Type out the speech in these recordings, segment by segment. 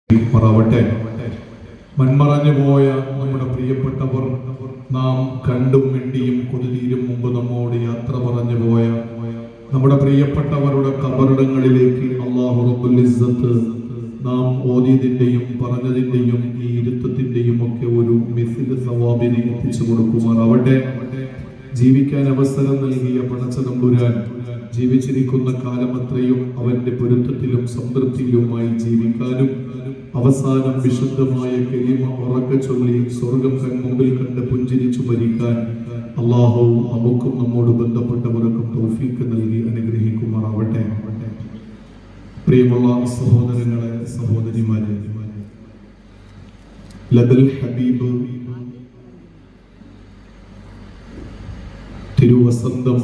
പറവട്ടെ. മൺമറഞ്ഞു പോയ നമ്മുടെ പ്രിയപ്പെട്ടവർ, നാം കണ്ടും മിണ്ടിയും കൊതിതീരും മുമ്പ് നമ്മോട് യാത്ര പറഞ്ഞു പോയ നമ്മുടെ പ്രിയപ്പെട്ടവരുടെ ഖബറിടങ്ങളിലേക്ക് അല്ലാഹു റബ്ബുൽ ഇസ്സത്ത് നാം ഓതിയതിൻ്റെയും പറഞ്ഞതിൻ്റെയും ഈ ഇരുത്തത്തിൻ്റെയും ഒക്കെ ഒരു മിസ്ലിന്റെ സവാബിനെ എത്തിച്ചു കൊടുക്കുമാറാവട്ടെ. ജീവിക്കാൻ അവസരം നൽകിയ പടച്ചതമ്പുരാൻ ജീവിച്ചിരിക്കുന്ന കാലമത്രയും അവന്റെ പൊരുത്തത്തിലും സംതൃപ്തിയിലുമായി ജീവിക്കാനും അവസാനം വിശുദ്ധമായ കലിമ ഉറക്കെ ചൊല്ലി സ്വർഗം മുമ്പിൽ കണ്ട് പുഞ്ചിരിച്ചു മരിക്കാൻ അല്ലാഹു നമുക്കും നമ്മോട് ബന്ധപ്പെട്ടവർക്കും തൗഫീഖ് നൽകി അനുഗ്രഹിക്കുമാറാവട്ടെ. പ്രിയമുള്ള സഹോദരങ്ങളെ, സഹോദരിമാരെ, ലദൽ ഹബീബ് തിരുവസന്തം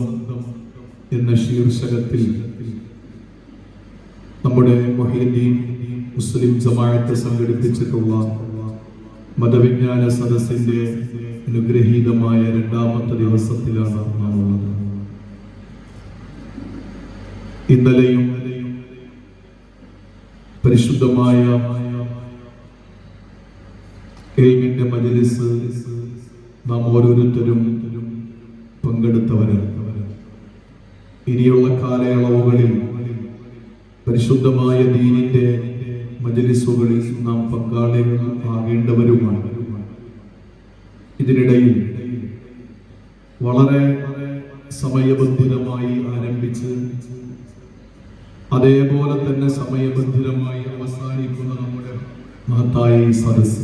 എന്ന ശീർഷകത്തിൽ നമ്മുടെ മുഹീദ്ദീൻ മുസ്ലിം ജമാഅത്ത് സംഘടിപ്പിച്ചിട്ടുള്ള മതവിജ്ഞാന സദസ്സിന്റെ അനുഗ്രഹീതമായ രണ്ടാമത്തെ ദിവസത്തിലാണ് നാം ഉള്ളത്. ഇന്നലെയും പരിശുദ്ധമായ ഇൽമിന്റെ മജ്‌ലിസ് നാം ഓരോരുത്തരും പങ്കെടുത്തവരാണ്. ഇനിയുള്ള കാലയളവുകളിൽ പരിശുദ്ധമായ ദീനിന്റെ മജ്‌ലിസുകളിൽ നാം പങ്കാളികൾ ആകേണ്ടവരുമാണ്. ഇതിനിടയിൽ വളരെ സമയബന്ധിതമായി ആരംഭിച്ച് അതേപോലെ തന്നെ സമയബന്ധിതമായി അവസാനിക്കുന്ന നമ്മുടെ മഹത്തായ ഈ സദസ്സ്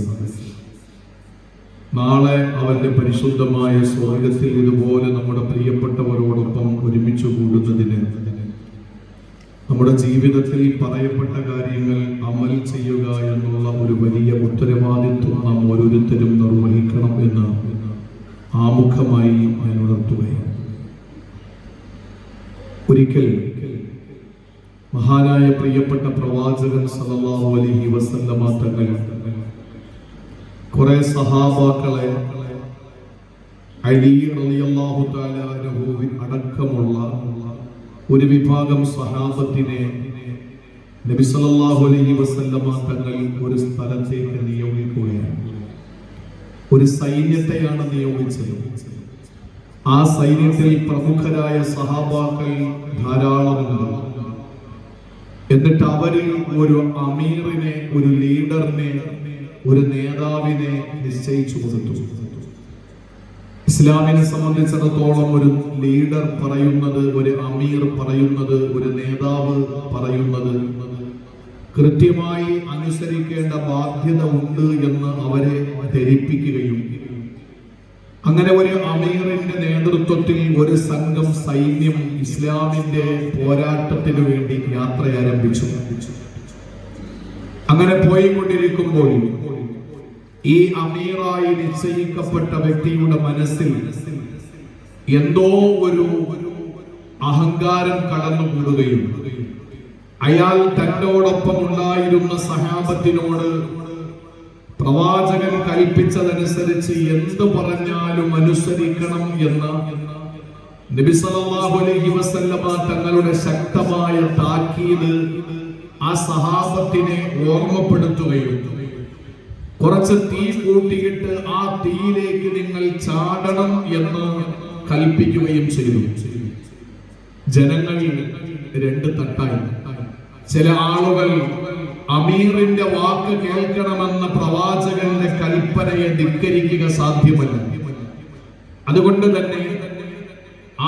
നാളെ അവന്റെ പരിശുദ്ധമായ സ്വർഗത്തിൽ ഇതുപോലെ നമ്മുടെ പ്രിയപ്പെട്ടവരോടൊപ്പം ഒരുമിച്ച് കൂടുന്നതിന് നമ്മുടെ ജീവിതത്തിൽ പറയപ്പെട്ട കാര്യങ്ങൾ അമൽ ചെയ്യുക എന്നുള്ള ഒരു വലിയ ഉത്തരവാദിത്വം നാം ഓരോരുത്തരും നിർവഹിക്കണം എന്ന് ആമുഖമായി ഞാൻ ഉണർത്തുകയാണ്. ഒരിക്കൽ മഹാനായ പ്രിയപ്പെട്ട പ്രവാചകൻ സല്ലല്ലാഹു അലൈഹി വസല്ലമ തങ്ങൾ കുറെ സഹാബാക്കളെ അലി റളിയല്ലാഹു തആല അൻഹു അടക്കമുള്ള ഒരു വിഭാഗം സഹാബത്തിനെ നബി സല്ലല്ലാഹു അലൈഹി വസല്ലമ തങ്ങൾ ഒരു സ്ഥലത്തേക്ക് നിയോഗിക്കുകയാണ്. ഒരു സൈന്യത്തെയാണ് നിയോഗിച്ചത്. ആ സൈന്യത്തിൽ പ്രമുഖരായ സഹാബാക്കൾ ധാരാളമുണ്ട്. എന്നിട്ട് അവരിൽ ഒരു അമീറിനെ, ഒരു ലീഡറിനെ, ഒരു നേതാവിനെ നിശ്ചയിച്ചു കൊടുത്തു. ഇസ്ലാമിനെ സംബന്ധിച്ചിടത്തോളം ഒരു ലീഡർ പറയുന്നത്, ഒരു അമീർ പറയുന്നത്, ഒരു നേതാവ് പറയുന്നത് കൃത്യമായി അനുസരിക്കേണ്ട ബാധ്യത ഉണ്ട് എന്ന് അവരെ ധരിപ്പിക്കുകയും അങ്ങനെ ഒരു അമീറിന്റെ നേതൃത്വത്തിൽ ഒരു സംഘം സൈന്യം ഇസ്ലാമിന്റെ പോരാട്ടത്തിനു വേണ്ടി യാത്ര ആരംഭിച്ചു. അങ്ങനെ പോയിക്കൊണ്ടിരിക്കുമ്പോൾ ഈ അമീറായി നിശ്ചയിക്കപ്പെട്ട വ്യക്തിയുടെ മനസ്സിൽ എന്തോ ഒരു അഹങ്കാരം കടന്നുകൂടുകയും അയാൾ തന്നോടൊപ്പം ഉണ്ടായിരുന്ന സഹാബത്തിനോട് പ്രവാചകൻ കൽപ്പിച്ചതനുസരിച്ച് എന്തു പറഞ്ഞാലും അനുസരിക്കണം എന്ന നബി സല്ലല്ലാഹു അലൈഹി വസല്ലമ തങ്ങളുടെ ശക്തമായ താക്കീത് ആ സഹാബത്തിനെ ഓർമ്മപ്പെടുത്തുകയും കുറച്ച് തീ കൂട്ടിയിട്ട് ആ തീയിലേക്ക് നിങ്ങൾ ചാടണം എന്ന് കൽപ്പിക്കുകയും ചെയ്തു. ജനങ്ങൾ രണ്ട് തട്ടായി. ചില ആളുകൾ അമീറിന്റെ വാക്ക് കേൾക്കണമെന്ന പ്രവാചകന്റെ കൽപ്പനയെ ധിക്കരിക്കുക സാധ്യമല്ല. അതുകൊണ്ട് തന്നെ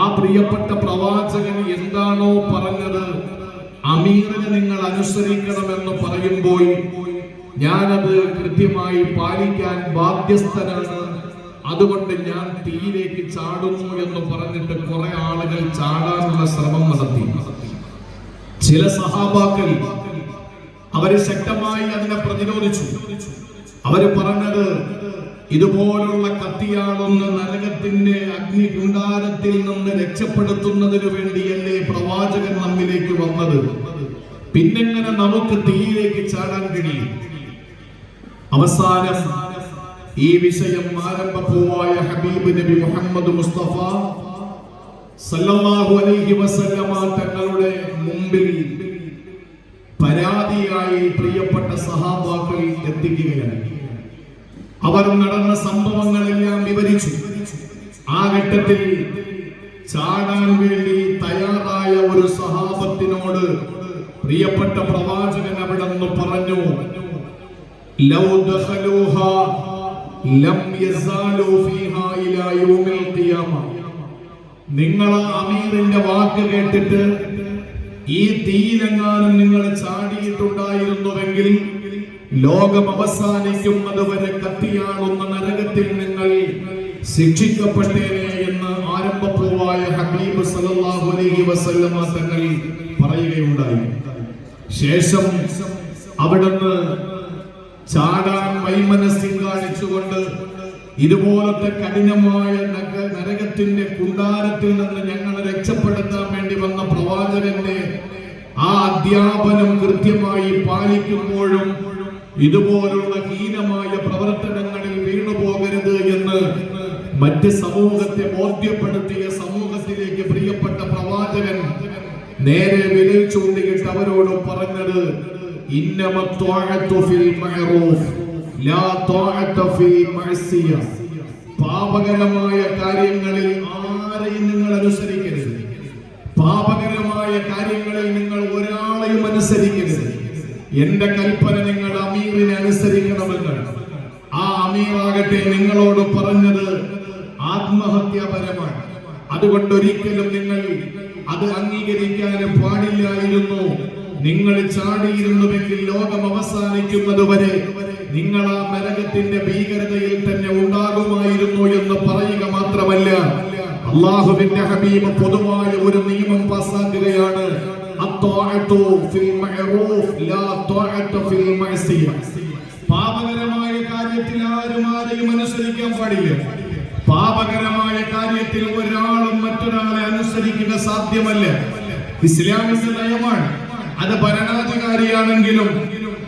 ആ പ്രിയപ്പെട്ട പ്രവാചകൻ എന്താണോ പറഞ്ഞത്, അമീറിനെ നിങ്ങൾ അനുസരിക്കണമെന്ന് പറയുമ്പോൾ ഞാനത് കൃത്യമായി പാലിക്കാൻ ബാധ്യസ്ഥനാണ്, അതുകൊണ്ട് ഞാൻ തീയിലേക്ക് ചാടുന്നു എന്ന് പറഞ്ഞിട്ട് കുറെ ആളുകൾ ചാടാനുള്ള ശ്രമം നടത്തി. ചില സഹാബാക്കൾ അവര് ശക്തമായി അതിനെ പ്രതിരോധിച്ചു. അവര് പറഞ്ഞത്, ഇതുപോലുള്ള കത്തിയാളുന്ന നരകത്തിന്റെ അഗ്നികുണ്ഡാരത്തിൽ നിന്ന് രക്ഷപ്പെടുത്തുന്നതിനു വേണ്ടിയല്ലേ പ്രവാചകൻ നമ്മിലേക്ക് വന്നത്, പിന്നെങ്ങനെ നമുക്ക് തീയിലേക്ക് ചാടാൻ കഴിയും? അവസാനം ഈ വിഷയം ആരംഭപ്പൂവായ ഹബീബ് നബി മുഹമ്മദ് മുസ്തഫ സല്ലല്ലാഹു അലൈഹി വസല്ലമ തങ്ങളുടെ മുമ്പിൽ പരാതിയായി പ്രിയപ്പെട്ട സഹാബാക്കൾ എത്തിക്കുകയാണ്. അവർ നടന്ന സംഭവങ്ങളെല്ലാം വിവരിച്ചു. ആ ഘട്ടത്തിൽ ചാടാൻ വേണ്ടി തയ്യാറായ ഒരു സഹാബത്തിനോട് പ്രിയപ്പെട്ട പ്രവാചകൻ അവിടെ നിന്ന് പറഞ്ഞു, ലൗ ദഖലൂഹാ ലം യസാലു ഫീഹാ ഇലാ യൗമിൽ ഖിയാമ. നിങ്ങൾ അമീറിന്റെ വാക്ക് കേട്ടിട്ട് ഈ തീയിലെങ്ങാനും നിങ്ങൾ ചാടിയിട്ടുണ്ടായിരുന്നുവെങ്കിൽ ലോകം അവസാനിക്കുന്നത് വരെ കത്തിയാളുന്ന നരകത്തിൽ നിങ്ങൾ ശിക്ഷിക്കപ്പെട്ടേനെ എന്ന് ആരംഭപ്പൂവായ ഹബീബ് സല്ലല്ലാഹു അലൈഹി വസല്ലമ തങ്ങൾ പറയുകയുണ്ടായി. ശേഷം അവിടുന്ന് ചാടാൻ വൈമനസ്യം കാണിച്ചുകൊണ്ട് ഇതുപോലത്തെ കഠിനമായ നരകത്തിന്റെ കുണ്ടാരത്തിൽ നിന്ന് ഞങ്ങളെ രക്ഷപ്പെടുത്താൻ വേണ്ടി വന്ന പ്രവാചകന്റെ ആ അധ്യാപനം കൃത്യമായി പാലിക്കുമ്പോഴും ഇതുപോലുള്ള ഹീനമായ പ്രവർത്തനങ്ങളിൽ വീണുപോകരുത് എന്ന് മറ്റ് സമൂഹത്തെ ബോധ്യപ്പെടുത്തിയ സമൂഹത്തിലേക്ക് പ്രിയപ്പെട്ട പ്രവാചകൻ നേരെ വിരൽ ചൂണ്ടിയിട്ട് അവരോട് പറഞ്ഞത്, പാപകരമായ കാര്യങ്ങളിൽ ആരെയും നിങ്ങൾ അനുസരിക്കരുത്. പാപകരമായ കാര്യങ്ങളിൽ നിങ്ങൾ ഒരാളെയും അനുസരിക്കരുത്. എന്റെ കൽപ്പന നിങ്ങൾ അമീറിനെ അനുസരിക്കണമെന്ന്. ആ അമീറാകട്ടെ നിങ്ങളോട് പറഞ്ഞത് ആത്മഹത്യാപരമാണ്. അതുകൊണ്ട് ഒരിക്കലും നിങ്ങൾ അത് അംഗീകരിക്കാൻ പാടില്ലായിരുന്നു. നിങ്ങൾ ചാടിയിരുന്നുവെങ്കിൽ ലോകം അവസാനിക്കുന്നത് വരെ നിങ്ങൾ ആ നരകത്തിന്റെ ഭീകരതയിൽ തന്നെ ഉണ്ടാകുമായിരുന്നു എന്ന് പറയുക മാത്രമല്ല, അല്ലാഹുവിന്റെ ഹബീബ് പൊതുവായ ഒരു നിയമം പാസാക്കുകയാണ്, പാപകരമായ കാര്യത്തിൽ ആരെയും അനുസരിക്കാൻ പാടില്ല. പാപകരമായ കാര്യത്തിൽ ഒരാളും മറ്റൊരാളെ അനുസരിക്കുക സാധ്യമല്ല. ഇസ്ലാമിന്റെ നയമാണ്. അത് ഭരണാധികാരിയാണെങ്കിലും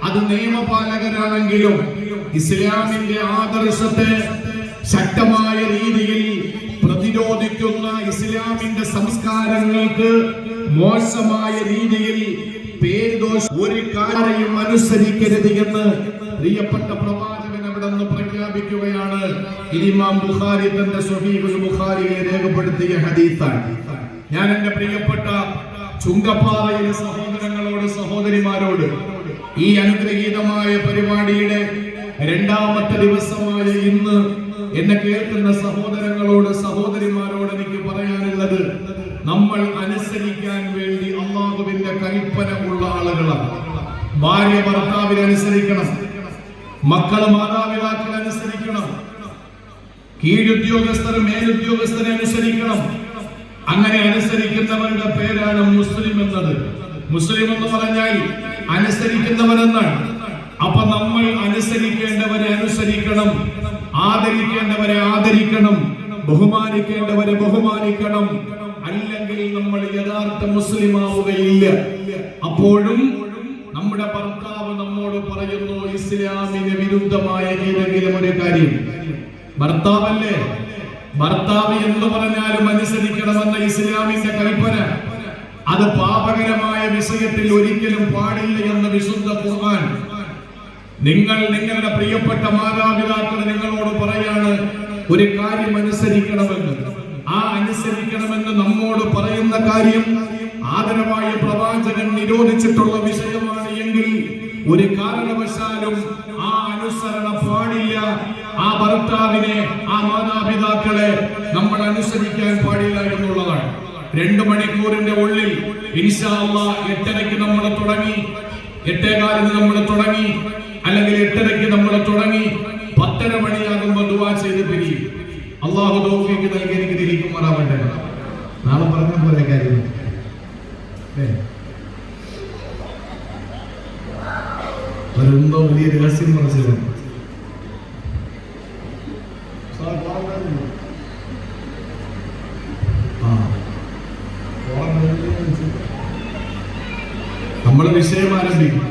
അത് നിയമപാലകരാണെങ്കിലും ഇസ്ലാമിന്റെ ആദർശത്തെ ശക്തമായ രീതിയിൽ പ്രതിരോധിക്കുന്ന, ഇസ്ലാമിന്റെ സംസ്കാരങ്ങൾക്ക് മോശമായ രീതിയിൽ ഒരു കാര്യവും അനുസരിക്കരുത് എന്ന് പ്രിയപ്പെട്ട പ്രവാചകൻ അവിടെ നിന്ന് പ്രഖ്യാപിക്കുകയാണ്. ഇമാം ബുഖാരി തന്റെ സ്വഹീഹുൽ ബുഖാരിയിൽ രേഖപ്പെടുത്തിയ ഹദീസാണ്. ഞാൻ എന്റെ പ്രിയപ്പെട്ട ചുങ്കപ്പാറയിലെ സഹോദരങ്ങളോട് സഹോദരിമാരോട് ഈ അനുഗ്രഹീതമായ പരിപാടിയുടെ രണ്ടാമത്തെ ദിവസമായ ഇന്ന് എന്നെ കേൾക്കുന്ന സഹോദരങ്ങളോട് സഹോദരിമാരോട് എനിക്ക് പറയാനുള്ളത്, നമ്മൾ അനുസരിക്കാൻ വേണ്ടി അല്ലാഹുവിന്റെ കൽപ്പന ഉള്ള ആളുകളാണ്. ഭാര്യ ഭർത്താവിനെ അനുസരിക്കണം, മക്കള് മാതാപിതാക്കളെ അനുസരിക്കണം, കീഴുദ്യോഗസ്ഥർ മേലുദ്യോഗസ്ഥരെ അനുസരിക്കണം. അങ്ങനെ അനുസരിക്കുന്നവരുടെ പേരാണ് മുസ്ലിം എന്നത്. മുസ്ലിം എന്ന് പറഞ്ഞാൽ അനുസരിക്കുന്നവരെന്നാണ്. അപ്പൊ നമ്മൾ അനുസരിക്കേണ്ടവരെ അനുസരിക്കണം, ആദരിക്കേണ്ടവരെ ആദരിക്കണം, ബഹുമാനിക്കേണ്ടവരെ ബഹുമാനിക്കണം. അല്ലെങ്കിൽ നമ്മൾ യഥാർത്ഥ മുസ്ലിം ആവുകയില്ല. അപ്പോഴും നമ്മുടെ ഭർത്താവ് നമ്മോട് പറയുന്നു ഇസ്ലാമിന് വിരുദ്ധമായ ഏതെങ്കിലും ഒരു കാര്യം, ഭർത്താവല്ലേ, ഭർത്താവ് എന്ന് പറഞ്ഞാലും അനുസരിക്കണമെന്ന ഇസ്ലാമിന്റെ കൽപ്പന, അത് പാപകരമായ വിഷയത്തിൽ ഒരിക്കലും പാടില്ല എന്ന് വിശുദ്ധ ഖുർആൻ. നിങ്ങൾ നിങ്ങളുടെ പ്രിയപ്പെട്ട മാതാപിതാക്കൾ നിങ്ങളോട് പറയാണ് ഒരു കാര്യം അനുസരിക്കണമെന്ന്. ആ അനുസരിക്കണമെന്ന് നമ്മോട് പറയുന്ന കാര്യം ആദരവായ പ്രവാചകൻ നിരോധിച്ചിട്ടുള്ള വിഷയമാണ് എങ്കിൽ ഒരു കാരണവശാലും ആ അനുസരണം പാടില്ല. ആ ഭർത്താവിനെ, ആ മാതാപിതാക്കളെ നമ്മൾ അനുസരിക്കാൻ പാടില്ല എന്നുള്ളതാണ്. 2 മണിക്കൂറിന്റെ ഉള്ളിൽ ഇൻഷാ അല്ലാഹ് 8:30 നമ്മൾ തുടങ്ങി, 8:15 നമ്മൾ തുടങ്ങി, അല്ലെങ്കിൽ 8:30 നമ്മൾ തുടങ്ങി, 10:30 മണിയാകുമ്പോൾ ദുആ ചെയ്ത് പിരിയും. അല്ലാഹു തൗഫീഖ് നൽകി എനിക്ക് തിരിക്കുമാറാവട്ടെ. നാളെ പറഞ്ഞ പോലെ കാര്യം എന്തോ വലിയ രഹസ്യം മനസ്സിലാണ്. നമ്മൾ വിഷയം ആരംഭിക്കും.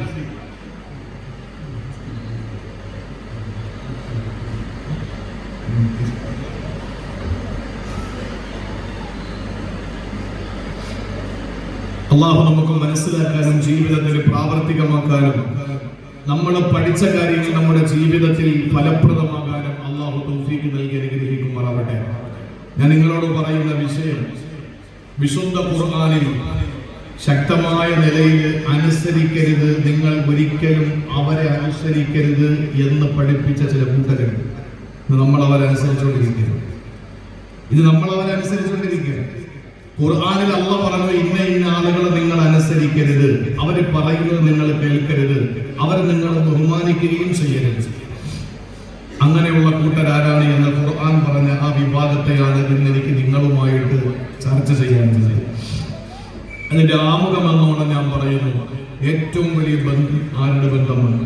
അല്ലാഹു നമുക്ക് മനസ്സിലാക്കാനും ജീവിതത്തിൽ പ്രാവർത്തികം പ്രാവർത്തികമാക്കാനും നമ്മൾ പഠിച്ച കാര്യങ്ങൾ നമ്മുടെ ജീവിതത്തിൽ ഫലപ്രദമാകാനും അള്ളാഹു തൗഫീഖ് നൽകി അനുഗ്രഹിക്കുമാറാവട്ടെ. ഞാൻ നിങ്ങളോട് പറയുന്ന വിഷയം വിശുദ്ധ ഖുർആനിൽ ശക്തമായ നിലയിൽ അനുസരിക്കരുത്, നിങ്ങൾ ഒരിക്കലും അവരെ അനുസരിക്കരുത് എന്ന് പഠിപ്പിച്ച ചില കൂട്ടരുണ്ട്. നമ്മൾ അവരനുസരിച്ചുകൊണ്ടിരിക്കുകയാണ്. ഖുർആനിൽ അല്ലാഹ് പറഞ്ഞു, ഇന്ന ഇന്ന ആളുകളെ നിങ്ങൾ അനുസരിക്കരുത്, അവർ പറയുന്നത് നിങ്ങൾ കേൾക്കരുത്, അവർ നിങ്ങളെ ബഹുമാനിക്കുകയും ചെയ്യരുത്. അങ്ങനെയുള്ള കൂട്ടരാരാണ് എന്ന് ഖുർആൻ പറഞ്ഞ ആ വിഭാഗത്തെയാണ് ഇന്ന് എനിക്ക് നിങ്ങളുമായിട്ട് ചർച്ച ചെയ്യാനുള്ളത്. അതിന്റെ ആമുഖം എന്നോണം ഞാൻ പറയുന്നു, ഏറ്റവും വലിയ ബന്ധം ആരുടെ ബന്ധമാണ്?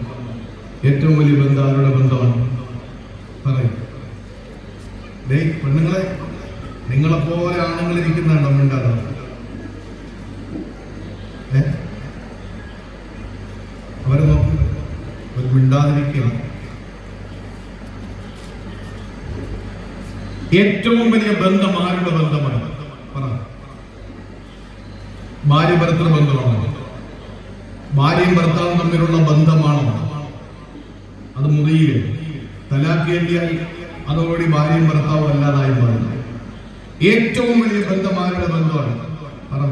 ഏറ്റവും വലിയ ബന്ധം ആരുടെ ബന്ധമാണ്? പറയും. പെണ്ണുങ്ങളെ, നിങ്ങളെപ്പോലെ ആണുങ്ങൾ ഇരിക്കുന്നുണ്ടോ? മിണ്ടാതെ അവരെ നോക്കി ഒരു മിണ്ടാതിരിക്കുക. ഏറ്റവും വലിയ ബന്ധം ആരുടെ ബന്ധമാണ്? പറ. ഭാര്യ ഭർത്തൃ ബന്ധമാണോ? ഭാര്യയും ഭർത്താവും തമ്മിലുള്ള ബന്ധമാണോ? അത് മുറിയില്ലേ? തലാഖ് അതോടുകൂടി ഭാര്യയും ഭർത്താവും അല്ലാതായി മാറുന്നു. ഏറ്റവും വലിയ ബന്ധം ആരുടെ ബന്ധമാണ്? പറ.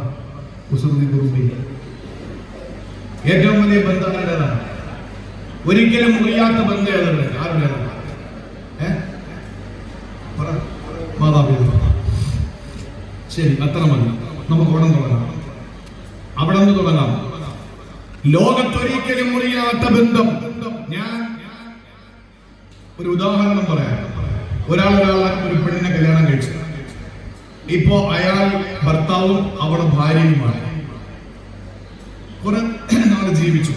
ഏറ്റവും വലിയ ബന്ധം ആരുടേതാണ്? ഒരിക്കലും മുറിയാത്ത ബന്ധം ഏതാണ്? ആരുടേതാണ്? മാതാപിതാക്കൾ. ശരി, അത്ര മതി. നമുക്ക് അവിടെ നിന്ന് തുടങ്ങാം. ലോകത്തൊരിക്കലും മുറിയാത്ത ബന്ധം. ഞാൻ ഒരു ഉദാഹരണം പറയാം. ഒരാളെ ഒരു പെണ്ണിനെ കല്യാണം കഴിച്ചു. ഇപ്പോ അയാൾ ഭർത്താവും അവളുടെ ഭാര്യയുമാണ്. കുറെ നാള് ജീവിച്ച്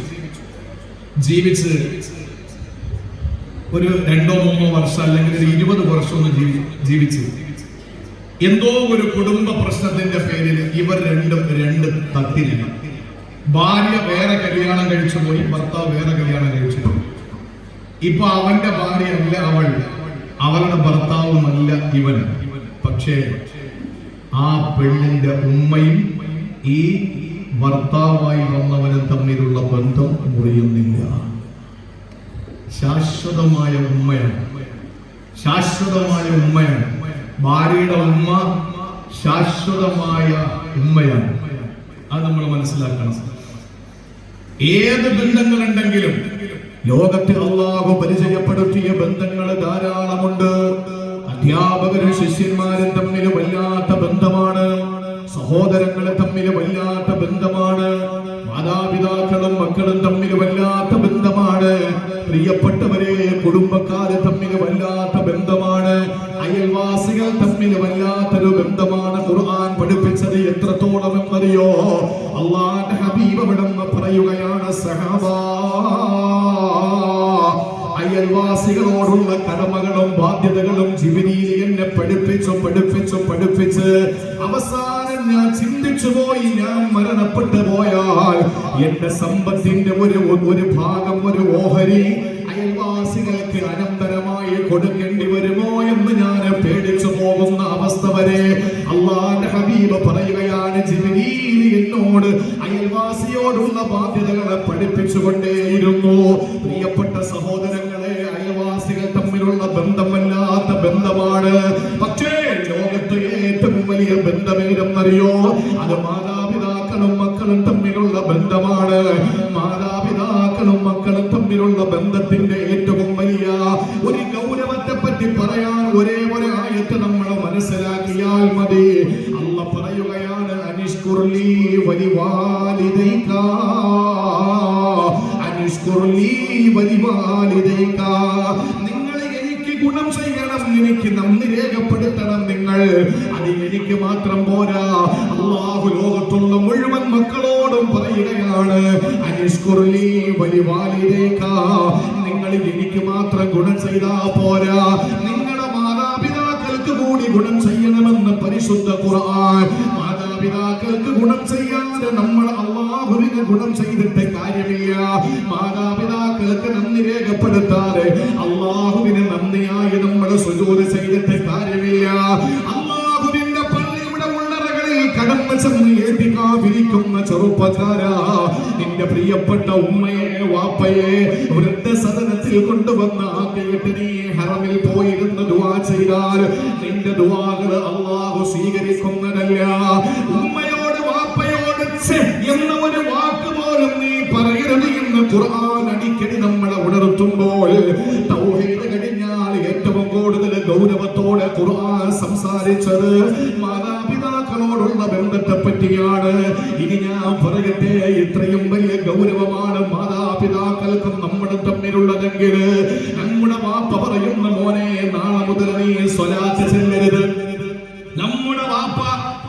ഒരു 2-3 വർഷം അല്ലെങ്കിൽ ഒരു 20 വർഷം ഒന്ന് ജീവിച്ച് എന്തോ ഒരു കുടുംബ പ്രശ്നത്തിന്റെ പേരിൽ ഇവർ രണ്ട് തട്ടില്ല. ഭാര്യ വേറെ കല്യാണം കഴിച്ചു പോയി, ഭർത്താവ് വേറെ കല്യാണം കഴിച്ചു പോയി. ഇപ്പൊ അവന്റെ ഭാര്യ അല്ല അവൾ, അവളുടെ ഭർത്താവുമല്ല ഇവൻ. പക്ഷേ ആ പെണ്ണിന്റെ ഉമ്മയും ഈ ഭർത്താവായി വന്നവനും തമ്മിലുള്ള ബന്ധം മുറിയുന്നില്ല. ശാശ്വതമായ ഉമ്മയാണ്. ഭാര്യയുടെ ഉമ്മ ശാശ്വതമായ ഉമ്മയാണ്. അത് നമ്മൾ മനസ്സിലാക്കണം. ഏത് ബന്ധങ്ങളുണ്ടെങ്കിലും ലോകത്തിൽ അല്ലാഹു പരിചയപ്പെടുത്തിയ ബന്ധങ്ങൾ ധാരാളമുണ്ട്. അധ്യാപകരും ശിഷ്യന്മാരും തമ്മിൽ വല്ലാത്ത ബന്ധമാണ്. സഹോദരങ്ങളെ തമ്മിൽ വല്ലാത്ത ബന്ധമാണ്. മാതാപിതാക്കളും മക്കളും തമ്മിൽ വല്ലാത്ത ബന്ധമാണ്. പ്രിയപ്പെട്ടവരെ, കുടുംബക്കാരെ തമ്മിൽ വല്ലാത്ത ബന്ധമാണ്. അയൽവാസികൾ തമ്മിൽ വല്ലാത്തൊരു ബന്ധമാണ്. ഖുർആൻ പഠിപ്പിച്ചത് എത്രത്തോളം എന്നറിയോ? അല്ലാഹുവിന്റെ ഹബീബ് അവിടെ പറയുകയാണ്, സഹബാ, അയൽവാസികളോടുള്ള കടമകളും ബാധ്യതകളും ജിബ്രീൽ എന്നെ പഠിപ്പിച്ച് അവസാനം ഞാൻ ചിന്തിച്ചു പോയി, ഞാൻ മരണപ്പെട്ടു പോയാൽ എന്റെ സമ്പത്തിന്റെ ഒരു ഭാഗം, ഒരു ഓഹരി അയൽവാസികൾക്ക് അനന്തരമായി കൊടുക്കേണ്ടി വരുമോ എന്ന് ഞാൻ പേടിച്ചു പോകുന്ന അവസ്ഥ വരെ അല്ലാഹുവിന്റെ ഹബീബ് പറയുകയാണ്, ജിബ്രീൽ എന്നോട് അയൽവാസിയോടുള്ള ബാധ്യതകളെ പഠിപ്പിച്ചുകൊണ്ടേയിരുന്നു. പ്രിയപ്പെട്ട സഹോദരങ്ങളെ, അയൽവാസികൾ തമ്മിലുള്ള ബന്ധമല്ലാത്ത ബന്ധമാണ്. പക്ഷേ ലോകത്ത് ഏറ്റവും വലിയ ബന്ധമേതെന്നറിയോ? അത് മാതാപിതാക്കളും മക്കളും തമ്മിലുള്ള ബന്ധമാണ്. മാതാപിതാക്കളും മക്കളും തമ്മിലുള്ള ബന്ധത്തിന്റെ ഏറ്റവും വലിയ ഒരു ഗൗരവത്തെ പറ്റി പറയാൻ ഒരേ ഒരു ആയത്ത് നമ്മൾ മനസ്സിലാക്കിയാൽ മതി. അല്ലാഹ് പറയുകയാണ്, അനിഷ്കുർലി വലിവാലിദൈക, അനിഷ്കുർലി വലിവാലിദൈക. നിങ്ങൾ എനിക്ക് ഗുണം ചെയ്യണം, എനിക്ക് നന്ദി രേഖപ്പെടുത്തണം. നിങ്ങൾ അത് എനിക്ക് മാത്രം പോരാ, അല്ലാഹു ലോകത്തുള്ള മുഴുവൻ മക്കളോടും പറയുകയാണ്, അനിഷ്കുർലി വലിവാലിദൈക. നിങ്ങൾ എനിക്ക് മാത്രം ഗുണം ചെയ്താ പോരാ, നിങ്ങളുടെ മാതാപിതാക്കൾക്ക് കൂടി ഗുണം ചെയ്യണമെന്ന് പരിശുദ്ധ ഖുർആൻ. മാതാപിതാക്കൾക്ക് ഗുണം ചെയ്യാതെ നമ്മൾ അല്ലാഹുവിന് ഗുണം ചെയ്തിട്ട് കാര്യമില്ല. മാതാപിതാക്കൾക്ക് നന്ദി രേഖപ്പെടുത്താതെ അല്ലാഹുവിന് നന്ദിയായി നമ്മൾ സുജൂദ് ചെയ്തിട്ട് കാര്യമില്ല. അല്ലാഹുവിന്റെ പള്ളിയുടെ ഉള്ളറകളിൽ കടന്നു ചെന്ന് ഏറ്റിക്കാവിരിക്കുന്ന ചെറുപ്പക്കാരാ, നിന്റെ പ്രിയപ്പെട്ട ഉമ്മയെ വാപ്പയെ വൃദ്ധസദനത്തിൽ കൊണ്ടുവന്ന് ആക്കിയിട്ട് നീ ഹറമിൽ പോയിരുന്ന് ദുആ ചെയ്താൽ നിന്റെ ദുആകൾ അല്ലാഹു സ്വീകരിക്കുന്നതല്ല. ഉമ്മയോട് വാപ്പയോട് എന്ന ഒരു വാക്ക് പോലും നീ പറയരുത് എന്ന് ഖുർആൻ അടിക്കടി നമ്മളെ ഉണർത്തുമ്പോൾ, തൗഹീദ് കഴിഞ്ഞാൽ ഏറ്റവും കൂടുതൽ ഗൗരവത്തോടെ ഖുർആൻ സംസാരിച്ചത് മാതാപിതാക്കളോടുള്ള ബന്ധത്തെ പറ്റിയാണ്. ഇനി ഞാൻ പറയട്ടെ, ഇത്രയും വലിയ ഗൗരവമാണ് മാതാപിതാക്കൾക്കും നമ്മളും തമ്മിലുള്ളതെങ്കിൽ നമ്മുടെ വാപ്പ പറയുന്ന മോനെ നാളെ മുതൽ നീ സ്വലാത്ത് ചെല്ലരുത്. നമ്മുടെ വാപ്പ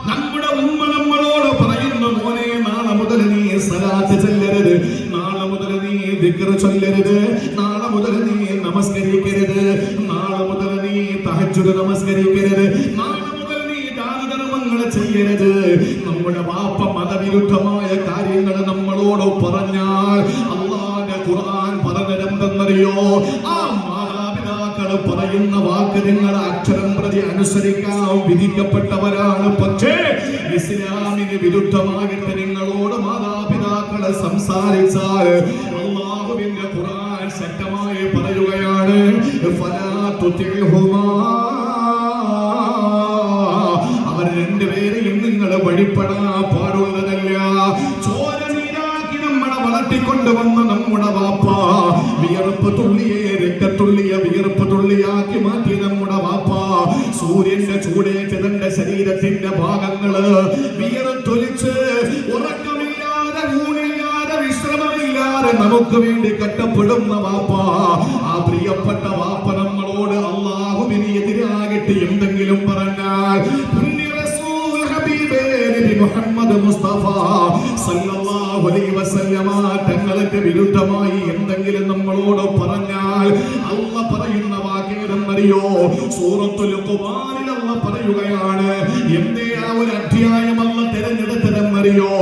നമ്മുടെ ഉമ്മ നമ്മളോട് പറയുന്ന മോനെ നാളെ മുതൽ നീ സ്വലാത്ത് ചെല്ലരുത്, നാളെ മുതൽ നീ ദിക്ർ ചൊല്ലരുത്, നാളെ മുതൽ നീ നമസ്കരിക്കരുത്, നാളെ മുതൽ നീ തഹജ്ജുദ് നമസ്കരിക്കരുത്, നാളെ മുതൽ നീ ദാനധർമ്മങ്ങൾ ചെയ്യരുത്. നമ്മുടെ വാപ്പ മതവിരുദ്ധമായ കാര്യങ്ങൾ നമ്മളോട് പറഞ്ഞാൽ അല്ലാഹുവിന്റെ ഖുർആൻ പറഞ്ഞതെന്തെന്നറിയോ? ആ മാതാപിതാക്കൾ പറയുന്ന വാക്ക് നിങ്ങൾ അക്ഷരം പ്രതി അനുസരിക്കാൻ വിധിക്കപ്പെട്ടവരാണ്. പക്ഷേ ഇസ്ലാമിന് വിരുദ്ധമായിട്ട് നിങ്ങളോട് മാതാപിതാക്കളെ സംസാരിച്ചാൽ അല്ലാഹുവിന്റെ ഖുർആൻ ശക്തമായി പറയുകയാണ്, ഫലാ തുതിഉഹുമാ, അവർ രണ്ടുപേരെയും നിങ്ങൾ വഴിപ്പെടാൻ പാടുള്ളതല്ല. ചോര നീരാക്കി നമ്മളെ വളർത്തിക്കൊണ്ടുവന്ന നമ്മുടെ വാപ്പ വിയർപ്പ് തുള്ളിയെ രക്തത്തുള്ളിയെ വിയർപ്പ് തുള്ളിയാക്കി മാറ്റി നമ്മുടെ വാപ്പ സൂര്യന്റെ ചൂടേറ്റ് തന്റെ ശരീരത്തിന്റെ ഭാഗങ്ങള് വിയർത്തൊലിച്ച് ഉറക്കമില്ലാതെ ഊണില്ലാതെ വിശ്രമമില്ലാതെ നമുക്ക് വേണ്ടി കഷ്ടപ്പെടുന്ന വാപ്പ, ആ പ്രിയപ്പെട്ട വാപ്പ നമ്മളോട് അല്ലാഹുവിന് എതിരായിട്ട് എന്തെങ്കിലും പറഞ്ഞാൽ മുഹമ്മദ് മുസ്തഫ സല്ലല്ലാഹു അലൈഹി വസല്ലമ തങ്ങൾക്ക് വിരുദ്ധമായി എന്തെങ്കിലും നമ്മളോട് പറഞ്ഞാൽ അല്ലാഹ് പറയുന്ന വാക്കേതെന്നറിയോ? സൂറത്തുൽ ഖുർആനിൽ അല്ലാഹ് പറയുകയാണ്. എന്തേ ആ ഒരു അധ്യായം അല്ലാഹ് തിരഞ്ഞെടുത്തതെന്നറിയോ?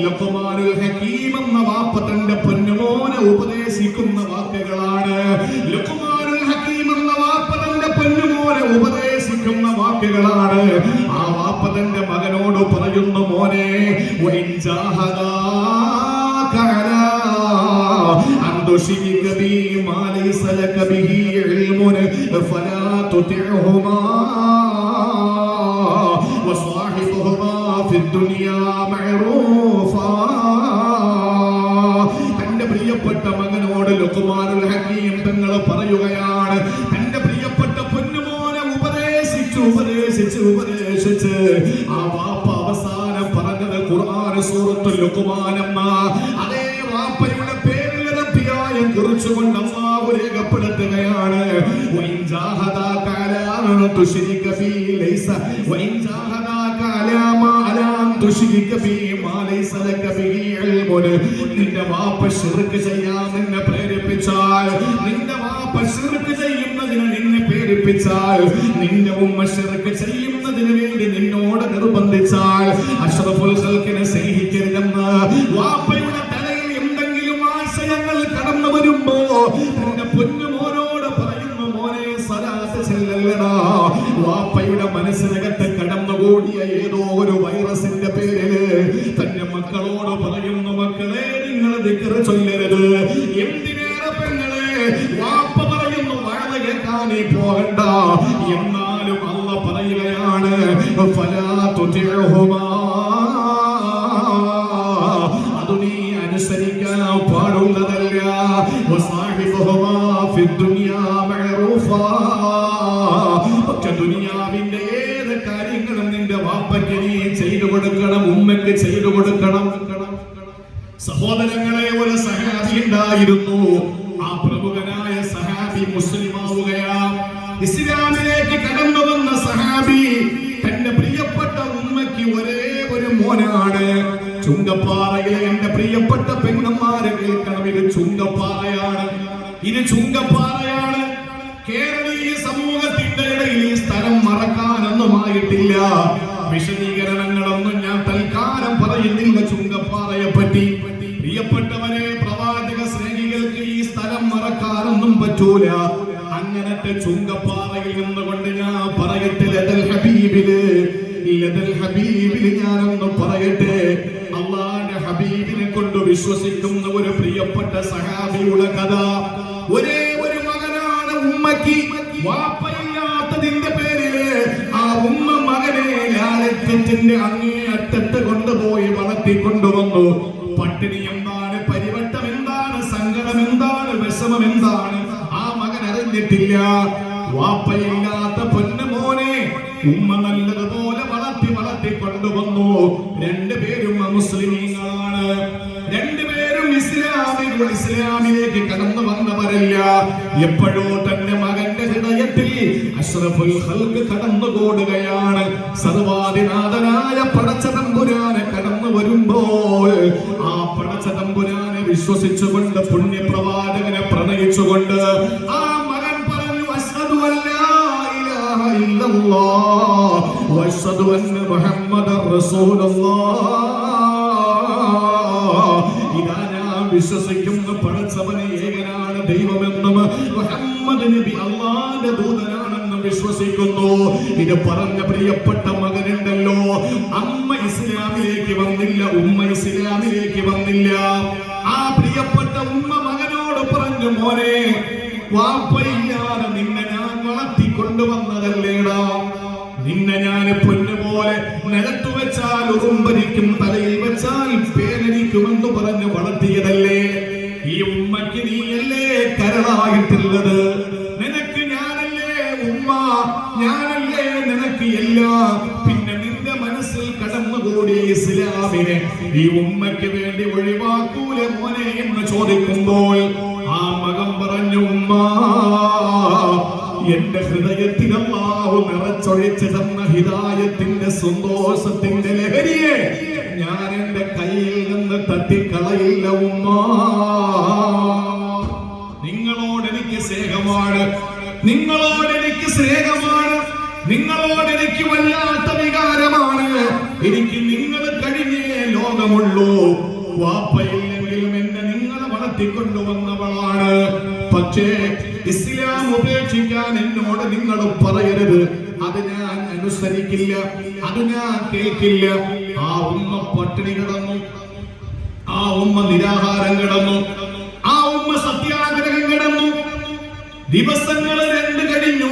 ലുഖ്മാനുൽ ഹകീം എന്ന വാപ്പ തന്റെ പൊന്നുമോനെ ഉപദേശിക്കുന്ന വാക്കുകളാണ്. ലുഖ്മാനുൽ ഹകീം എന്ന വാപ്പ തന്റെ പൊന്നുമോനെ ഉപദേശിക്കുന്ന വാക്കുകളാണ്. ആ വാപ്പ തന്റെ മകനോട് പറയുന്ന മോനെ, വഇൻ ജാഹദാക അലാ അൻ തുശ്രിക ബി മാ ലൈസ ലക ബിഹി ഇൽമുൻ ഫലാ തുതിഉഹുമാ വസ്വാഹിബുഹുമാ ഫിദ്ദുനിയാ മഅറൂഫാ. തന്റെ പ്രിയപ്പെട്ട മകനോട് ലുഖ്മാനുൽ ഹകീം തങ്ങൾ പറയുകയാണ്, തന്റെ പ്രിയപ്പെട്ട പൊന്നുമോനെ ഉപദേശിച്ച് ആ വാപ്പ അവസാനം പറഞ്ഞത് ഖുർആൻ സൂറത്തുൽ ലുഖ്മാൻ എന്ന അതേ വാപ്പയുടെ പേരിൽ അധ്യായം കുറിച്ചുകൊണ്ട് അല്ലാഹു രേഖപ്പെടുത്തുകയാണ്. വഇൻ ജാഹദാക അലാ അൻ തുശ്രിക ബി ലൈസ വഇൻ ജാഹദാക അലാ മാ അലാ അൻ തുശ്രിക ബി മാ ലൈസ ലക ബിഹി ഇൽമുൻ. നിന്റെ വാപ്പ ശിർക്ക് ചെയ്യാൻ നിന്നെ പ്രേരിപ്പിച്ചാൽ, നിന്റെ വാപ്പ ശിർക്ക് ചെയ്യുന്നതിന് നിന്നെ പ്രേരിപ്പിച്ചാൽ, നിന്റെ ഉമ്മ ശിർക്ക് ചെയ്യുന്നതിന് വേണ്ടി നിന്നോട് നിർബന്ധിച്ചാൽ, അഷ്റഫുൽ ഖൽഖിനെ സ്നേഹിക്കരുതെന്ന് വാപ്പയുടെ തലയിൽ എന്തെങ്കിലും ആശയങ്ങൾ കടന്നു വരുമ്പോ തന്റെ പൊന്നുമോനോട് പറയുന്നു, മോനെ സ്വലാത്ത് ചെല്ലല്ലടാ. വാപ്പയുടെ മനസ്സിനകത്ത് കടന്നുകൂടിയ ഏതോ ഒരു വൈറസിന്റെ പേരില് തന്റെ മക്കളോട് പറയുന്നു, മക്കളെ നിങ്ങൾ ദിക്ർ ചൊല്ലരുത്. എന്തിനേറെ പെങ്ങളെ, വാപ്പ പറയുന്നു വഅദ് കേൾക്കാനേ പോകണ്ട. എന്നാലും അല്ലാഹ് പറയുകയാണ്, ഫലാ തുതിഉഹുമാ, അത് നീ അനുസരിക്കാൻ പാടുള്ളതല്ല. വസാഹിബുഹുമാ ഫിദ്ദുനിയാ മഅറൂഫാ, പക്ഷെ ദുനിയാവിന്റെ ഏത് കാര്യങ്ങളും നിന്റെ വാപ്പയ്ക്ക് നീ ചെയ്തു കൊടുക്കണം, ഉമ്മയ്ക്ക് ചെയ്തു കൊടുക്കണം. സഹോദരങ്ങളെ, ഒരു സഹാബി ഉണ്ടായിരുന്നു. ആ പ്രമുഖനായ സഹാബി മുസ്ലിമാവുകയാ. ഇസ്ലാമിലേക്ക് കടന്നു വന്ന സഹാബി തന്റെ പ്രിയപ്പെട്ട ഉമ്മയ്ക്ക് ഒരേ ഒരു മോനാണ്. ചുങ്കപ്പാറയിലെ എന്റെ പ്രിയപ്പെട്ട പെങ്ങന്മാരെ കേൾക്കണം, ഇത് ചുങ്കപ്പാറയാണ്, ഇത് ചുങ്കപ്പാറയാണ്. കേരളീയ സമൂഹത്തിന്റെ ഇടയിൽ ഈ സ്ഥലം മറക്കാനൊന്നുമായിട്ടില്ല. വിശദീകരണങ്ങളൊന്നും ഞാൻ തൽക്കാലം പറയുന്നില്ല ചുങ്കപ്പാറയെ പറ്റി. പ്രിയപ്പെട്ടവരെ, പ്രവാചക സ്നേഹികൾക്ക് ഈ സ്ഥലം മറക്കാനൊന്നും പറ്റൂല. അങ്ങനത്തെ ചുങ്കപ്പാറയിൽ നിന്നുകൊണ്ട് ഞാൻ പറയട്ടെ, ലദൽ ഹബീബില് മില്ലതൽ ഹബീബിൽ ഞാനൊന്ന് പറയട്ടെ. അള്ളാന്റെ ഹബീബിനെ കൊണ്ട് വിശ്വസിക്കുന്ന ഒരു പ്രിയപ്പെട്ട സഹാബിയുടെ കഥ. ഒരേ ഒരു മകനാണ് ഉമ്മക്ക്, വാപ്പയില്ലാത്തതിന്റെ പേരില് ആ ഉമ്മ മകനെ ലാളിത്യത്തിന്റെ അങ്ങേയറ്റത്ത് കൊണ്ടുപോയി വളർത്തിക്കൊണ്ടുവന്നു. പട്ടിണി എന്താണ്, പരിവട്ടം എന്താണ്, സങ്കടം എന്താണ്, വിഷമം എന്താണ് ആ മകൻ അറിഞ്ഞിട്ടില്ല. വാപ്പയില്ലാത്ത പൊന്നുമോനെ ഉമ്മ നല്ലതുപോലെ വളർത്തി കൊണ്ടുവന്നു. രണ്ടുപേരും മുസ്ലിമീങ്ങളാണ്, രണ്ടുപേരും ഇസ്ലാമിലേക്ക് കടന്നു വന്നവരല്ല. എപ്പോഴോ തന്നെ മകന്റെ ഹൃദയത്തിൽ അഷ്റഫുൽ ഖൽഖ് കടന്നുകൂടുകയാണ്. സർവാധിനാഥനായ പടച്ചതമ്പുരാനെ കടന്നു വരുമ്പോൾ ആ പടച്ചതമ്പുരാനെ വിശ്വസിച്ചുകൊണ്ട് പുണ്യപ്രവാചകനെ പ്രണയിച്ചുകൊണ്ട് ആ മകൻ പറഞ്ഞു, അശ്ഹദു അല്ലാ ഇലാഹ ഇല്ലല്ലാഹ് വഅശ്ഹദു അന്ന മുഹമ്മദർ റസൂലുള്ളാഹ്. ഇതാ ഞാൻ വിശ്വസിക്കുന്ന പടച്ചവനെ ഏകനാണ് ദൈവമെന്നും മുഹമ്മദ് നബി അല്ലാഹുവിന്റെ ദൂതനാണെന്നും വിശ്വസിക്കുന്നു. ഇത് പറഞ്ഞ പ്രിയപ്പെട്ട മകനുണ്ടല്ലോ, അമ്മ ഇസ്ലാമിലേക്ക് വന്നില്ല, ഉമ്മ ഇസ്ലാമിലേക്ക് വന്നില്ല. ആ പ്രിയപ്പെട്ട ഉമ്മ മകനോട് പറഞ്ഞു, മോനെ വാപ്പയില്ലാതെ നിന്നെ ഞാൻ വളർത്തിക്കൊണ്ടുവന്നതല്ലേടാ, നിന്നെ ഞാൻ പൊന്നുപോലെ നിലത്തു വെച്ചാൽ ഉറുമ്പരിക്കും, തലയിൽ വെച്ചാൽ പേനരിക്കുമെന്ന് പറഞ്ഞ് വളർത്തിയതല്ലേ. ഈ ഉമ്മക്ക് നീയല്ലേ കരളായിട്ടുള്ളത്, നിനക്ക് ഞാനല്ലേ ഉമ്മ, ഞാനല്ലേ നിനക്ക് എല്ലാം. പിന്നെ നിന്റെ മനസ്സിൽ കടന്നുകൂടി ഇസ്ലാമിനെ ഈ ഉമ്മയ്ക്ക് വേണ്ടി ഒഴിവാക്കൂല മോനെ എന്ന് ചോദിക്കുമ്പോൾ ആ മകൻ പറഞ്ഞു, ഉമ്മ എന്റെ ഹൃദയത്തിൽ അല്ലാഹു നിറച്ചൊഴിച്ചു തന്ന ഹിദായത്തിന്റെ സന്തോഷത്തിന്റെ ലഹരിയെ ഞാൻ എന്റെ കയ്യിൽ നിന്ന് തട്ടിക്കളയില്ല ഉമ്മ. നിങ്ങളോട് എനിക്ക് സ്നേഹമാണ്, നിങ്ങളോട് എനിക്ക് സ്നേഹമാണ്, നിങ്ങളോട് എനിക്ക് വല്ലാത്ത വികാരമാണ്. എനിക്ക് നിങ്ങൾ കഴിഞ്ഞേ ലോകമുള്ളൂ. വാപ്പയില്ലെങ്കിലും എന്നെ നിങ്ങളെ വളർത്തിക്കൊണ്ടുവന്നവളാണ്. പക്ഷേ ഇസ്ലാം ഉപേക്ഷിക്കാൻ എന്നോട് നിങ്ങൾ പറയരുത്, അത് ഞാൻ അനുസരിക്കില്ല, അത് ഞാൻ കേൾക്കില്ല. ആ ഉമ്മ പട്ടിണി കിടന്നു, ആ ഉമ്മ നിരാഹാരം കിടന്നു, ആ ഉമ്മ സത്യാഗ്രഹം കിടന്നു. ദിവസങ്ങൾ 2 കഴിഞ്ഞു.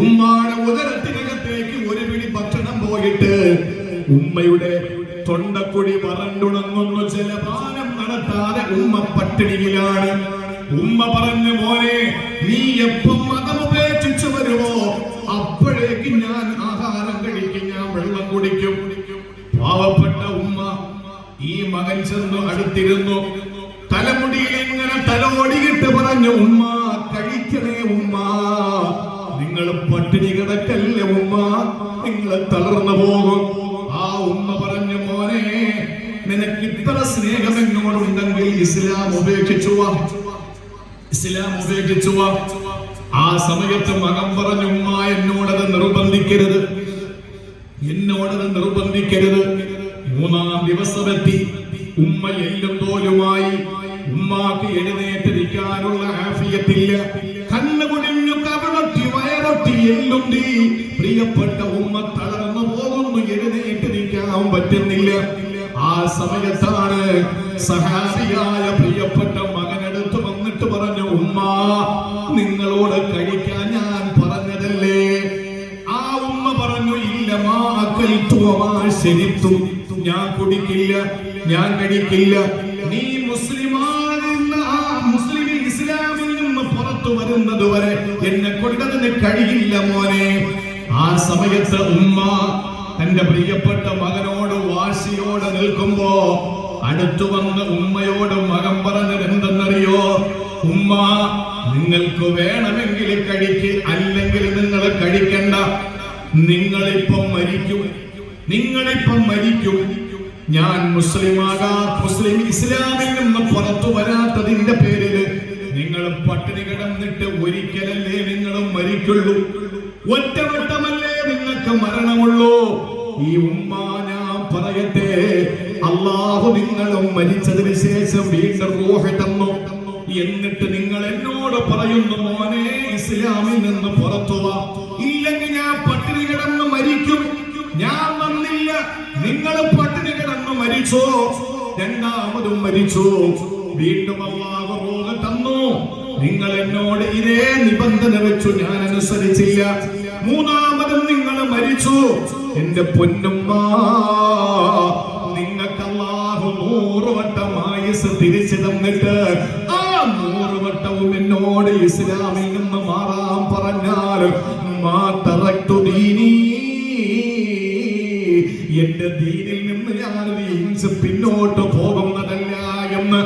ഉമ്മയുടെ ഉദരത്തിനകത്തേക്ക് ഒരു പിടി ഭക്ഷണം പോയിട്ട് ഉമ്മയുടെ തൊണ്ടക്കുഴി വരണ്ടുണങ്ങുന്നു. ജലപാനം നടത്താതെ ഉമ്മ പട്ടിണിയിലാണ്. ഉമ്മ പറഞ്ഞു, മോനെ നീ എപ്പം മതമുപേക്ഷിച്ചു വരുമോ അപ്പോഴേക്ക് ഞാൻ ആഹാരം കഴിക്കും, ഞാൻ വെള്ളം കുടിക്കും. പാവപ്പെട്ട ഉമ്മ ഈ മകൻ ചെന്ന് അടുത്തിരുന്നു, തലമുടിയിൽ ഇങ്ങനെ തലോടിയിട്ട് പറഞ്ഞു, ഉമ്മ കഴിക്കണേ ഉമ്മ, നിങ്ങൾ പട്ടിണി കിടക്കല്ലേ ഉമ്മ, നിങ്ങൾ തളർന്നു പോകും. ആ ഉമ്മ പറഞ്ഞു, മോനെ നിനക്ക് ഇത്ര സ്നേഹം എന്നോടുണ്ടെങ്കിൽ ഇസ്ലാം ഉപേക്ഷിച്ചു വാ, ഇസ്ലാം ഉപേക്ഷിച്ചു വാ. ആ സമയത്ത് മകൻ പറഞ്ഞു, ഉമ്മ എന്നോടത് നിർബന്ധിക്കരുത്, എന്നോടത് നിർബന്ധിക്കരുത്. 3-ാം ദിവസമെത്തി. ഉമ്മ എല്ലും തോലുമായി. ഉമ്മാക്ക് എഴുന്നേറ്റിരിക്കാനുള്ള ആഫിയത്തില്ല. കണ്ണു കുടിഞ്ഞു, കവിളൊട്ടി, വയറൊട്ടി, എല്ലുണ്ടി. പ്രിയപ്പെട്ട ഉമ്മ തളർന്നു പോകുന്നു, എഴുന്നേറ്റിരിക്കാൻ പറ്റുന്നില്ല. ആ സമയത്താണ് സഹാബിയായ പ്രിയപ്പെട്ട മകനെടുത്ത് വന്നിട്ട് പറഞ്ഞു, ഉമ്മ നിങ്ങളോട് കഴിക്കാൻ ഞാൻ പറഞ്ഞതല്ലേ. ആ ഉമ്മ പറഞ്ഞു, ഇല്ല മാ അകൽതു വമാ ശരിത്തു, ഞാൻ കുടിക്കില്ല, ഞാൻ കഴിക്കില്ല. നീ മുസ്ലിമാണെന്ന് ആ മുസ്ലിം ഇസ്ലാമിൽ നിന്ന് പുറത്തു വരുന്നത് വരെ എന്നെ കൊണ്ടതിന് കഴിയില്ല മോനെ. ആ സമയത്ത് ഉമ്മ തന്റെ പ്രിയപ്പെട്ട മകനോട് വാശിയോടെ നിൽക്കുമ്പോ അടുത്തു വന്ന് ഉമ്മയോട് മകൻ പറഞ്ഞത് എന്തെന്നറിയോ? ഉമ്മ നിങ്ങൾക്ക് വേണമെങ്കിൽ കഴിക്ക്, അല്ലെങ്കിൽ നിങ്ങൾ കഴിക്കണ്ട. നിങ്ങളിപ്പം മരിക്കും, നിങ്ങളിപ്പം മരിക്കും. ഞാൻ മുസ്ലിം ഇസ്ലാമിൽ നിന്ന് പുറത്തു വരാത്തതിന്റെ പേരില് നിങ്ങൾ പട്ടിണി കിടന്നിട്ട് ഒരിക്കലല്ലേ നിങ്ങളും മരിക്കുള്ളൂ, ഒറ്റവട്ടമല്ലേ നിങ്ങൾക്ക് മരണമുള്ളൂ. ഈ ഉമ്മ ഞാൻ പറയട്ടെ, അല്ലാഹു നിങ്ങളും മരിച്ചതിന് ശേഷം വീണ്ടും റൂഹ് തന്നു. എന്നിട്ട് നിങ്ങൾ എന്നോട് പറയുന്നു, മോനെ ഇസ്ലാമിൽ നിന്ന് പുറത്തു വാ, ഇല്ലെങ്കിൽ ഞാൻ പട്ടിണി കിടന്ന് മരിക്കും, ഞാൻ നിങ്ങൾ പട്ടിണി കിടന്നു മരിച്ചോ, രണ്ടാമതും മരിച്ചു, വീണ്ടും അല്ലാഹു റൂഹ് തന്നു. നിങ്ങൾ എന്നോട് ഇതേ നിബന്ധന വെച്ചു, ഞാൻ അനുസരിച്ചില്ല. മൂന്നാമതും നിങ്ങൾ മരിച്ചു. എന്റെ പൊന്നുമ്മ, നിങ്ങൾക്ക് അല്ലാഹു 100 വട്ടം ആയുസ് തിരിച്ചു തന്നിട്ട് ആ 100 വട്ടവും എന്നോട് ഇസ്ലാമിൽ നിന്ന് മാറാൻ പറഞ്ഞാൽ മാ തറക്തു ദീനി, എന്റെ ദീനിൽ നിന്ന് ഞാനൊരു ഇഞ്ച് പിന്നോട്ട് പോകുന്നതല്ല എന്ന്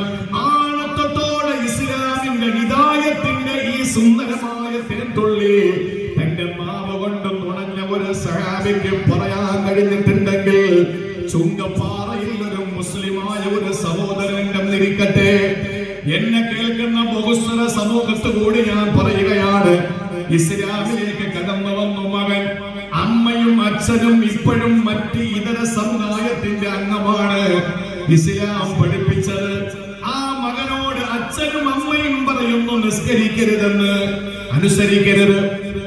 ആണത്തോടെ ഇസ്ലാമിന്റെ ഹിദായത്തിന്റെ ഈ സുന്ദരമായ തേൻതുള്ളി തന്റെ നാവ് കൊണ്ട് നുണഞ്ഞ ഒരു സഹാബിക്ക് പറയാൻ കഴിഞ്ഞിട്ടുണ്ടെങ്കിൽ, ചുങ്കപ്പാറയിൽ ഒരു മുസ്ലിമായ ഒരു സഹോദരൻ എന്നിരിക്കട്ടെ, എന്നെ കേൾക്കുന്ന ബഹുസ്വര സമൂഹത്ത് കൂടി ഞാൻ പറയുകയാണ്, ഇസ്ലാമിലേക്ക് കടന്നു വന്നു മകൻ. അമ്മയും അച്ഛനും ഇപ്പോഴും മറ്റ് ഇതര സമുദായത്തിന്റെ അംഗമാണ്. ഇസ്ലാം പഠിപ്പിച്ചത് ആ മകനോട് അച്ഛനും അമ്മയും പറയുന്നു നിസ്കരിക്കരുതെന്ന്, അനുസരിക്കരുത്.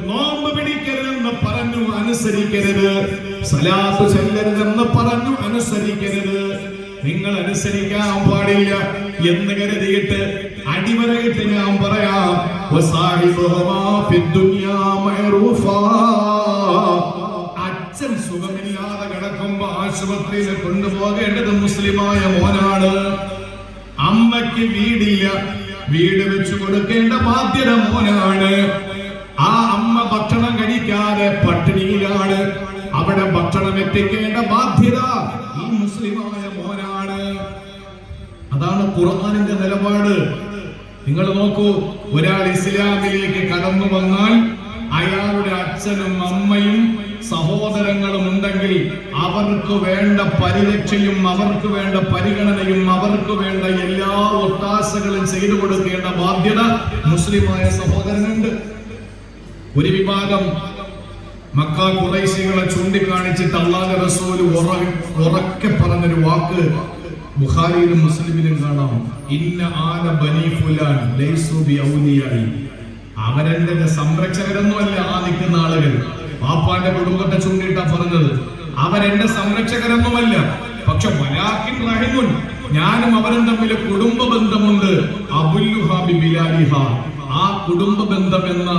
നോമ്പ് പിടിക്കരുതെന്ന് പറഞ്ഞു, അനുസരിക്കരുത്. സലാത്ത് ചൊല്ലരുതെന്ന് പറഞ്ഞു, അനുസരിക്കരുത്. നിങ്ങൾ അനുസരിക്കാൻ പാടില്ല എന്ന് കരുതിയിട്ട് അടിവരയിട്ട് ഞാൻ പറയാം, അച്ഛൻ സുഖമില്ലാതെ കിടക്കുമ്പോ ആശുപത്രിയിൽ കൊണ്ടുപോകേണ്ടത് മുസ്ലിമായ മോനാണ്. അമ്മയ്ക്ക് വീടില്ല, വീട് വെച്ചു കൊടുക്കേണ്ട ബാധ്യത മോനാണ്. ആ അമ്മ ഭക്ഷണം കഴിക്കാതെ പട്ടിണിയിലാണ്, അവിടെ ഭക്ഷണം എത്തിക്കേണ്ട ബാധ്യത ഈ മുസ്ലിമായ മോനാണ്. അതാണ് ഖുർആനിന്റെ നിലപാട്. നിങ്ങൾ നോക്കൂ, ഒരാൾ ഇസ്ലാമിലേക്ക് കടന്നു വന്നാൽ അയാളുടെ അച്ഛനും അമ്മയും സഹോദരങ്ങളും ഉണ്ടെങ്കിൽ അവർക്ക് വേണ്ട പരിരക്ഷയും അവർക്ക് വേണ്ട പരിഗണനയും അവർക്ക് വേണ്ട എല്ലാ ഒത്താശകളും ചെയ്തു കൊടുക്കേണ്ട ബാധ്യത മുസ്ലിമായ സഹോദരനുണ്ട്. ഒരു വിഭാഗം മക്ക ഖുറൈശികളെ ചൂണ്ടിക്കാണിച്ചിട്ട് അല്ലാഹുവിന്റെ റസൂൽ ഉറക്കെ പറഞ്ഞൊരു വാക്ക് ബുഖാരിയിലും മുസ്ലിമിലും കാണാം, ഇന്ന ആല ബനി ഫുലാൻ ലൈസു ബി ഔലിയായി. അവരെന്റെ സംരക്ഷകരൊന്നുമല്ല ആ നിൽക്കുന്ന ആളുകൾ. പാപ്പാന്റെ കുടുംബത്തെ ചൂണ്ടിയിട്ടാ പറഞ്ഞത്, അവരെന്റെ സംരക്ഷകരൊന്നുമല്ല, പക്ഷെ വലാകിൻ റഹിമുൻ, ഞാനും അവരും തമ്മിൽ കുടുംബ ബന്ധമുണ്ട്. അബുല്ലുഹാ ബി ബിലാലിഹ, ആ കുടുംബ ബന്ധം എന്ന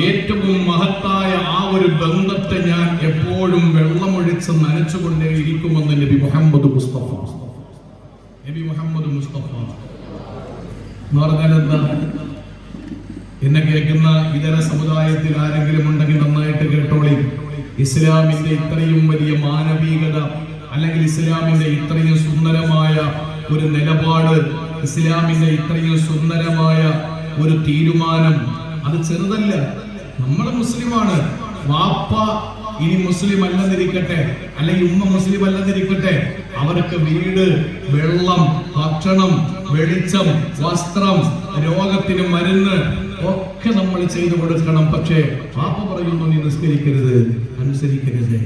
ഏറ്റവും മഹത്തായ ആ ഒരു ബന്ധത്തെ ഞാൻ എപ്പോഴും വെള്ളമൊഴിച്ച് നനച്ചുകൊണ്ടേ ഇരിക്കുമെന്ന് നബി മുഹമ്മദ് മുസ്തഫ. നബി മുഹമ്മദ് മുസ്തഫ എന്ന് പറഞ്ഞാൽ എന്താ? എന്നെ കേൾക്കുന്ന ഇതര സമുദായത്തിൽ ആരെങ്കിലും ഉണ്ടെങ്കിൽ നന്നായിട്ട് കേട്ടോളി. ഇസ്ലാമിന്റെ ഇത്രയും വലിയ മാനവികത, അല്ലെങ്കിൽ ഇസ്ലാമിന്റെ ഇത്രയും സുന്ദരമായ ഒരു നിലപാട്, ഇസ്ലാമിന്റെ ഇത്രയും സുന്ദരമായ ഒരു തീരുമാനം, അത് ചെറുതല്ല. നമ്മൾ മുസ്ലിമാണ്, വാപ്പ ഇനി മുസ്ലിം അല്ലെന്നിരിക്കട്ടെ, അല്ലെങ്കിൽ ഉമ്മ മുസ്ലിം അല്ലെന്നിരിക്കട്ടെ, അവർക്ക് വീട്, വെള്ളം, ഭക്ഷണം, വെളിച്ചം, വസ്ത്രം, രോഗത്തിന് മരുന്ന് ഒക്കെ നമ്മൾ ചെയ്തു കൊടുക്കണം. പക്ഷേ പാപ്പ പറയുന്നു നീ നിസ്കരിക്കരുത്, അനുസരിക്കരുത്.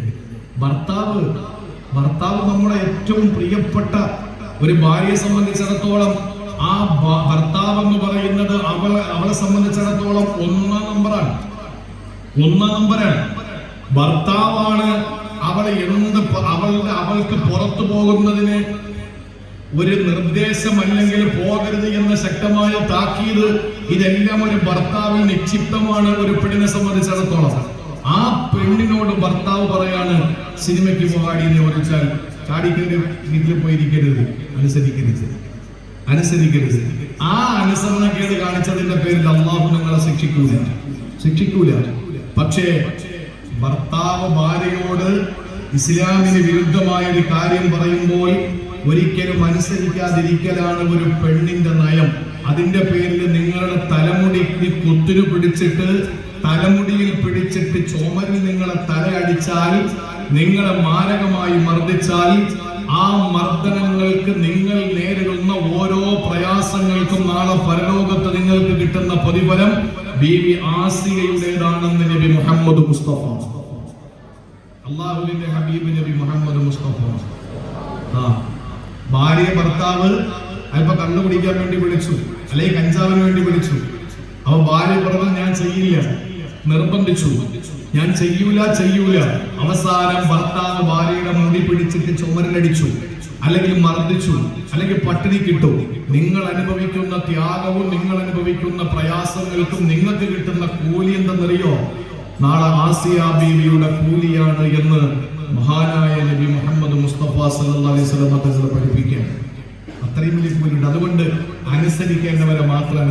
ഭർത്താവ് നമ്മുടെ ഏറ്റവും പ്രിയപ്പെട്ട ഒരു ഭാര്യയെ സംബന്ധിച്ചിടത്തോളം ആ ഭർത്താവ് എന്ന് പറയുന്നത് അവളെ സംബന്ധിച്ചിടത്തോളം ഒന്നാം നമ്പറാണ്. ഭർത്താവാണ് അവളെ അവൾക്ക് പുറത്തു പോകുന്നതിന് ഒരു നിർദ്ദേശം അല്ലെങ്കിൽ പോകരുത് എന്ന ശക്തമായ താക്കീത്, ഇതെല്ലാം ഒരു ഭർത്താവിൽ നിക്ഷിപ്തമാണ്. ഒരു പെണ്ണിനെ സംബന്ധിച്ചിടത്തോളം ആ പെണ്ണിനോട് ഭർത്താവ് പറയാണ്, സിനിമയ്ക്ക് പോകാടി എന്ന് ചോദിച്ചാൽ ചാടിക്കറി വീട്ടിൽ പോയിരിക്കരുത്, അനുസരിക്കരുത്. ആ അനുസരണക്കേട് കാണിച്ചതിന്റെ പേരിൽ അല്ലാഹു നിങ്ങളെ ശിക്ഷിക്കൂല. പക്ഷേ ഭർത്താവ് ഭാര്യയോട് ഇസ്ലാമിന് വിരുദ്ധമായ ഒരു കാര്യം പറയുമ്പോൾ ഒരിക്കലും അനുസരിക്കാതിരിക്കലാണ് ഒരു പെണ്ണിന്റെ നയം. അതിന്റെ പേരിൽ നിങ്ങളുടെ തലമുടിക്ക് കുത്തിനു പിടിച്ചിട്ട്, തലമുടിയിൽ പിടിച്ചിട്ട് ചുമരിൽ നിങ്ങളെ തലയടിച്ചാൽ, നിങ്ങളെ മാരകമായി മർദ്ദിച്ചാൽ, ആ മർദ്ദനങ്ങൾക്ക് നിങ്ങൾ നേരിടുന്ന ഓരോ പ്രയാസങ്ങൾക്കും നാളെ പരലോകത്ത് നിങ്ങൾക്ക് കിട്ടുന്ന പ്രതിഫലം ബീവി ആസിയയുടേതാണെന്ന് നബി മുഹമ്മദ് മുസ്തഫ, അല്ലാഹുവിന്റെ ഹബീബ് നബി മുഹമ്മദ് മുസ്തഫ. ഭാര്യ ഭർത്താവ് അല്പം കണ്ടുപിടിക്കാൻ വേണ്ടി വിളിച്ചു, അല്ലെങ്കിൽ കഞ്ചാവിന് വേണ്ടി വിളിച്ചു. അവ ഭാര്യ പറഞ്ഞു ഞാൻ ചെയ്യില്ല, നിർബന്ധിച്ചു. ഞാൻ ചെയ്യൂല അവസാനം ഭർത്താവ് ഭാര്യയുടെ മുടി പിടിച്ചിട്ട് ചുമരിലടിച്ചു, അല്ലെങ്കിൽ മർദ്ദിച്ചു, അല്ലെങ്കിൽ പട്ടിണി കിട്ടു. നിങ്ങൾ അനുഭവിക്കുന്ന ത്യാഗവും നിങ്ങൾ അനുഭവിക്കുന്ന പ്രയാസങ്ങൾക്കും നിങ്ങൾക്ക് കിട്ടുന്ന കൂലി എന്തെന്നറിയോ? നാളെ ആസിയ ബീവിയുടെ കൂലിയാണ് എന്ന് മഹാനായ നബി മുഹമ്മദ് മുസ്തഫ സല്ലല്ലാഹു അലൈഹി വസല്ലം തങ്ങൾ പഠിപ്പിക്കാൻ. അത്രയും വലിയ കൂലിയുണ്ട്. അതുകൊണ്ട് അനുസരിക്കേണ്ടവരെ മാത്രം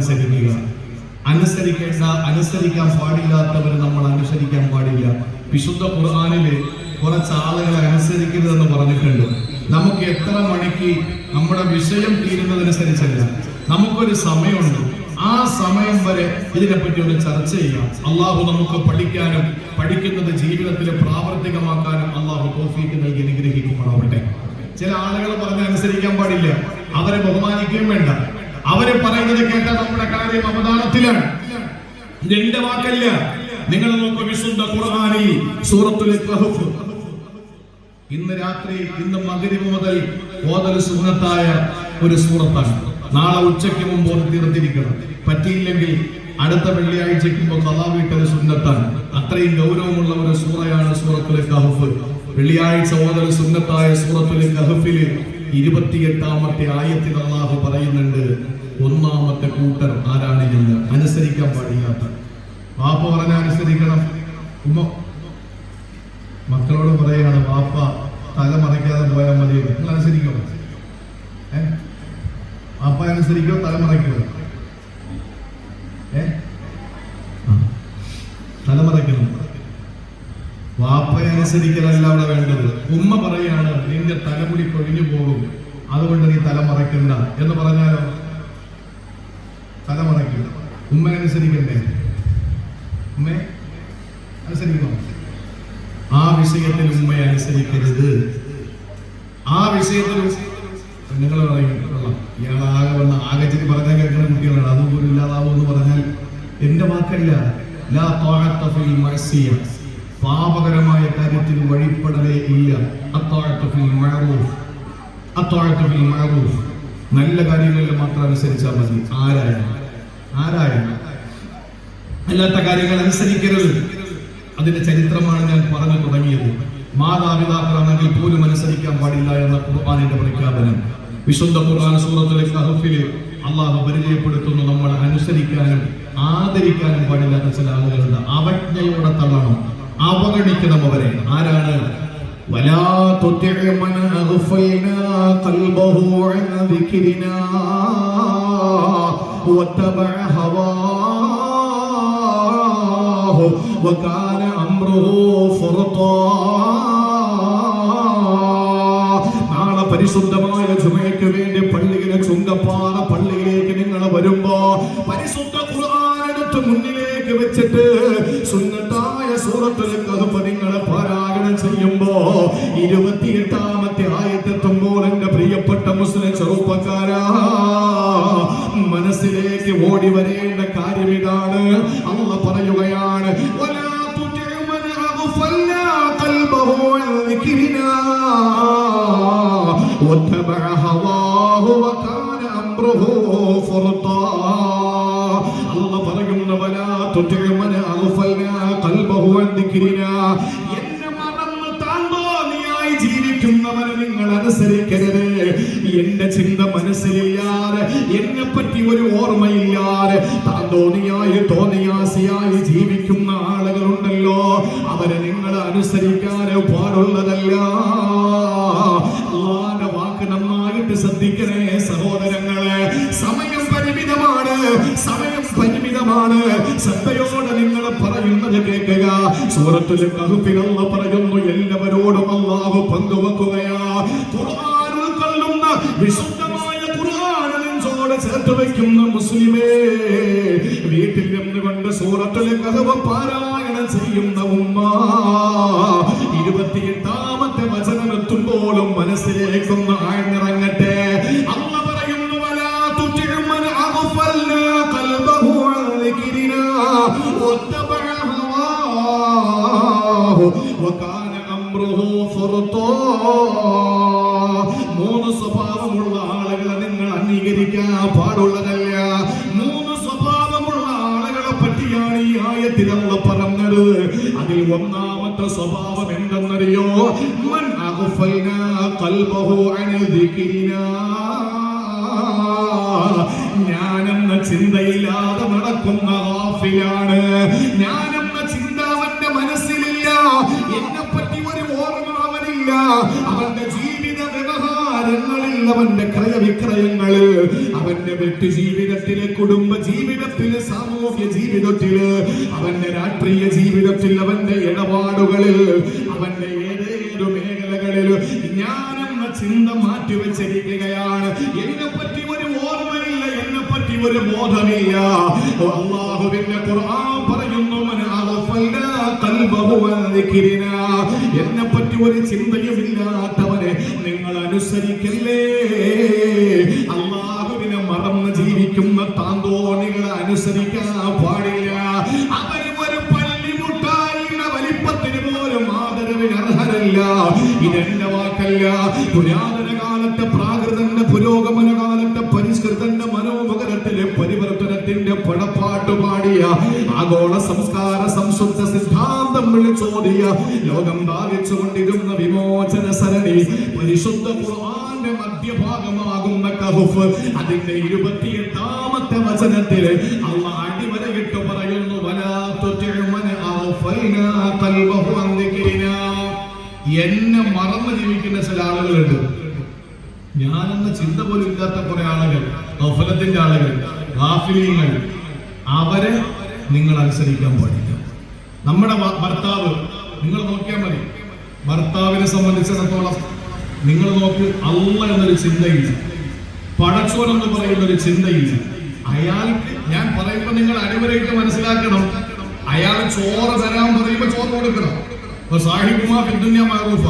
അനുസരിക്കാൻ പാടില്ലാത്തവരെ നമ്മൾ അനുസരിക്കാൻ പാടില്ല. വിശുദ്ധ ഖുർആനില് കുറച്ച് ആളുകളെ അനുസരിക്കരുതെന്ന് പറഞ്ഞിട്ടുണ്ട്. നമുക്ക് എത്ര മണിക്ക് നമ്മുടെ വിഷയം തീരുന്നതനുസരിച്ചല്ല, നമുക്കൊരു സമയമുണ്ട്. ആ സമയം വരെ ഇതിനെപ്പറ്റി ഒരു ചർച്ച ചെയ്യാം. അള്ളാഹു നമുക്ക് പഠിക്കാനും പഠിക്കുന്നത് ജീവിതത്തിൽ പ്രാവർത്തികമാക്കാനും അള്ളാഹു തൗഫീഖ് നൽകി അനുഗ്രഹിക്കുമാറാവട്ടെ. ചില ആളുകൾ പറഞ്ഞ് അനുസരിക്കാൻ പാടില്ല, അവരെ ബഹുമാനിക്കുകയും വേണ്ട. അവരെ പറയുന്നത് കേട്ടാൽ നമ്മുടെ കാര്യം അവതാളത്തിലാണ്. എന്റെ വാക്കല്ല, നിങ്ങൾ നോക്കൂ. വിശുദ്ധ ഖുർആനിൽ സൂറത്തുൽ കഹ്ഫ് ഇന്ന് മഗ്രിബ് മുതൽ ഓതൽ സുന്നത്തായ ഒരു സൂറത്താണ്. നാളെ ഉച്ചയ്ക്ക് മുമ്പ് ഓതി തീർത്തിരിക്കണം. പറ്റിയില്ലെങ്കിൽ അടുത്ത വെള്ളിയാഴ്ചയ്ക്ക് മുമ്പ് ഖളാ വീട്ടൽ സുന്നത്താണ്. അത്രയും ഗൗരവമുള്ള ഒരു സൂറയാണ് സൂറത്തുൽ കഹ്ഫ്. വെള്ളിയാഴ്ച ഓതൽ സുന്നത്തായ സൂറത്തുൽ കഹ്ഫിൽ 28-ാമത്തെ ആയത്തിൽ അല്ലാഹു പറയുന്നുണ്ട്, ഒന്നാമത്തെ കൂട്ടർ ആരാണ് എന്ന്. അനുസരിക്കാൻ പാടില്ലാത്ത. വാപ്പ പറഞ്ഞ അനുസരിക്കണം. ഉമ്മ മക്കളോട് പറയാണ്, വാപ്പ തല മറയ്ക്കാതെ പോയാൽ മതി. നിങ്ങൾ അനുസരിക്കോ? വാപ്പ അനുസരിക്കോ തല മറയ്ക്കോ? തല മറയ്ക്കണം. വാപ്പയെ അനുസരിക്കലല്ല അവിടെ വേണ്ടത്. ഉമ്മ പറയാണ്, നിന്റെ തലമുടി കൊഴിഞ്ഞു പോകും, അതുകൊണ്ട് നീ തല മറയ്ക്കണ്ട എന്ന് പറഞ്ഞാലോ? തല മറയ്ക്കുക. ഉമ്മ അനുസരിക്കണ്ടേ? ഉമ്മയെ അനുസരിക്കണം. ആ വിഷയത്തിൽ ഉമ്മയെ അനുസരിക്കരുത്. ആ വിഷയത്തിൽ നിങ്ങൾ പറയും, ഇയാളാകെ വന്ന ആകച്ചിരി പറഞ്ഞാൽ കേൾക്കുന്ന കുട്ടികളാണ്, അതുപോലും ഇല്ലാതാവും എന്ന് പറഞ്ഞാൽ എന്റെ വാക്കല്ല. ലാ ത്വാഅത ഫിൽ മഅസിയ, പാപകരമായ കാര്യത്തിൽ വഴിപ്പെടലേ ഇല്ല. അത്വാഅത ഫിൽ മഅറൂഫ്, അത്വാഅത ഫിൽ മഅറൂഫ്, നല്ല കാര്യങ്ങളിൽ മാത്രം അനുസരിച്ചാൽ മതി. ആരായാലും അല്ലാത്ത കാര്യങ്ങൾ അനുസരിക്കരുത്. അതിന്റെ ചരിത്രമാണ് ഞാൻ പറഞ്ഞു തുടങ്ങിയത്. മാതാപിതാക്കളാണെങ്കിൽ പോലും അനുസരിക്കാൻ പാടില്ല എന്ന ഖുർആനിന്റെ പ്രഖ്യാപനം വിശുദ്ധ ഖുർആൻ സൂറത്തുൽ കഹ്ഫിൽ അല്ലാഹു പരിചയപ്പെടുത്തുന്നു. നമ്മൾ അനുസരിക്കാനും ആദരിക്കാനും പാടില്ലാത്ത ചില ആളുകളുണ്ട്. അവജ്ഞയോടെ തള്ളണം, അവഗണിക്കണം അവരെ. ആരാണ്? വലാ തുതിഅ മൻ അഗ്ഫൽനാ ഖൽബഹു അൻ ദിക്രിനാ വതബഅ ഹവാഹു വകാന അംറുഹു ഫുർതാ. നാളെ പരിശുദ്ധമായ ജുമയ്ക്ക് വേണ്ടി പള്ളിയിലെ ചുങ്കപ്പാറ പള്ളിയിലേക്ക് നിങ്ങൾ വരുമ്പോ പരിശുദ്ധ ഖുർആൻ എടുത്ത് മുന്നിലേക്ക് വെച്ചിട്ട് സുന്നത്തായ സൂറത്തുൽ കഹ്ഫ് നിങ്ങൾ പാരായണം ചെയ്യുമ്പോ 28-ാമത്തെ ആയത്തെത്തുമ്പോൾ എന്റെ പ്രിയപ്പെട്ട മുസ്ലിം ചെറുപ്പക്കാരാ, മനസ്സിലേക്ക് ഓടി വരേണ്ട കാര്യം ഇതാണ്. അല്ലാഹു പറയുകയാണ്, വലാ തുതിഅ മൻ അഗ്ഫൽനാ ഖൽബഹു അൻ ദിക്രിനാ വതബഅ ഹവാഹു വകാന അംറുഹു ഫുർതാ. അല്ലാഹു പറയുന്നു, വലാ തുതിഅ മൻ അഗ്ഫൽനാ ഖൽബഹു അൻ ദിക്രിനാ, എന്നെ മറന്ന് താന്തോന്നിയായി ജീവിക്കുന്നവരെ നിങ്ങൾ അനുസരിക്കരുത്. എന്റെ ചിന്ത മനസ്സിലില്ലാതെ, എന്നെ പറ്റി ഒരു ഓർമ്മയില്ലാതെ തോന്നിയാസിയായി ജീവിക്കുന്ന ആളുകളുണ്ടല്ലോ, അവരെ നിങ്ങൾ അനുസരിക്കാൻ പാടുള്ളതല്ല. അല്ലാഹുവിന്റെ വാക്ക് നന്നായിട്ട് ശ്രദ്ധിക്കണേ സഹോദരങ്ങളെ. സമയം പരിമിതമാണ്. ശ്രദ്ധയോടെ നിങ്ങൾ പറയുന്നത് കേൾക്കുക. സൂറത്തുൽ കഹ്ഫിൽ അല്ലാഹു പറയുന്നു, എല്ലാവരോടും അല്ലാഹു പങ്കുവെക്കുകയാ. ഖുർആൻ ഉൾക്കൊള്ളുന്ന വിശുദ്ധമായ ഖുർആൻ നെഞ്ചോട് ചേർത്ത് വയ്ക്കുന്ന മുസ്ലിമേ, വീട്ടിൽ നിന്നുകൊണ്ട് സൂറത്തുൽ കഹ്ഫ് പാരായണം ചെയ്യുന്ന ഉമ്മ, 28-ാമത്തെ വചനം എത്തുമ്പോഴും മനസ്സിലേക്കൊന്ന് ആഴ്ന്നിറങ്ങട്ടെ. അല്ലാഹു പറയുന്നു, വലാ തുതിഅ മൻ അഗ്ഫൽനാ ഖൽബഹു അൻ ദിക്രിനാ വതബഅ ഹവാഹു വകാന അംറുഹു ഫുർതാ. 3 സ്വഭാവമുള്ള ആളുകളെ നിങ്ങൾ അംഗീകരിക്കാൻ പാടുള്ളതല്ല. 3 സ്വഭാവമുള്ള ആളുകളെ പറ്റിയാണ് ഈ ഈ ആയത്തിൽ അല്ലാഹു പറഞ്ഞത്. അതിൽ ഒന്നാമത്തെ സ്വഭാവം എന്തെന്നറിയോ? മൻ അഗ്ഫൽനാ ഖൽബഹു അൻ ദിക്രിനാ, ഞാനെന്ന ചിന്തയില്ലാതെ നടക്കുന്ന ഗാഫിലാണ്. ഞാനെന്ന ചിന്ത അവന്റെ മനസ്സിലില്ല, എന്നെപ്പറ്റി ഒരു ഓർമ്മ അവനില്ല. അവന്റെ ജീവിത വ്യവഹാരങ്ങളിൽ, അവന്റെ ക്രയവിക്രയങ്ങളിൽ, അവന്റെ വ്യക്തി ജീവിതത്തിലെ, കുടുംബ ജീവിതത്തില്, സാമൂഹ്യ ജീവിതത്തില്, അവന്റെ രാഷ്ട്രീയ ജീവിതത്തിൽ, അവന്റെ ഇടപാടുകളിൽ, അവന്റെ ഏതേതു മേഖലകളിൽ ഞാനെന്ന ചിന്ത മാറ്റിവെച്ചിരിക്കുകയാണ്. എന്നെപ്പറ്റി ഒരു ഓർമ്മയില്ല, എന്നെപ്പറ്റി ഒരു ബോധമില്ല. അല്ലാഹുവിന്റെ ഖുർആൻ പറയുന്നു, മൻ അഗ്ഫൽനാ ഖൽബഹു അൻ ദിക്രിനാ, എന്നെപ്പറ്റി ഒരു ചിന്തയുമില്ലാത്തവനെ നിങ്ങൾ അനുസരിക്കല്ലേ. അല്ലാഹുവിനെ മറന്ന് ജീവിക്കുന്ന താന്തോണികളെ അനുസരിക്കാൻ പാടില്ല. അവർ ഒരു പള്ളിമുട്ടായിയുടെ വലിപ്പത്തിന് പോലും ആദരവിന് അർഹരല്ല. ഇതെന്റെ വാക്കല്ല. പുരാതന കാലത്തെ പ്രാകൃതന്റെ പുരോഗമന കാലത്തെ പരിഷ്കൃതന്റെ മനോമുഖരത്തിലെ പരിവർത്തനത്തിന്റെ പടപ്പാട്ട് പാടിയ, ആഗോള സംസ്കാര സംശുദ്ധ സിദ്ധാന്തം വിളിച്ചോടിയ, ലോകം ബാധിച്ചുകൊണ്ടിരുന്ന വിമോചന സരണി പരിശുദ്ധ ഖുർആന്റെ മധ്യഭാഗമാകുന്ന കഹ്ഫ്, അതിന്റെ 28ാമത്തെ വചനത്തില് അല്ലാഹു അടിവരയിട്ട് പറയുന്നു, വലാ തുതിഉ മൻ അഗ്ഫൽനാ ഖൽബഹു അൻ ദിക്രിനാ. എന്നെ മറന്ന് ജീവിക്കുന്ന ചില ആളുകളുണ്ട്. ഞാനെന്ന ചിന്ത പോലും ഇല്ലാത്ത കുറെ ആളുകൾ, ഗഫലത്തിന്റെ ആളുകൾ, ഗാഫിലീങ്ങൾ, അവരെ നിങ്ങൾ അനുസരിക്കാൻ പാടില്ല. നമ്മുടെ ഭർത്താവ് നിങ്ങൾ നോക്കിയാൽ മതി. ഭർത്താവിനെ സംബന്ധിച്ചിടത്തോളം നിങ്ങൾ നോക്ക്, അല്ലാഹ് എന്നൊരു ചിന്തയില്ല, പടച്ചോൻ എന്ന് പറയുന്ന ഒരു ചിന്തയില്ല. അയാൾക്ക്, ഞാൻ പറയുമ്പോൾ നിങ്ങൾ അടിവരയിട്ട് മനസ്സിലാക്കണം, അയാൾ ചോറ് തരാൻ പറയുമ്പോൾ ചോറ് കൊടുക്കണം. സാഹിബുമാ ഫിദ്ദുനിയ മഅറൂഫ,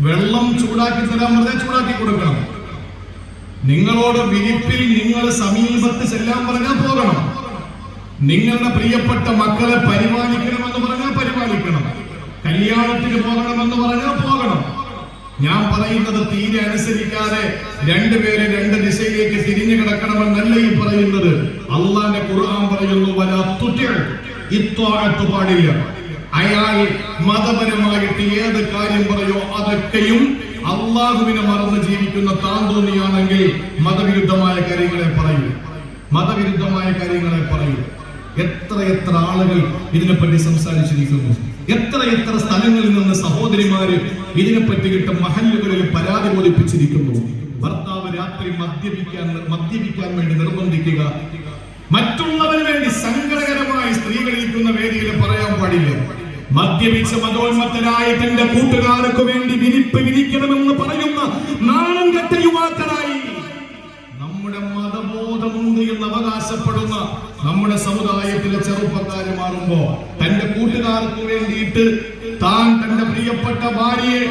വെള്ളം ചൂടാക്കി തരാൻ പറഞ്ഞാൽ ചൂടാക്കി കൊടുക്കണം. നിങ്ങളോട് വിരിപ്പിൽ നിങ്ങൾ സമീപത്ത് ചെല്ലാൻ പറഞ്ഞാൽ പോകണം. നിങ്ങളുടെ പ്രിയപ്പെട്ട മക്കളെ പരിപാലിക്കണമെന്ന് പറഞ്ഞാൽ പരിപാലിക്കണം. കല്യാണത്തിന് പോകണമെന്ന് പറഞ്ഞാൽ പോകണം. ഞാൻ പറയുന്നത് തീരെ അനുസരിക്കാതെ രണ്ടുപേരെ രണ്ട് ദിശയിലേക്ക് തിരിഞ്ഞു കിടക്കണമെന്നല്ല ഈ പറയുന്നത്. അള്ളാന്റെ ഖുർആൻ പറയുന്നു, വലാ തുതിഉ, ഇത്വാഅത്ത് പാടില്ല. അയാൾ മതപരമായിട്ട് ഏത് കാര്യം പറയോ അതൊക്കെയും അള്ളാഹുവിനെ മറന്ന് ജീവിക്കുന്ന താന്തോന്നിയാണെങ്കിൽ മതവിരുദ്ധമായ കാര്യങ്ങളെ പറയൂ, മതവിരുദ്ധമായ കാര്യങ്ങളെ പറയൂ. എത്ര ആളുകൾ ഇതിനെപ്പറ്റി സംസാരിച്ചിരിക്കുന്നു. എത്ര സ്ഥലങ്ങളിൽ നിന്ന് സഹോദരിമാര് ഇതിനെപ്പറ്റി കിട്ടും മഹല്ലുകളിൽ പരാതി ബോധിപ്പിച്ചിരിക്കുന്നു. ഭർത്താവ് രാത്രി മദ്യപിക്കാൻ വേണ്ടി നിർബന്ധിക്കുക, മറ്റുള്ളവന് വേണ്ടി സങ്കടകരമായി സ്ത്രീകൾ ഇരിക്കുന്ന വേദിയിൽ പറയാൻ പാടില്ല. മദ്യപിച്ച് മതോന്മത്തരായ തന്റെ കൂട്ടുകാർക്ക് വേണ്ടി വിരിപ്പ് വിരിക്കണമെന്ന് പറയുന്ന നാണം കെട്ട യുവാക്കളായി നമ്മുടെ മതബോധമുണ്ട് എന്ന് അവകാശപ്പെടുന്ന നമ്മുടെ സമുദായത്തിലെ ചെറുപ്പക്കാര് മാറുമ്പോ തന്റെ കൂട്ടുകാർക്ക് വേണ്ടിയിട്ട് താൻ തന്റെ പ്രിയപ്പെട്ട ഭാര്യയെ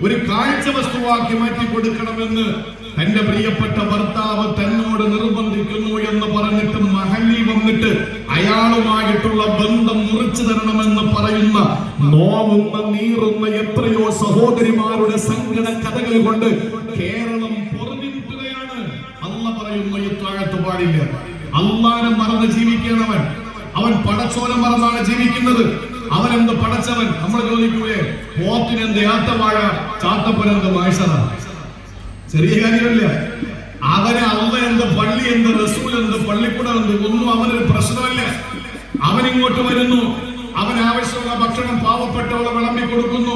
ഒരു കാഴ്ച വസ്തുവാക്കി മാറ്റി കൊടുക്കണമെന്ന് തന്റെ പ്രിയപ്പെട്ട ഭർത്താവ് തന്നോട് നിർബന്ധിക്കുന്നു എന്ന് പറഞ്ഞിട്ട് മഹല്ലി വന്നിട്ട് അയാളുമായിട്ടുള്ള ബന്ധം മുറിച്ചു തരണമെന്ന് പറയുന്ന നോവുന്ന നീറുന്ന എത്രയോ സഹോദരിമാരുടെ സങ്കട കഥകൾ കൊണ്ട് കേരളം പൊറുതിമുട്ടുകയാണ്. അല്ലാഹ് പറയുന്നു, ഇത്വാഅത്ത് പാടില്ല. അല്ലാഹനെ മറന്ന് ജീവിക്കണവൻ, അവൻ പടച്ചോനെ മറന്നാണ് ജീവിക്കുന്നത്. അവനെന്ത് പടച്ചവൻ? നമ്മൾ ചോദിക്കൂലേ, പോത്തിനെന്ത് യാത്തവാഴ, ചാത്തപ്പനെന്ത് മാഴ്സറ? ചെറിയ കാര്യമല്ല. അവന് അള്ളാഹ് എന്ത്, പള്ളി എന്ത്, റസൂൽ എന്ത്, പള്ളിക്കൂടം എന്ത്, ഒന്നും അവനൊരു പ്രശ്നമല്ല. അവനിങ്ങോട്ട് വരുന്നു, അവൻ ആവശ്യമുള്ള ഭക്ഷണം പാവപ്പെട്ടവളെ വിളമ്പി കൊടുക്കുന്നു.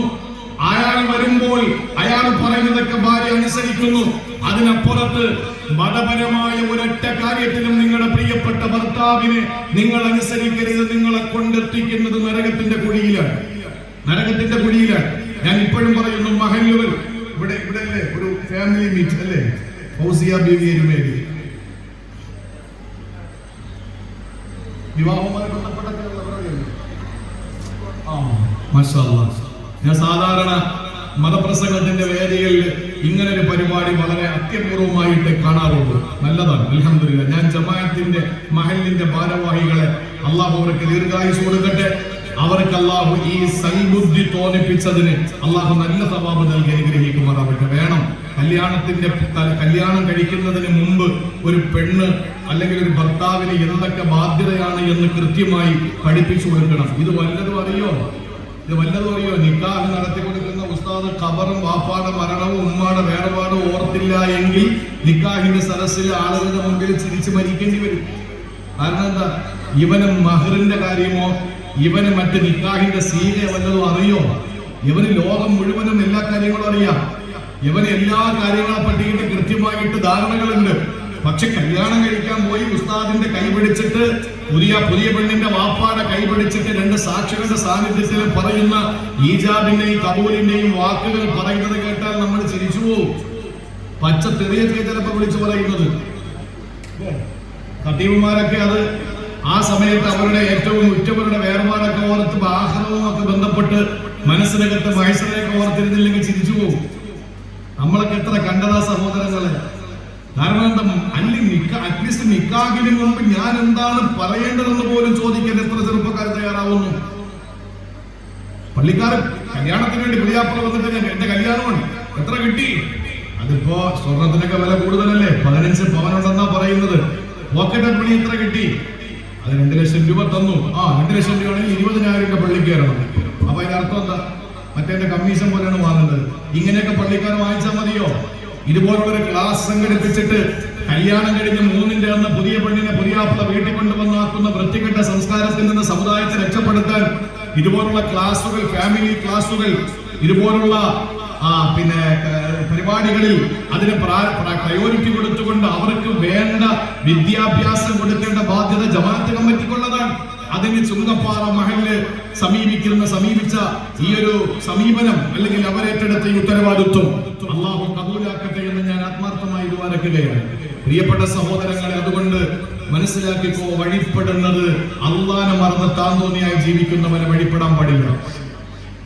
അയാൾ വരുമ്പോൾ അയാൾ പറയുന്നതൊക്കെ ഭാര്യ അനുസരിക്കുന്നു. അതിനപ്പുറത്ത് മതപരമായ ഒരൊറ്റ കാര്യത്തിലും നിങ്ങളുടെ പ്രിയപ്പെട്ട ഭർത്താവിനെ നിങ്ങൾ അനുസരിക്കരുത്. നിങ്ങളെ കൊണ്ടെത്തിക്കുന്നത് നരകത്തിന്റെ കുഴിയിലാണ്, നരകത്തിന്റെ കുഴിയിലാണ്. ഞാൻ ഇപ്പോഴും പറയുന്നു, മഹല്ലുകൾ ഇവിടെ അല്ലേ ഒരു ഫാമിലി മീറ്റ് അല്ലേ, ഫൗസിയ ബീവി എരുമേലി വിവാഹവുമായി ബന്ധപ്പെട്ട ഞാൻ സാധാരണ മതപ്രസംഗത്തിന്റെ വേദികളിൽ ഇങ്ങനെ ഒരു പരിപാടി വളരെ അത്യപൂർവമായിട്ട് കാണാറുള്ളൂ. നല്ലതാണ്, അൽഹംദുലില്ലാഹ്. ഞാൻ ജമാഅത്തിന്റെ മഹല്ലിന്റെ ഭാരവാഹികളെ അല്ലാഹു അവർക്ക് ദീർഘായുസ് കൊടുക്കട്ടെ, അവർക്ക് അള്ളാഹു ഈ സൽബുദ്ധി തോന്നിപ്പിച്ചതിന് അള്ളാഹു നല്ല സവാബ് നൽകി അനുഗ്രഹിക്കുമാറാവട്ടെ. വേണം കല്യാണം കഴിക്കുന്നതിന് മുമ്പ് ഒരു പെണ്ണ് അല്ലെങ്കിൽ ഒരു ഭർത്താവിന് എന്തൊക്കെ ബാധ്യതയാണ് എന്ന് കൃത്യമായി പഠിപ്പിച്ചു കൊടുക്കണം. ഇത് വല്ലതും അറിയോ? നിക്കാഹ് നടത്തി കൊടുക്കുന്ന ഉസ്താദ് ഖബറും വാപ്പാടെ മരണവും ഉമ്മാടെ വേർപാടും ഓർത്തില്ല എങ്കിൽ നിക്കാഹിന്റെ സദസ്സിൽ ആളുകളുടെ മുമ്പിൽ ചിരിച്ചു മരിക്കേണ്ടി വരും. കാരണം എന്താ? ഇവന് മഹറിന്റെ കാര്യമോ ഇവന് മറ്റ് നിക്കാഹിന്റെ സീനെ വല്ലതും അറിയോ? ഇവന് ലോകം മുഴുവനും എല്ലാ കാര്യങ്ങളും അറിയാം. ഇവന് എല്ലാ കാര്യങ്ങളെ പറ്റിയിട്ട് കൃത്യമായിട്ട് ധാരണകളുണ്ട്. പക്ഷെ കല്യാണം കഴിക്കാൻ പോയി ഉസ്താദിന്റെ കൈ പിടിച്ചിട്ട് പുതിയ പെണ്ണിന്റെ വാപ്പാടെ കൈ പിടിച്ചിട്ട് രണ്ട് സാക്ഷികളുടെ സാന്നിധ്യത്തിൽ പറയുന്ന ഈജാബിന്റെയും കബൂലിന്റെയും വാക്കുകൾ പറയുന്നത് കേട്ടാൽ നമ്മൾ ചിരിച്ചു പോകും. പച്ച തെറിയൊക്കെ ചിലപ്പോ വിളിച്ചു പറയുന്നത്. ഖതീബുമാരൊക്കെ അത് ആ സമയത്ത് അവരുടെ ഏറ്റവും ഉറ്റവരുടെ വേർപാടൊക്കെ ഓർത്ത് ആഹ്റവും ഒക്കെ ബന്ധപ്പെട്ട് മനസ്സിനകത്ത് മഹേശ്വരയൊക്കെ ഓർത്തിരുന്നില്ലെങ്കിൽ ചിരിച്ചു പോകും. നമ്മളൊക്കെ എത്ര കണ്ടതാ സഹോദരങ്ങളെ. കാരണം എന്താ? അറ്റ്ലീസ്റ്റ് നിക്കാഹിന് മുമ്പ് ഞാൻ എന്താണ് പറയേണ്ടതെന്ന് പോലും ചോദിക്കാൻ എത്ര ചെറുപ്പക്കാർ തയ്യാറാവുന്നു. പള്ളിക്കാരൻ കല്യാണത്തിന് വേണ്ടി പുതിയാപ്പുറ വന്നിട്ട് എന്റെ കല്യാണമാണ് എത്ര കിട്ടി? അതിപ്പോ സ്വർണത്തിനൊക്കെ വില കൂടുതലല്ലേ, 15 പവനുണ്ടെന്നാ പറയുന്നത്. പോക്കറ്റ് മണി എത്ര കിട്ടി? അത് 2 ലക്ഷം രൂപ തന്നു. 2 ലക്ഷം രൂപയാണെങ്കിൽ 20,000 രൂപ പള്ളിക്ക് കയറണം. അപ്പൊ അതിന്റെ അർത്ഥം എന്താ? മറ്റേ കമ്മീഷൻ പോലെയാണ് വാങ്ങുന്നത്. ഇങ്ങനെയൊക്കെ പള്ളിക്കാർ വാങ്ങിച്ചാൽ മതിയോ? ഇതുപോലുള്ളൊരു ക്ലാസ് സംഘടിപ്പിച്ചിട്ട് കല്യാണം കഴിഞ്ഞ് 3-ന്റെ അന്ന് പുതിയ പെണ്ണിനെ പുതിയാപ്പിള വീട്ടിൽ കൊണ്ടുവന്നാക്കുന്ന വൃത്തികെട്ട സംസ്കാരത്തിൽ നിന്ന് സമുദായത്തെ രക്ഷപ്പെടുത്താൻ ഇതുപോലുള്ള ക്ലാസുകൾ, ഫാമിലി ക്ലാസുകൾ, ഇതുപോലുള്ള പരിപാടികളിൽ അതിന് പ്രയോറിറ്റി കൊടുത്തുകൊണ്ട് അവർക്ക് വേണ്ട വിദ്യാഭ്യാസം കൊടുക്കേണ്ട ബാധ്യത ജമാഅത്ത് കമ്മിറ്റിക്കുള്ളതാണ്. അതിന് ചുങ്കപ്പാറ മഹല്ല് സമീപിച്ച ഈ ഒരു സമീപനം അല്ലെങ്കിൽ അവരേറ്റെടുത്ത ഈ ഉത്തരവാദിത്വം അള്ളാഹു കബൂലാക്കട്ടെ എന്ന് ഞാൻ ആത്മാർത്ഥമായി ദുആരക്കുകയാണ്. പ്രിയപ്പെട്ട സഹോദരങ്ങളെ, അതുകൊണ്ട് മനസ്സിലാക്കിക്കോ, വഴിപ്പെടുന്നത് അള്ളാനെ മറന്ന് താന്തോന്നിയായി ജീവിക്കുന്നവനെ വഴിപ്പെടാൻ പാടില്ല.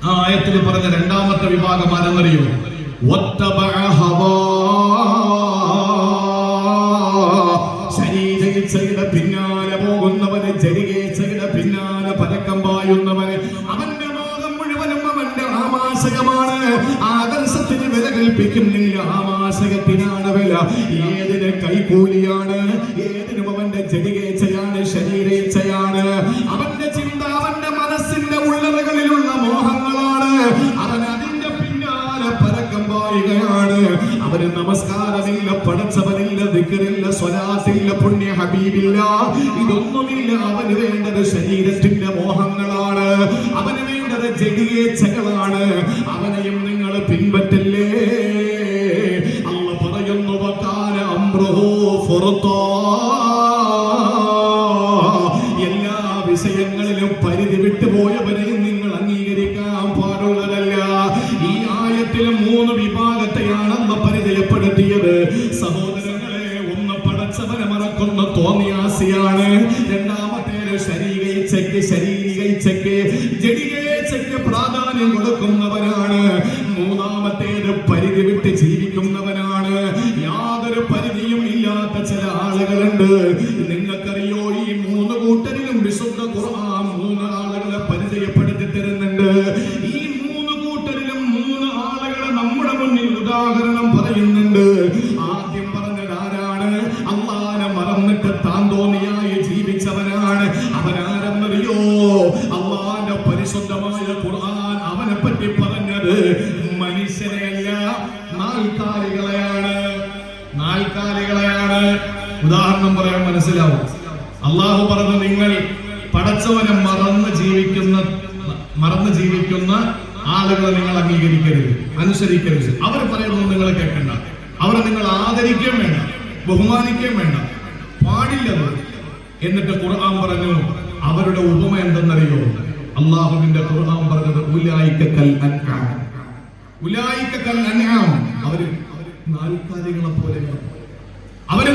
ആ ആയത്തിൽ പറഞ്ഞ രണ്ടാമത്തെ വിഭാഗം ആരെന്നറിയോ? ശരീരയുടെ പിന്നാലെ പോകുന്നവന്, ജരികേച്ഛയുടെ പിന്നാലെ പരക്കം പായുന്നവന്, അവന്റെ മോഹം മുഴുവനും അവന്റെ ആമാശകമാണ്. ആദർശത്തിന് വില കൽപ്പിക്കുന്നില്ല, ആമാശകത്തിനാണ് വില. ഏതിന് കൈക്കൂലിയാണ്? ഏതിനും അവന്റെ ജരികേച്ഛയാണ്, ശരീരേച്ഛയാണ്. അവന്റെ ചിന്ത അവന്റെ മനസ്സിന്റെ ഉള്ളറകളിലുള്ള മോഹങ്ങളാണ്. അവൻ അതിന്റെ പിന്നാലെ പരക്കം പായുകയാണ്. അവന് നമസ്കാരമില്ല, പടച്ചവനില്ല, ദിക്റില്ല, സ്വലാത്തില്ല, പുണ്യ ഹബീബില്ല, ഇതൊന്നുമില്ല. അവന് വേണ്ടത് ശരീരത്തിന്റെ മോഹങ്ങളാണ്. അവന് വേണ്ടത് ജഡിയേച്ഛകളാണ്. അവനെയും നിങ്ങൾ പിൻപറ്റല്ലേ. അല്ലാഹു പറയുന്നു, വകാന അംറുഹു ഫുർത്താ. എല്ലാ വിഷയങ്ങളിലും പരിധി വിട്ടുപോയവരെയും നിങ്ങൾ അംഗീകരിക്കാൻ പാടുള്ളതല്ല. ഈ ആയത്തിൽ 3 വിഭാഗത്തെയാണ് അല്ലാഹു പരിചയപ്പെടുത്തിയത്. സഹോദരങ്ങളെ, ഒന്ന് പടച്ചവനെ മറക്കുന്ന തോന്നിയാസിയാണ്. രണ്ടാമത്തേത് ശരീരയിച്ഛയ്ക്ക് ജഡികേച്ഛയ്ക്ക് പ്രാധാന്യം കൊടുക്കുന്നവനാണ്. മൂന്നാമത്തേത് പരിധി വിട്ട് ജീവിക്കുന്നവനാണ്. യാതൊരു പരിധിയും ഇല്ലാത്ത ചില ആളുകളുണ്ട്. നിങ്ങൾക്കറിയോ, ഈ 3 കൂട്ടരിലും വിശുദ്ധ ഖുർആൻ 3 ആളുകളെ പരിചയപ്പെടുത്തി തരുന്നുണ്ട്. ഈ 3 കൂട്ടരിലും 3 ആളുകളെ നമ്മുടെ മുന്നിൽ ഉദാഹരണം പറയുന്നുണ്ട്. ആദ്യം പറഞ്ഞത് ആരാണ്? അള്ളാനെ മറന്നിട്ട് താന്തോന്നിയായി ജീവിച്ചവനാണ്. അവനാരെന്നറിയോ? അള്ളാന്റെ പരിശുദ്ധമായ ഖുർആൻ അവനെ പറ്റി പറഞ്ഞത് മനുഷ്യരെയല്ല, നാൽക്കാലികളെയാണ്. ഉദാഹരണം പറയാൻ മനസ്സിലാവും. അള്ളാഹു പറഞ്ഞു, നിങ്ങൾ പടച്ചവനെ മറന്ന് ജീവിക്കുന്ന ആളുകളെ നിങ്ങൾ അംഗീകരിക്കരുത്, അനുസരിക്കരുത്. അവർ പറയുന്നത് നിങ്ങൾ കേൾക്കണ്ട, അവരെ നിങ്ങൾ ആദരിക്കുകയും വേണ്ട, ബഹുമാനിക്കുകയും വേണ്ട, പാടില്ലത്. എന്നിട്ട് ഖുർആൻ പറഞ്ഞു, അവരുടെ ഉപമ എന്തെന്നറിയോ? അള്ളാഹുവിന്റെ ഖുർആൻ പറഞ്ഞത് ഉലൈക കൽ അൻആം. അവര്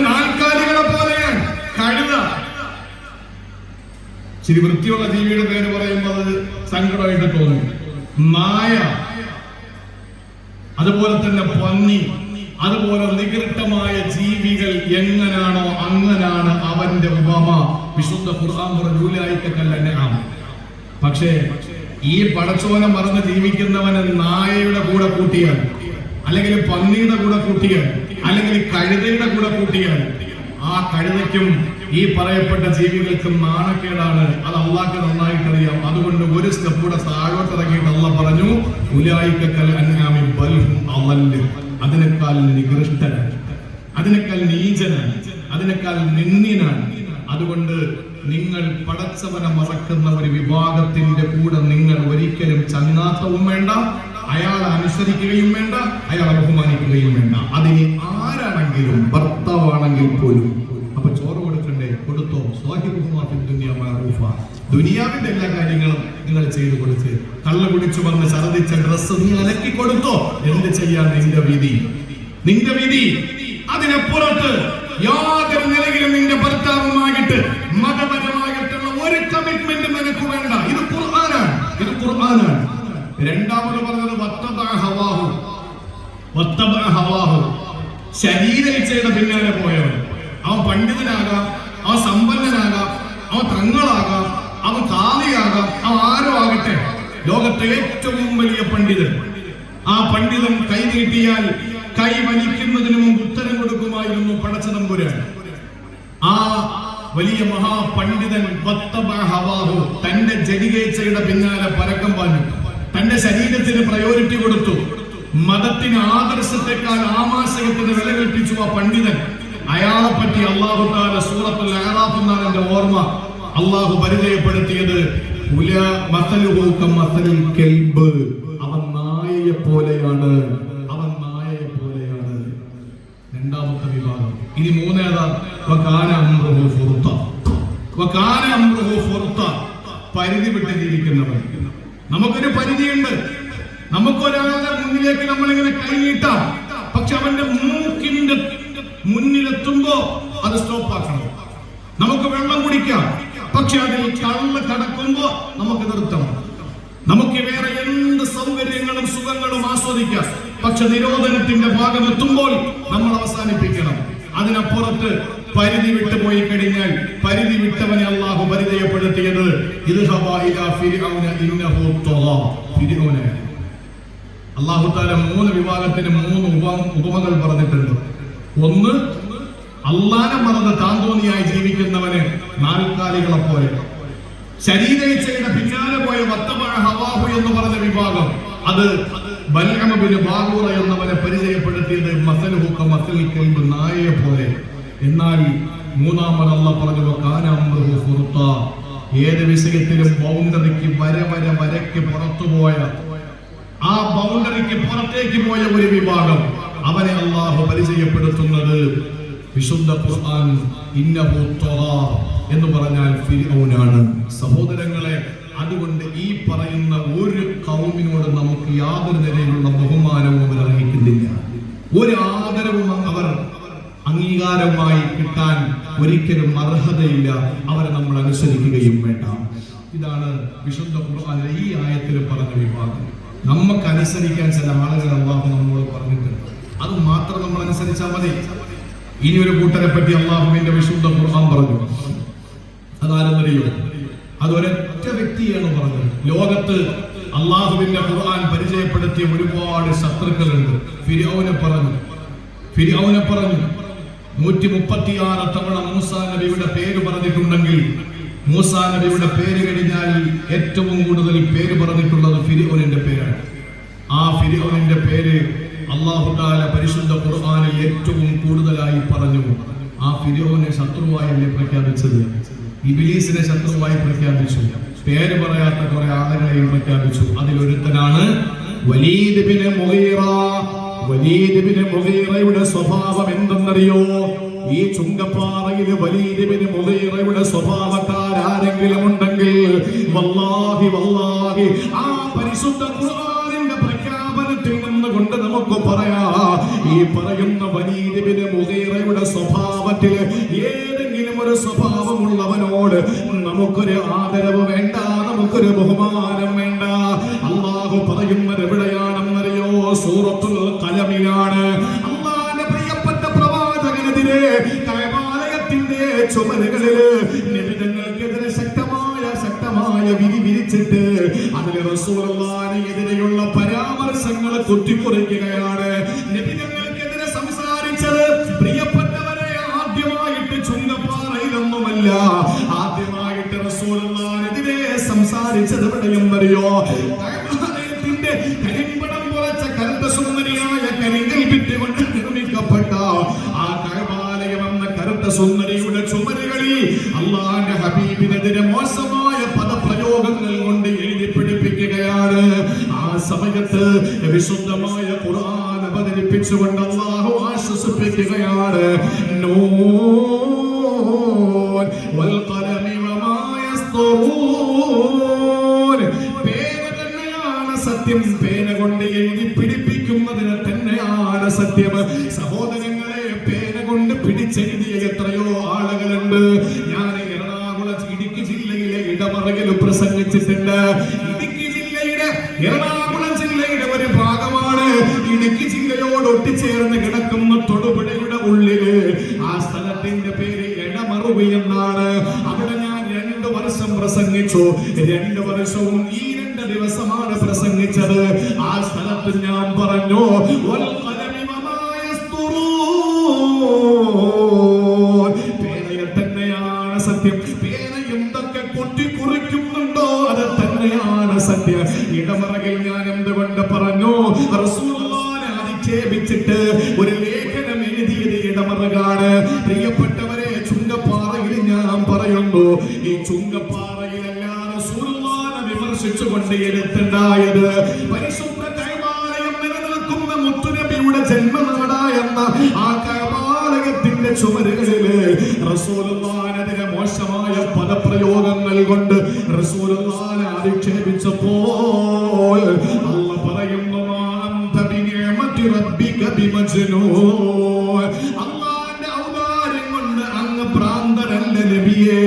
നാൽക്കാലികളെ പോലെയാണ്. കഴുത. ശരി, വൃത്തിയുള്ള ജീവിയുടെ പേര് പറയുമ്പോൾ അത് സങ്കടമായിട്ട് തോന്നും. നായ, അതുപോലെ തന്നെ പന്നി, അതുപോലെ നികൃഷ്ടമായ ജീവികൾ എങ്ങനാണോ അങ്ങനാണ് അവന്റെ ഉപമ. വിശുദ്ധ ഖുർആൻ പറഞ്ഞു ഉലൈക കൽ അൻആം. പക്ഷേ ഈ പടച്ചോനെ മറന്ന് ജീവിക്കുന്നവന് നായയുടെ കൂടെ കൂട്ടിയാൽ, അല്ലെങ്കിൽ പന്നിയുടെ കൂടെ കൂട്ടിയാൽ, അല്ലെങ്കിൽ കഴുതയുടെ കൂടെ കൂട്ടിയാൽ, ആ കഴുതയ്ക്കും ഈ പറയപ്പെട്ട ജീവികൾക്കും നാണക്കേടാണ്. അത് അള്ളാഹ്ക്ക് നന്നായിട്ടറിയാം. അതുകൊണ്ട് ഒരു സ്റ്റെപ്പ് കൂടെ താഴോട്ട് ഇറങ്ങിയിട്ട് അള്ളാഹ് പറഞ്ഞു, ഉലൈകൽ അൻആമി ബൽ ഹും അളൽ, അതിനേക്കാൾ നികൃഷ്ടനാണ്, അതിനേക്കാൾ നീചനാണ്, അതിനേക്കാൾ നിന്ദ്യനാണ്. അതുകൊണ്ട് നിങ്ങൾ പടച്ചവനെ മറക്കുന്ന ഒരു വിഭാഗത്തിന്റെ കൂടെ നിങ്ങൾ ഒരിക്കലും ചങ്ങാത്തവും വേണ്ട, അയാളെ അനുസരിക്കുകയും വേണ്ട, അയാളെ ബഹുമാനിക്കുകയും വേണ്ട. അതിന് ആരാണെങ്കിലും, ഭർത്താവാണെങ്കിൽ പോലും. അപ്പൊ ചോറ് കൊടുക്കണ്ടേ? കൊടുത്തോ. ദുനിയാവിന്റെ എല്ലാ കാര്യങ്ങളും നിങ്ങൾ ചെയ്തു കൊടുത്ത്, കള്ള കുടിച്ചു വന്ന് ഛർദിച്ച ഡ്രസ്സ് നീ അലക്കി കൊടുത്തോ. എന്ത് ചെയ്യാൻ? നിന്റെ വിധി, നിന്റെ വിധി. അതിനപ്പുറത്ത് യാതൊരു നിലയിലും നിന്റെ ഭർത്താവുമായിട്ട് മതപരമായിട്ടുള്ള ഒരു കമ്മിറ്റ്മെന്റ് നിനക്ക് വേണ്ട. ഇത് ഖുർആനാണ്, ഇത് ഖുർആനാണ്. രണ്ടാമത് പറഞ്ഞത് ശരീരയിച്ഛയുടെ പിന്നാലെ പോയവൻ. അവൻ പണ്ഡിതനാകാം, അവൻ സമ്പന്നനാകാം, അവൻ തങ്ങളാകാം, അവൻ കാളിയാകാം, അവൻ ആരോ ആകട്ടെ, ലോകത്തെ ഏറ്റവും വലിയ പണ്ഡിതൻ. ആ പണ്ഡിതൻ കൈ നീട്ടിയാൽ കൈ വലിക്കുന്നതിന് മുമ്പ് ഉത്തരം കൊടുക്കുമായിരുന്നു പടച്ചതമ്പുരാൻ. ആ വലിയ മഹാപണ്ഡിതൻ തന്റെ ജഡികേച്ഛയുടെ പിന്നാലെ പരക്കം പാഞ്ഞു. തന്റെ ശരീരത്തിന് പ്രയോറിറ്റി കൊടുത്തു. മതത്തിന് ആദർശത്തെക്കാൾ ആമാശയത്തിന് വില കൽപ്പിച്ചു ആ പണ്ഡിതൻ. അയാളെ പറ്റി അല്ലാഹു തആല സൂറത്തുൽ അഅറാഫ് എന്നാണ് എന്റെ ഓർമ്മ, അല്ലാഹു പരിചയപ്പെടുത്തിയത്. അവൻ നായയെ പോലെയാണ്, അവൻ നായയെ പോലെയാണ്. രണ്ടാമത്തെ വിഭാഗം. ഇനി മൂന്നേതാ? പരിധി വിട്ട് ജീവിക്കുന്നവൻ. നമുക്കൊരു പരിധിയുണ്ട്. നമുക്കൊരാളുടെ മുന്നിലേക്ക് നമ്മളിങ്ങനെ കൈനീട്ടാം, പക്ഷെ അവന്റെ മൂക്കിന്റെ മുന്നിലെത്തുമ്പോ അത് സ്റ്റോപ്പ് ആക്കണം. നമുക്ക് വെള്ളം കുടിക്കാം, പക്ഷെ അതിൽ കള്ള് കടക്കുമ്പോ നമുക്ക് നിർത്തണം. നമുക്ക് വേറെ എന്ത് സൗകര്യങ്ങളും സുഖങ്ങളും ആസ്വദിക്കാം, പക്ഷെ നിരോധനത്തിന്റെ ഭാഗം എത്തുമ്പോൾ നമ്മൾ അവസാനിപ്പിക്കണം. അതിനപ്പുറത്ത് പരിധി വിട്ടുപോയി കഴിഞ്ഞാൽ പരിധി വിട്ടവനെ അല്ലാഹു പരിചയപ്പെടുത്തിയത് അല്ലാഹു തആല മൂന്ന് വിഭാഗത്തിന് മൂന്ന് ഉപമകൾ പറഞ്ഞിട്ടുണ്ട്. ഒന്ന്, അള്ളാനെ മറന്ന് താന്തോന്നിയായി ജീവിക്കുന്നവന് നാൽക്കാലികളെ പോലെ. ശരീരയിച്ഛയുടെ പിന്നാലെ പോയ ഹവാഹു എന്ന് പറഞ്ഞ വിഭാഗം, അത് ബൽഅം ബിൻ ബാഗൂറ എന്നവനെ പരിചയപ്പെടുത്തിയത് മസലുഹു കമസലിൽ കൽബ്, നായയെ പോലെ. എന്നാൽ മൂന്നാമത് അല്ലാഹു പറഞ്ഞു കാന അംറുഹു ഫുർത്ത, ഏത് വിഷയത്തിലും ബൗണ്ടറിക്ക് വരയ്ക്ക് പുറത്തുപോയ, ആ ബൗണ്ടറിക്ക് പുറത്തേക്ക് പോയ ഒരു വിഭാഗം, അവനെ അല്ലാഹു പരിചയപ്പെടുത്തുന്നത് വിശുദ്ധ ഖുർആൻ ഇന്നഹു തഗാ എന്ന് പറഞ്ഞാൽ ഫിർഔനാണ്. സഹോദരങ്ങളെ, അതുകൊണ്ട് ഈ പറയുന്ന ഒരു ഖൗമിനോട് നമുക്ക് യാതൊരു നിലയിലുള്ള ബഹുമാനവും അവർ അർഹിക്കുന്നില്ല. ഒരു ആദരവും അവർ അംഗീകാരമായി കിട്ടാൻ ഒരിക്കലും അർഹതയില്ല. അവരെ നമ്മൾ അനുസരിക്കുകയും വേണ്ട. ഇതാണ് വിശുദ്ധ ഖുർആനിലെ ഈ ആയത്തിൽ പറഞ്ഞ വിഭാഗം. നമുക്ക് അനുസരിക്കാൻ ചില ആളുകൾ അല്ലാഹു നമ്മോട് പറഞ്ഞിട്ടുണ്ട്. അത് മാത്രം നമ്മൾ അനുസരിച്ചാൽ മതി. ഇനി ഒരു കൂട്ടരെ പറ്റി അല്ലാഹുവിന്റെ വിശുദ്ധ ഖുർആൻ പറഞ്ഞു. അതാരെന്നറിയോ? അതൊരൊറ്റ വ്യക്തിയാണ് പറഞ്ഞത്. ലോകത്ത് അല്ലാഹുവിന്റെ ഖുർആൻ പരിചയപ്പെടുത്തിയ ഒരുപാട് ശത്രുക്കളുണ്ട്. ഫിർഔനെ പറഞ്ഞു 136 തവണ മൂസാ നബിയുടെ പേര് പറഞ്ഞിട്ടുണ്ടെങ്കിൽ, മൂസാ നബിയുടെ പേര് കഴിഞ്ഞാൽ ഏറ്റവും കൂടുതൽ പേര് പറഞ്ഞിട്ടുള്ളത് ഫിർഔനിന്റെ പേരാണ്. ആ ഫിർഔനിന്റെ പേര് അല്ലാഹു തആല പരിശുദ്ധ ഖുർആനിൽ ഏറ്റവും കൂടുതലായി പറഞ്ഞു. ആ ഫിർഔനെ ശത്രുവായല്ലേ പ്രഖ്യാപിച്ചത്? ഇബ്ലീസിനെ ശത്രുവായി പ്രഖ്യാപിച്ചു. പേര് പറയാത്ത കുറെ ആളുകളെയും പ്രഖ്യാപിച്ചു. അതിലൊരുത്തനാണ് വലീദ് ബിൻ മുഗീറ. വലീദ് ബിൻ മുഗീറയുടെ സ്വഭാവം എന്തെന്നറിയോ? ഈ ചുങ്കപ്പാറയിൽ വലീദ് ബിൻ മുഗീറയുടെ സ്വഭാവക്കാരെങ്കിലും ഉണ്ടെങ്കിൽ വല്ലാഹി ആ പരിശുദ്ധ ഖുർആനിന്റെ പ്രഖ്യാപനത്തിൽ നിന്നുകൊണ്ട് നമുക്ക് പറയാം, ഈ പറയുന്ന വലീദ് ബിൻ മുഗീറയുടെ സ്വഭാവത്തിൽ ഏതെങ്കിലും ഒരു സ്വഭാവമുള്ളവനോട് നമുക്കൊരു ആദരവ് വേണ്ട, നമുക്കൊരു ബഹുമാനം വേണ്ട. അല്ലാഹു പറയുന്നത് എവിടെയാണെന്നറിയോ? സൂറത്തുൽ ഖലമിലാണ്. അല്ലാഹുവിന്റെ പ്രിയപ്പെട്ട പ്രവാചകനെതിരെ കഅബാലയത്തിന്റെ ചുമരുകളിൽ നബിതങ്ങൾക്കെതിരെ ശക്തമായ വിധി പഠിപ്പിച്ചിട്ട് അതിൽ റസൂലുള്ളാഹിനെതിരെയുള്ള പരാമർശങ്ങൾ കുത്തിക്കുറിക്കുകയാണ്. നബി തങ്ങൾക്കെതിരെ സംസാരിച്ചത് പ്രിയപ്പെട്ടവരെ ആദ്യമായിട്ട് ചുങ്കപ്പാറയിലൊന്നുമല്ല, ആദ്യമായിട്ട് റസൂലുള്ളാഹിനെതിരെ സംസാരിച്ചത് എവിടെയും അറിയോ? കഅബാലയത്തിന്റെ കരിമ്പടം പുറച്ച കറുത്ത സുന്ദരിയായ കരിങ്കൽ ഭിത്തികൊണ്ട് നിർമ്മിക്കപ്പെട്ട ആ കഅബാലയം എന്ന കറുത്ത സുന്ദരിയുടെ ചുമരുകളിൽ അല്ലാഹുവിന്റെ ഹബീബിനെതിരെ മോശമായ പദപ്രയോഗങ്ങൾ കൊണ്ട് എഴുതി പിടിപ്പിക്കുകയാണ്. ആ സമയത്ത് വിശുദ്ധമായ ഖുർആൻ അവതരിപ്പിച്ചുകൊണ്ട് അല്ലാഹു ആശ്വസിപ്പിക്കുകയാണ്. നൂൻ വൽ ഖലമി വമാ യസ്തുറൂൻ. പേന തന്നെയാണ് സത്യം, പേന കൊണ്ട് എഴുതി പിടിപ്പിക്കുന്നതിന് തന്നെയാണ് സത്യം. സഹോദരങ്ങളെ, പേന കൊണ്ട് പിടിച്ചെഴുതിയ എത്രയോ ആളുകളുണ്ട്. ഞാൻ ഇടുക്കി ജില്ലയിലെ ഇടമറയിൽ പ്രസംഗിച്ചിട്ടുണ്ട്. ഇടുക്കി ജില്ലയുടെ എറണാകുളം ജില്ലയുടെ ഒരു ഭാഗമാണ് ഇടുക്കി ജില്ലയോട് ഒട്ടിച്ചേർന്ന് കിടക്കുന്ന തൊടുപുഴയുടെ ഉള്ളില്. ആ സ്ഥലത്തിന്റെ പേര് എടമറുവി എന്നാണ്. അവിടെ ഞാൻ 2 വർഷം പ്രസംഗിച്ചു. 2 വർഷവും ഈ 2 ദിവസമാണ് പ്രസംഗിച്ചത്. ആ സ്ഥലത്ത് ഞാൻ പറഞ്ഞു, പേനയിൽ തന്നെയാണ് സത്യം. പേന എന്തൊക്കെ കുറിക്കുന്നുണ്ടോ അത് തന്നെയാണ് സത്യം. ഇടമറകിൽ ഞാൻ എന്തുകൊണ്ട് പറഞ്ഞു? റസൂലുള്ളാഹിനെ അധിക്ഷേപിച്ചിട്ട് ഒരു ലേഖനം എഴുതിയത് ഇടമറകാണ്. പ്രിയപ്പെട്ടവരെ, ചുങ്കപ്പാറയിൽ ഞാൻ പറയുന്നു, ഈ ചുങ്കപ്പാറയിലല്ല റസൂലുള്ളാഹിനെ വിമർശിച്ചുകൊണ്ട് എഴുത്തുണ്ടായത്. പരിശുദ്ധ കഅബാലയം നിലനിൽക്കുന്ന മുത്തുനബിയുടെ ജന്മനാടായെന്ന ആ കഅബാലയത്തിന്റെ ചുമരുകളില് റസൂലുള്ളാഹിനെതിരെ മോശമായ പദപ്രയോഗങ്ങൾ കൊണ്ട് റസൂലുള്ളാഹിനെ അധിക്ഷേപിച്ചപ്പോൾ അല്ലാഹു പറയുന്നു, മാ അൻത ബിനിഅമതി റബ്ബിക ബിമജ്നൂൻ. അല്ലാഹുവിന്റെ ഔദാര്യം കൊണ്ട് അങ്ങ് ഭ്രാന്തനല്ല നബിയേ.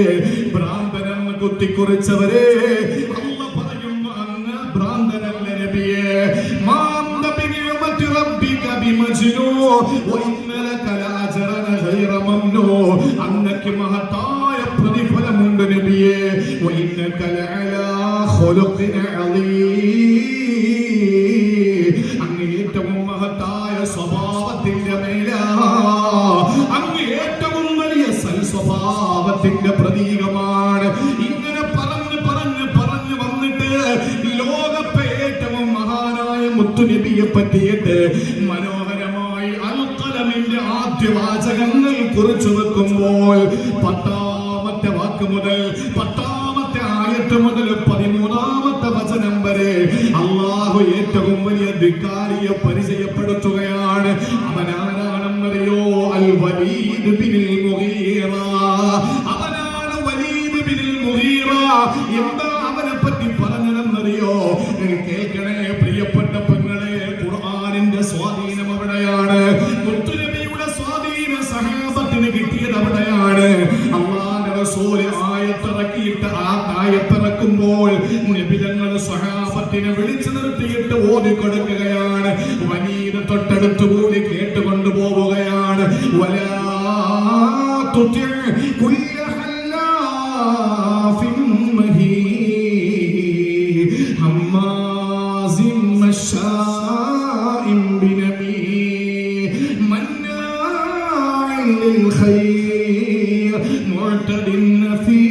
ഭ്രാന്തനെന്ന് കുത്തിക്കുറിച്ചവരെ അല്ലാഹു പറയുന്നു, അങ്ങ് ഭ്രാന്തനല്ല നബിയേ. മാ അൻത ബിനിഅമതി റബ്ബിക ബിമജ്നൂൻ വഇന്ന ലക ലഅജ്റൻ ഗൈറ മംനൂൻ. അങ്ങക്ക് മഹത്തായ പ്രതിഫലമുണ്ട് നബിയേ. വഇന്നക ലഅലാ ഖുലുഖിൻ അളീം. അങ്ങ് ഏറ്റവും മഹത്തായ സ്വഭാവത്തിന്റെ മേലാ. അങ്ങ് ഏറ്റവും വലിയ സൽസ്വഭാവത്തിന്റെ പ്രതീകമാണ്. ഇങ്ങനെ പറഞ്ഞു പറഞ്ഞു പറഞ്ഞു വന്നിട്ട് ലോകത്തെ ഏറ്റവും മഹാനായ മുത്തുനബിയെ പറ്റിയിട്ട് മനോഹരമായി അൽഖലമിന്റെ ആദ്യ വാചകങ്ങൾ കുറിച്ചു വെക്കുമ്പോൾ 10ാമത്തെ വാക്ക് മുതൽ 10ാമത്തെ ആയത്ത് മുതൽ 13ാമത്തെ വചനം വരെ അല്ലാഹു ഏറ്റവും വലിയ ധിക്കാരിയെ പരിചയപ്പെടുത്തുകയാണ്. അവനാരാണെന്നറിയോ? അൽ വലീദ് ബിനുൽ മുഗീറ. അവനാണ് വലീദ് ബിനുൽ മുഗീറ. എന്താ അവനെ പറ്റി പറഞ്ഞതെന്നറിയോ? കേൾക്കണേ പ്രിയപ്പെട്ട പെങ്ങളെ, ഖുർആനിന്റെ സ്വാധീനം അവിടെയാണ്. മുത്തുനബിയുടെ സ്വാധീനം സഹാബത്തിന് കിട്ടിയത് അവിടെയാണ്. അല്ലാഹുവിന്റെ റസൂൽ ആയത്തിറക്കിയിട്ട് ആ ആയത്തിറക്കുമ്പോൾ നബി തങ്ങൾ സഹാബത്തിനെ വിളിച്ചു നിർത്തിയിട്ട് ഓതിക്കൊടുക്കുകയാണ്. വലീദ് തൊട്ടടുത്തു കൂടി കേട്ടുകൊണ്ടു പോവുകയാണ്. വലാ തുതി കുല്ല ഹല്ലാഫിൻ മഹീൻ ഹമ്മാസിൻ മശാഇൻ ബിനമീം മന്നാഇൻ ലിൽ ഖൈർ മുഅ്തദിൻ നഫീം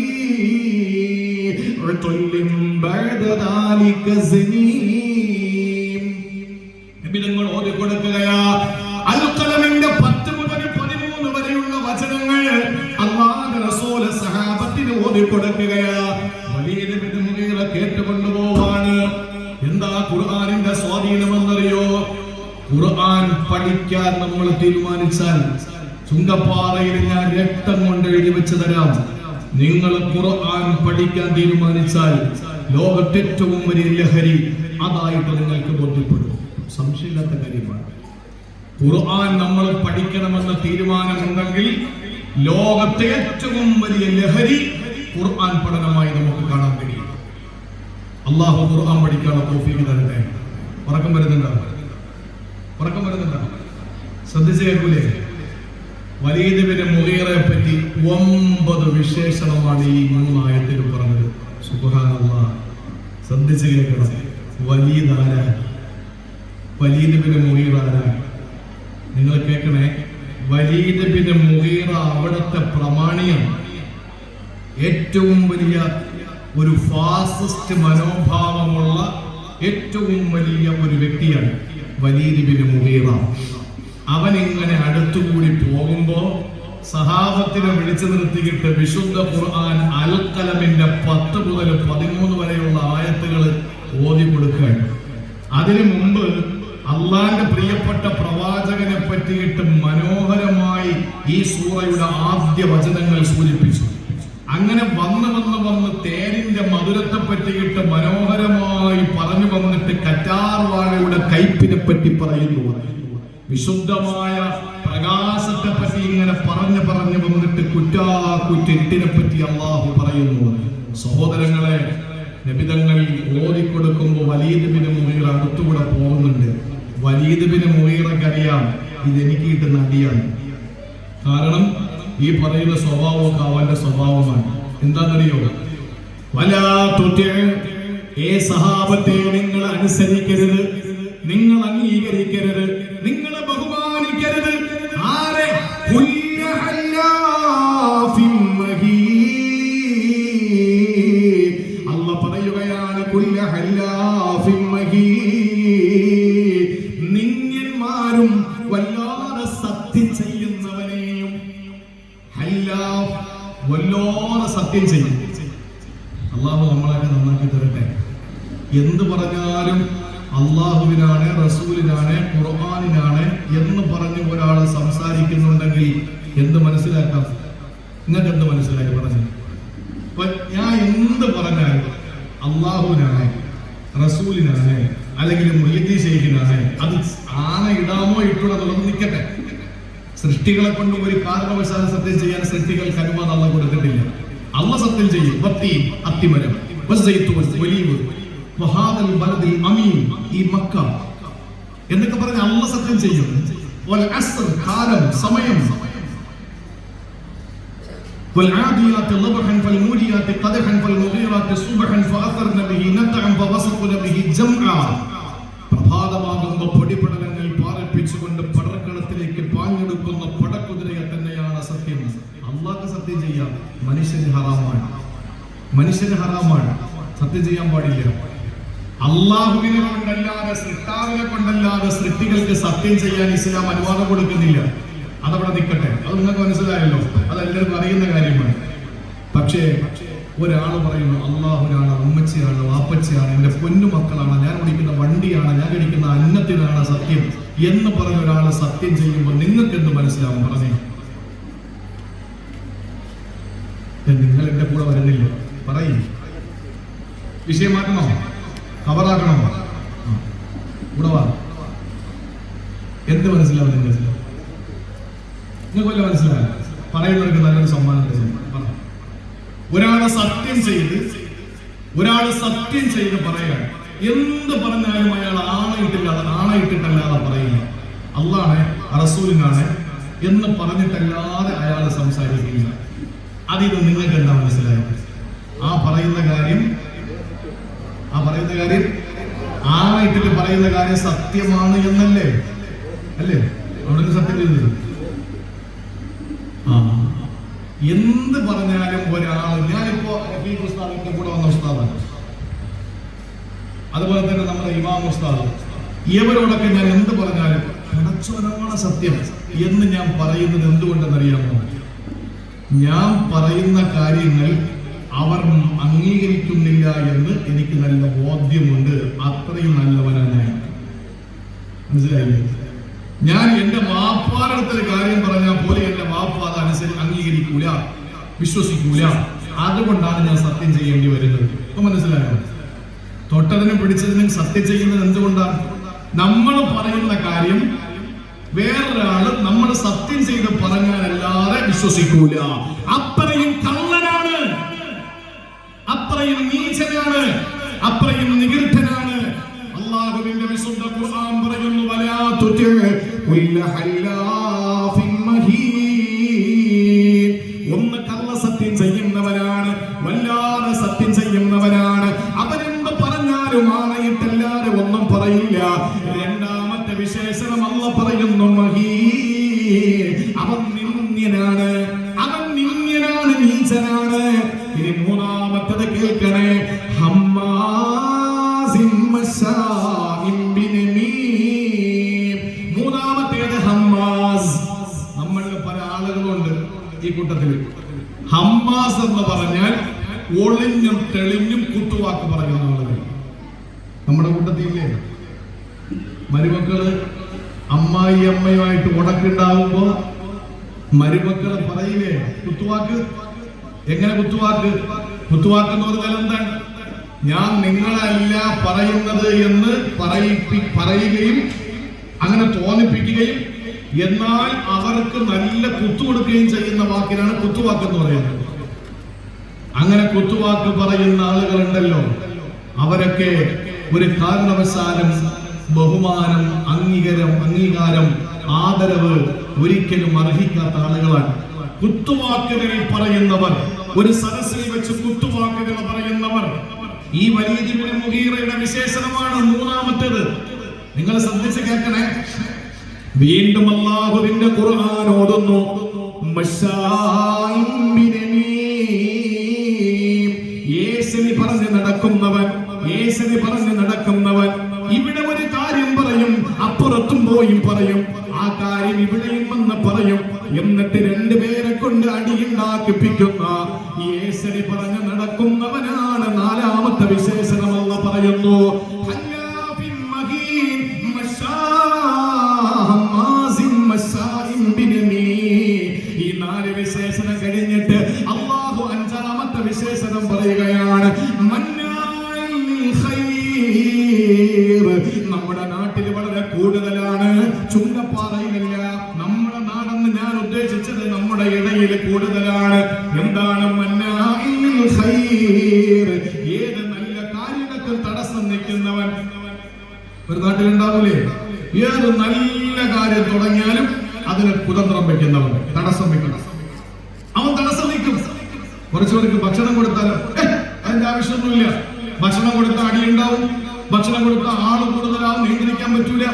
ഉതുല്ലിൻ ബഅദ ദാലിക സനീം. നബി തങ്ങൾ ഓതി കൊടുക്കുകയാ. അൽഖലമിന്റെ 10 മുതൽ 13 വരെയുള്ള വചനങ്ങൾ അല്ലാഹുവിന്റെ റസൂൽ സഹാബത്തിന് ഓതി കൊടുക്കുകയാ. വലീദ് ബിൻ മുഗീറ കേട്ടുകൊണ്ടുപോവാണ്. എന്താ ഖുർആനിന്റെ സ്വാധീനമെന്നറിയോ? ഖുർആൻ പഠിക്കാൻ നമ്മൾ തീരുമാനിച്ചാൽ ചുങ്കപ്പാറയിൽ ഞാൻ രക്തം കൊണ്ട് എഴുതി വെച്ച് തരാം. നിങ്ങൾ ഖുർആൻ പഠിക്കാൻ തീരുമാനിച്ചാൽ ലോകത്തെ ഏറ്റവും വലിയ ലഹരി അതായിട്ട് നിങ്ങൾക്ക് ബോധ്യപ്പെടും. സംശയമില്ലാത്ത കാര്യമാണ്. ഖുർആൻ നമ്മൾ പഠിക്കണമെന്ന തീരുമാനമുണ്ടെങ്കിൽ ലോകത്തെ ഏറ്റവും വലിയ ലഹരി ഖുർആൻ പഠനമായി നമുക്ക് കാണാൻ കഴിയും. അല്ലാഹു ഖുർആൻ പഠിക്കാനുള്ള തൗഫീഖ് തരട്ടെ. ഉറക്കം വരുന്നുണ്ടോ? ഉറക്കം വരുന്നുണ്ടോ? ശ്രദ്ധിച്ചു കേൾക്കൂലേ? വലീദ് ബിൻ മുഗീറയെ പറ്റി 9 വിശേഷണമാണ് ഈ 3 ആയത്തിൽ പറഞ്ഞത്. സുബ്ഹാനല്ലാഹ്. ശ്രദ്ധിച്ച് കേൾക്കണം. വലീദ് ആരാണ്? വലീദ് ബിൻ മുഗീറ ആരാണ്? നിങ്ങൾ കേൾക്കണേ. വലീദ് ബിൻ മുഗീറ അവിടുത്തെ പ്രമാണിയാണ്. ഏറ്റവും വലിയ ഒരു ഫാസിസ്റ്റ് മനോഭാവമുള്ള ഏറ്റവും വലിയ ഒരു വ്യക്തിയാണ് വലീദ് ബിൻ മുഗീറ. അവൻ ഇങ്ങനെ അടുത്തുകൂടി പോകുമ്പോ സഹാബത്തിനെ വിളിച്ചു നിർത്തിയിട്ട് വിശുദ്ധ ഖുർആൻ അൽ-ഖലമിന്റെ 10 മുതൽ 13 വരെയുള്ള ആയത്തുകൾ ഓതി കൊടുക്കുകയാണ്. അതിനു മുമ്പ് അള്ളാന്റെ പ്രിയപ്പെട്ട പ്രവാചകനെ പറ്റിയിട്ട് മനോഹരമായി ഈ സൂറയുടെ ആദ്യ വചനങ്ങൾ സൂചിപ്പിച്ചു. അങ്ങനെ വന്ന് തേനിന്റെ മധുരത്തെ പറ്റിയിട്ട് മനോഹരമായി പറഞ്ഞു വന്നിട്ട് കറ്റാർ വാഴയുടെ കയ്പിനെ പറ്റി പറയുന്നു. വിശുദ്ധമായ പ്രകാശത്തെ പറ്റി ഇങ്ങനെ പറഞ്ഞു വന്നിട്ട് കുറ്റിനെ പറ്റി അള്ളാഹു പറയുന്നു. സഹോദരങ്ങളെ, നബിതങ്ങൾ ഓതിക്കൊടുക്കുമ്പോൾ വലീദ് ബിൻ മുഗീറ അടുത്തുകൂടെ പോകുന്നുണ്ട്. വലീദ് ബിൻ മുഗീറയ്ക്ക് അറിയാം ഇതെനിക്ക് കിട്ടുന്ന അടിയാണ്. കാരണം ഈ പറയുന്ന സ്വഭാവമൊക്കെ അവന്റെ സ്വഭാവമാണ്. എന്താണെന്നറിയോ? വലാ തുതിഅ, ഏ സഹാബത്തെ നിങ്ങൾ അനുസരിക്കരുത്, നിങ്ങൾ അംഗീകരിക്കരുത്, നിങ്ങൾ ബഹുമാനിക്കരുത്. ആരെ? കുല്ല ഹല്ലാഫിൻ മഹീൻ. അല്ലാഹു പറയുകയാണ് കുല്ല ഹല്ലാഫിൻ മഹീൻ. നിന്യന്മാരും വല്ലാതെ സത്യം ചെയ്യുന്നവനെയും ഹല്ലാഫ് വല്ലാതെ സത്യം ചെയ്യും. അള്ളാഹു നമ്മളൊക്കെ നന്നാക്കി തരട്ടെ. എന്ത് പറഞ്ഞാലും അള്ളാഹുവിനാണ്, റസൂലിനാണ്, ഖുർആനിനാണ് എന്ന് പറഞ്ഞ് ഒരാൾ സംസാരിക്കുന്നുണ്ടെങ്കിൽ എന്ത് മനസ്സിലാക്കാം? നിങ്ങൾക്ക് എന്ത് മനസ്സിലാക്കി പറഞ്ഞു? അപ്പൊ ഞാൻ എന്ത് പറഞ്ഞാലും അള്ളാഹുവിനാണ്, റസൂലിനാണ്, അല്ലെങ്കിൽ മുഹ്യിദ്ദീൻ ശൈഖിനാണ്, അത് ആന ഇടാമോ ഇട്ടൂടെ തുറന്ന് നിൽക്കട്ടെ. സൃഷ്ടികളെ കൊണ്ട് ഒരു കാരണവശാലും സത്യം ചെയ്യാൻ സൃഷ്ടികൾക്ക് അനുവാദം അള്ളാഹ് കൊടുത്തിട്ടില്ല. അള്ളാഹ് സത്യം ചെയ്യും. അത്തിമരം, ഒലീവ്, വഹാദൽ ബലദിൽ അമീൻ, ഈ മക്ക എന്നൊക്കെ പറഞ്ഞ് അള്ളാഹ് സത്യം ചെയ്യും. വൽ അസ്ർ, കാലം, സമയം. والعاديات ضبحا فالموريات قدحا فالمغيرات صبحا فأثرن به نقعا فوسطن به جمعا. പ്രഭാതമാകുമ്പോൾ പൊടിപടലങ്ങൾ പാറിപ്പിച്ചുകൊണ്ട് പടർക്കളത്തിലേക്ക് പാഞ്ഞെടുക്കുന്ന പടക്കുതിരയെ തന്നെയാണ് സത്യം. അള്ളാഹ് സത്യം ചെയ്യാം. മനുഷ്യന് ഹറാമാണ്. സത്യം ചെയ്യാൻ പാടില്ല. അള്ളാഹുവിനെ കൊണ്ടല്ലാതെ, സൃഷ്ടാവിനെ കൊണ്ടല്ലാതെ സൃഷ്ടികൾക്ക് സത്യം ചെയ്യാൻ ഇസ്ലാം അനുവാദം കൊടുക്കുന്നില്ല. അതവിടെ നിൽക്കട്ടെ. അത് നിങ്ങൾക്ക് മനസ്സിലായല്ലോ. അതെല്ലാവർക്കും അറിയുന്ന കാര്യമാണ്. പക്ഷേ ഒരാൾ പറയുന്നു അള്ളാഹുനാണ്, ഉമ്മച്ചിയാണ്, വാപ്പച്ചിയാണ്, എന്റെ പൊന്നു മക്കളാണ്, ഞാൻ ഓടിക്കുന്ന വണ്ടിയാണ്, ഞാൻ കഴിക്കുന്ന അന്നത്തിനാണ് സത്യം എന്ന് പറഞ്ഞ ഒരാൾ സത്യം ചെയ്യുമ്പോൾ നിങ്ങൾക്ക് എന്ത് മനസ്സിലാവും? പറഞ്ഞേ. നിങ്ങൾ എന്റെ കൂടെ വരുന്നില്ല. പറയും. വിഷയം മാറ്റണോ? കവറാക്കണോ? കൂടെ വാ. എന്ത് മനസ്സിലാവും? നിങ്ങൾക്ക് വല്ല മനസ്സിലാവില്ല. പറയുന്നവർക്ക് നല്ലൊരു സമ്മാനം തരും. ഒരാളെ സത്യം ചെയ്ത് പറയാൻ എന്ത് പറഞ്ഞാലും അയാൾ ആണയിട്ടിട്ടല്ലാതെ പറയില്ല. അള്ളാഹ് റസൂലിനാണ് എന്ന് പറഞ്ഞിട്ടല്ലാതെ അയാൾ സംസാരിക്കില്ല. അതിത് നിങ്ങൾക്ക് എന്താ മനസ്സിലായത്? ആ പറയുന്ന കാര്യം ആണയിട്ടിട്ട് പറയുന്ന കാര്യം സത്യമാണ് എന്നല്ലേ? അല്ലേ? അവിടെ സത്യം ചെയ്തത്. എന്ത് പറഞ്ഞാലും ഒരാൾ, ഞാനിപ്പോ റഫീഖ് ഉസ്താദിന്റെ കൂടെ വന്ന ഉസ്താദാണ്, അതുപോലെ തന്നെ നമ്മുടെ ഇമാം ഉസ്താദ്, ഇവരോടൊക്കെ ഞാൻ എന്ത് പറഞ്ഞാലും പടച്ചോനാണ് സത്യം എന്ന് ഞാൻ പറയുന്നത് എന്തുകൊണ്ടെന്നറിയാമോ? ഞാൻ പറയുന്ന കാര്യങ്ങൾ അവർ അംഗീകരിക്കുന്നില്ല എന്ന് എനിക്ക് നല്ല ബോധ്യമുണ്ട്. അത്രയും നല്ലവനാണ് ഞാൻ. മനസ്സിലായില്ലേ? ഞാൻ എന്റെ വാപ്പാടത്തൊരു കാര്യം പറഞ്ഞാൽ പോലെ എന്റെ വാപ്പ അതനുസരിച്ച് അംഗീകരിക്കൂല, വിശ്വസിക്കൂല. അതുകൊണ്ടാണ് ഞാൻ സത്യം ചെയ്യേണ്ടി വരുന്നത്. ഇപ്പൊ മനസ്സിലായോ? തൊട്ടതിനും പിടിച്ചതിനും സത്യം ചെയ്യുന്നത് എന്തുകൊണ്ടാണ്? നമ്മൾ പറയുന്ന കാര്യം വേറൊരാള് നമ്മൾ സത്യം ചെയ്ത് പറഞ്ഞാലല്ലാതെ വിശ്വസിക്കൂല. അത്രയും കള്ളനാണ്, അത്രയും നീചനാണ്, അത്രയും നികൃഷ്ടനാണ്. അല്ലാഹുവിന്റെ വിശുദ്ധ ഖുർആൻ പറയുന്നു വലാ തുതിഅ കുല്ല ഹല്ലാഫിൻ മഹീൻ. ഒന്ന് കള്ള സത്യം ചെയ്യുന്നവനാണ്, വല്ലാതെ സത്യം ചെയ്യുന്നവനാണ്. അവരെന്ത് പറഞ്ഞ കൊടുക്കണേ. ഹമ്മാസിൻ മശാഇൻ ബിനമീം. മൂന്നാമത്തേത് ഹമ്മാസ്. നമ്മളിൽ പല ആളുകളുണ്ട് ഈ കൂട്ടത്തിൽ. ഹമ്മാസ് എന്ന് പറഞ്ഞാൽ ഒളിഞ്ഞും തെളിഞ്ഞും കുത്തുവാക്ക് പറയുന്ന ആളുകൾ നമ്മുടെ കൂട്ടത്തില്ലേ. മരുമക്കള് അമ്മായി അമ്മയുമായിട്ട് ഉടക്കുണ്ടാവുമ്പോ മരുമക്കള് പറയില്ലേ കുത്തുവാക്ക്. എങ്ങനെ കുത്തുവാക്ക്? കുത്തുവാക്ക് എന്ന് പറഞ്ഞാൽ എന്താണ്? ഞാൻ നിങ്ങളല്ല പറയുന്നത് എന്ന് പറയുകയും അങ്ങനെ തോന്നിപ്പിക്കുകയും എന്നാൽ അവർക്ക് നല്ല കുത്തു കൊടുക്കുകയും ചെയ്യുന്ന വാക്കിനാണ് കുത്തുവാക്ക് എന്ന് പറയുന്നത്. അങ്ങനെ കുത്തുവാക്ക് പറയുന്ന ആളുകളുണ്ടല്ലോ, അവരൊക്കെ ഒരു കാരണവശാലും ബഹുമാനം, അംഗീകാരം, ആദരവ് ഒരിക്കലും അർഹിക്കാത്ത ആളുകളാണ്. കുത്തുവാക്കുകൾ പറയുന്നവർ, ഒരു സദസ്സിൽ വെച്ച് കുത്തുവാക്കുകൾ പറയുന്നവർ ഈ വലീദ് ഇബ്നു മുഗീറയുടെ വിശേഷണമാണ്. മൂന്നാമത്തേത് നിങ്ങൾ ശ്രദ്ധിച്ച് കേൾക്കണേ. വീണ്ടും അല്ലാഹുവിന്റെ ഖുർആൻ ഓതുന്നു. യേശുവി പറഞ്ഞു നടക്കുന്നവൻ ഇവിടെ ഒരു കാര്യം പറയും, അപ്പുറത്തും പോയി പറയും, ആ കാര്യം ഇവിടെയും വന്ന് പറയും. എന്നിട്ട് രണ്ടുപേരെ കൊണ്ട് അടിയുണ്ടാക്കിപ്പിക്കുന്ന യേശുവി പറഞ്ഞു നടക്കുന്നവനാണ് നാലാമത്തെ വിശേഷണം. അല്ലാഹു പറയുന്നു ഈ നാല് വിശേഷണം കഴിഞ്ഞിട്ട് അല്ലാഹു അഞ്ചാമത്തെ വിശേഷണം പറയുകയാണ്. നമ്മുടെ നാട്ടിൽ വളരെ കൂടുതലാണ്, ചുങ്കപ്പാറയിലല്ല. നമ്മുടെ നാടെന്ന് ഞാൻ ഉദ്ദേശിച്ചത് നമ്മുടെ ഇടയിൽ കൂടുതലാണ്. എന്താണ് മന്നാഇൽ ഖൈർ? ഏത് നല്ല കാര്യങ്ങൾക്ക് തടസ്സം നിൽക്കുന്നവൻ ഒരു നാട്ടിലുണ്ടാവൂലേ? ഏത് നല്ല കാര്യം തുടങ്ങിയാലും അതിന് കുതന്ത്രം വെക്കുന്നവൻ, തടസ്സം വെക്കണം. അവൻ തടസ്സം നിൽക്കും. കുറച്ചുപേർക്ക് ഭക്ഷണം കൊടുത്താലും അതിന്റെ ആവശ്യമൊന്നുമില്ല. ഭക്ഷണം കൊടുത്താൽ അടിയുണ്ടാവും, ഭക്ഷണം കൊടുത്താൽ ആള് കൂടുതലാവും, നിയന്ത്രിക്കാൻ പറ്റൂല.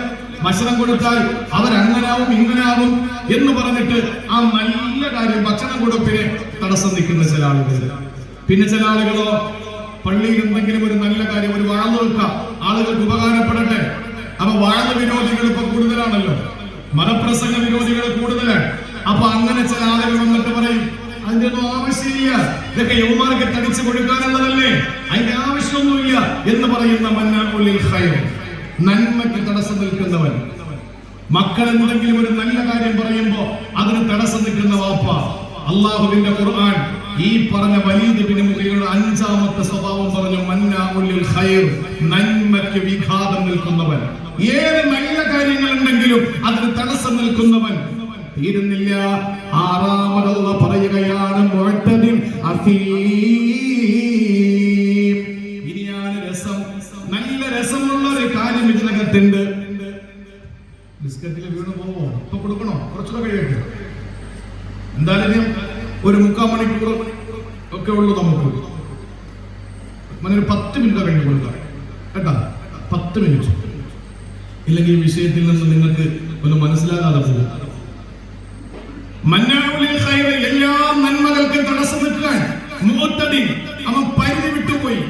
ഭക്ഷണം കൊടുത്താൽ അവരങ്ങനാവും ഇങ്ങനാവും എന്ന് പറഞ്ഞിട്ട് ആ നല്ല കാര്യം ഭക്ഷണം കൊടുപ്പിനെ തടസ്സം നിൽക്കുന്ന ചില ആളുകൾ. പിന്നെ ചില ആളുകളോ പള്ളിയിൽ എന്തെങ്കിലും ഒരു നല്ല കാര്യം, ഒരു വാഴ് വെക്കാം, ആളുകൾക്ക് ഉപകാരപ്പെടട്ടെ. അപ്പൊ വാഴ വിരോധികൾ ഇപ്പൊ കൂടുതലാണല്ലോ, മതപ്രസംഗ വിരോധികൾ കൂടുതലാണ്. അപ്പൊ അങ്ങനെ ചില ആളുകൾ വന്നിട്ട് പറയും അതിന്റെ ഒന്നും ആവശ്യമില്ല, ഇതൊക്കെ യൗമാർക്ക് തടിച്ചു കൊടുക്കാനുള്ളതല്ലേ, അതിന്റെ ആവശ്യമൊന്നുമില്ല എന്ന് പറയുന്ന മന്നാഉൽ ഖൈർ, നന്മയ്ക്ക് തടസ്സം നിൽക്കുന്നവൻ. മക്കൾ എന്തെങ്കിലും ഒരു നല്ല കാര്യം പറയുമ്പോ അതിന് തടസ്സം നിൽക്കുന്ന വാപ്പ. അല്ലാഹുവിന്റെ ഖുർആൻ ഈ പറഞ്ഞ വലീദ് ഇബ്നു മുഗീറയുടെ അഞ്ചാമത്തെ സ്വഭാവം പറഞ്ഞു, മന്നാഉൽ ഖൈർ, നന്മയ്ക്ക് വിഘാതം നിൽക്കുന്നവൻ. ഏത് നല്ല കാര്യങ്ങൾ ഉണ്ടെങ്കിലും അതിന് തടസ്സം നിൽക്കുന്നവൻ. തീരുന്നില്ല, ആറാമതുള്ള പറയുകയാണ് മുഅ്തദിൻ അസീം. ഇനിയാണ് രസം. നല്ല രസമുള്ള ഒരു കാര്യം ഇതിനകത്തുണ്ട്. ബിസ്ക്കറ്റിൽ വീണ് പോവോ? ഇപ്പൊ കൊടുക്കണോ? കുറച്ചുകൂടെ കഴിയട്ടെ. എന്തായാലും ഒരു 3/4 മണിക്കൂർ ഒക്കെ ഉള്ളൂ നമുക്ക്. ഒരു 10 മിനിറ്റ് കഴിഞ്ഞ് കൊടുക്കാം കേട്ടാ, 10 മിനിറ്റ്. ഇല്ലെങ്കിൽ ഈ വിഷയത്തിൽ നിന്ന് നിങ്ങൾക്ക് ഒന്ന് മനസ്സിലാകാതെ പോകും. മന്നാഉൽ ഖൈർ, എല്ലാ നന്മകൾക്കും തടസ്സം നിൽക്കാൻ. മുഅ്തദിൻ, അവൻ പരിധി വിട്ടുപോയി.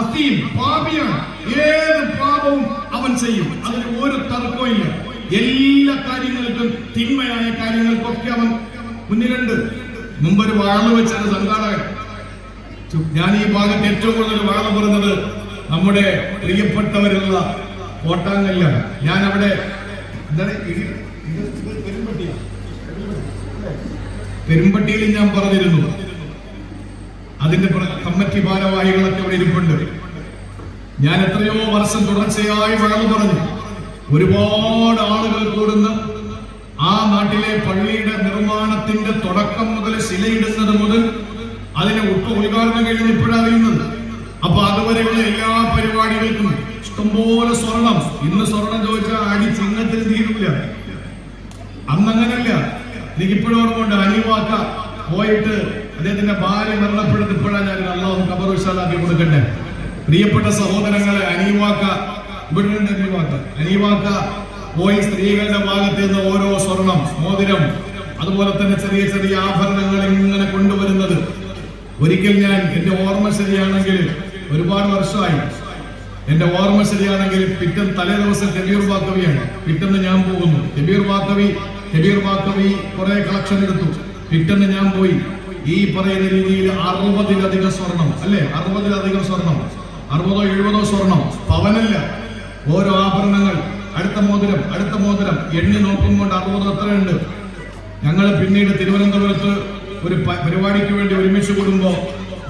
അസീം, പാപിയാണ്. ഏത് പാപവും അവൻ ചെയ്യും, അതിന് ഒരു തർക്കവും ഇല്ല. എല്ലാ കാര്യങ്ങൾക്കും, തിന്മയായ കാര്യങ്ങൾക്കൊക്കെ അവൻ മുന്നിലുണ്ട്. മുമ്പൊരു വാഴ വെച്ചാണ് സംഘാടകൻ. ഞാൻ ഈ ഭാഗത്ത് ഏറ്റവും കൂടുതൽ വാഴ പറഞ്ഞത് നമ്മുടെ പ്രിയപ്പെട്ടവരുള്ള കോട്ടാങ്കല്ലാണ്. ഞാൻ അവിടെ പെരുമ്പട്ടിയിൽ ഞാൻ പറഞ്ഞിരുന്നു, അതിന്റെ കമ്മിറ്റി ഭാരവാഹികളൊക്കെ അവിടെ ഇരിപ്പുണ്ട്. ഞാൻ എത്രയോ വർഷം തുടർച്ചയായി വാഴ പറഞ്ഞു. ഒരുപാട് ആളുകൾ കൂടുന്ന ആ നാട്ടിലെ പള്ളിയുടെ നിർമ്മാണത്തിന്റെ തുടക്കം മുതൽ, ശിലയിടുന്നത് മുതൽ അതിനെ ഉദ്ഘാടനം കഴിഞ്ഞപ്പോഴാണ് അറിയുന്നത്. അപ്പൊ അതുവരെയുള്ള എല്ലാ പരിപാടികൾക്കും ഇഷ്ടംപോലെ സ്വർണം. ഇന്ന് സ്വർണം ചോദിച്ചാൽ അടി ചിങ്ങത്തിന് തീരില്ല. അന്നങ്ങനല്ല. എനിക്കിപ്പോഴും ഓർമ്മയുണ്ട്, അനിവാക്ക പോയിട്ട് അദ്ദേഹത്തിന്റെ ഭാര്യ മരണപ്പെടുത്തിപ്പോഴാണ് ഞാൻ അല്ലാഹു ഖബർ വിശാലാക്കി കൊടുക്കട്ടെ. പ്രിയപ്പെട്ട സഹോദരങ്ങളെ, അനിവാക്ക ഇവിടെ ഉണ്ട്. അനിവാക്ക പോയി സ്ത്രീകളുടെ ഭാഗത്ത് നിന്ന് ഓരോ സ്വർണം, മോതിരം, അതുപോലെ തന്നെ ചെറിയ ചെറിയ ആഭരണങ്ങൾ ഇങ്ങനെ കൊണ്ടുവരുന്നത്. ഒരിക്കൽ ഞാൻ, എന്റെ ഓർമ്മ ശരിയാണെങ്കിൽ ഒരുപാട് വർഷമായി, എന്റെ ഓർമ്മ ശരിയാണെങ്കിൽ പിറ്റേന്ന് തലേ ദിവസം കബീർ ബാക്കവിയാണ്. പിറ്റേന്ന് ഞാൻ പോകുന്നു. കബീർ ബാക്കവി കുറെ കളക്ഷൻ എടുത്തു. പിറ്റേന്ന് ഞാൻ പോയി. ഈ പറയുന്ന രീതിയിൽ 60-ലധികം സ്വർണം, അല്ലെ, 60-ലധികം സ്വർണം, 60-70 സ്വർണം, പവനല്ല, ഓരോ ആഭരണങ്ങൾ, അടുത്ത മോതിരം എണ്ണി നോക്കുമ്പോൾ 60 എത്രയുണ്ട്. ഞങ്ങൾ പിന്നീട് തിരുവനന്തപുരത്ത് ഒരു പരിപാടിക്ക് വേണ്ടി ഒരുമിച്ച് കൂടുമ്പോ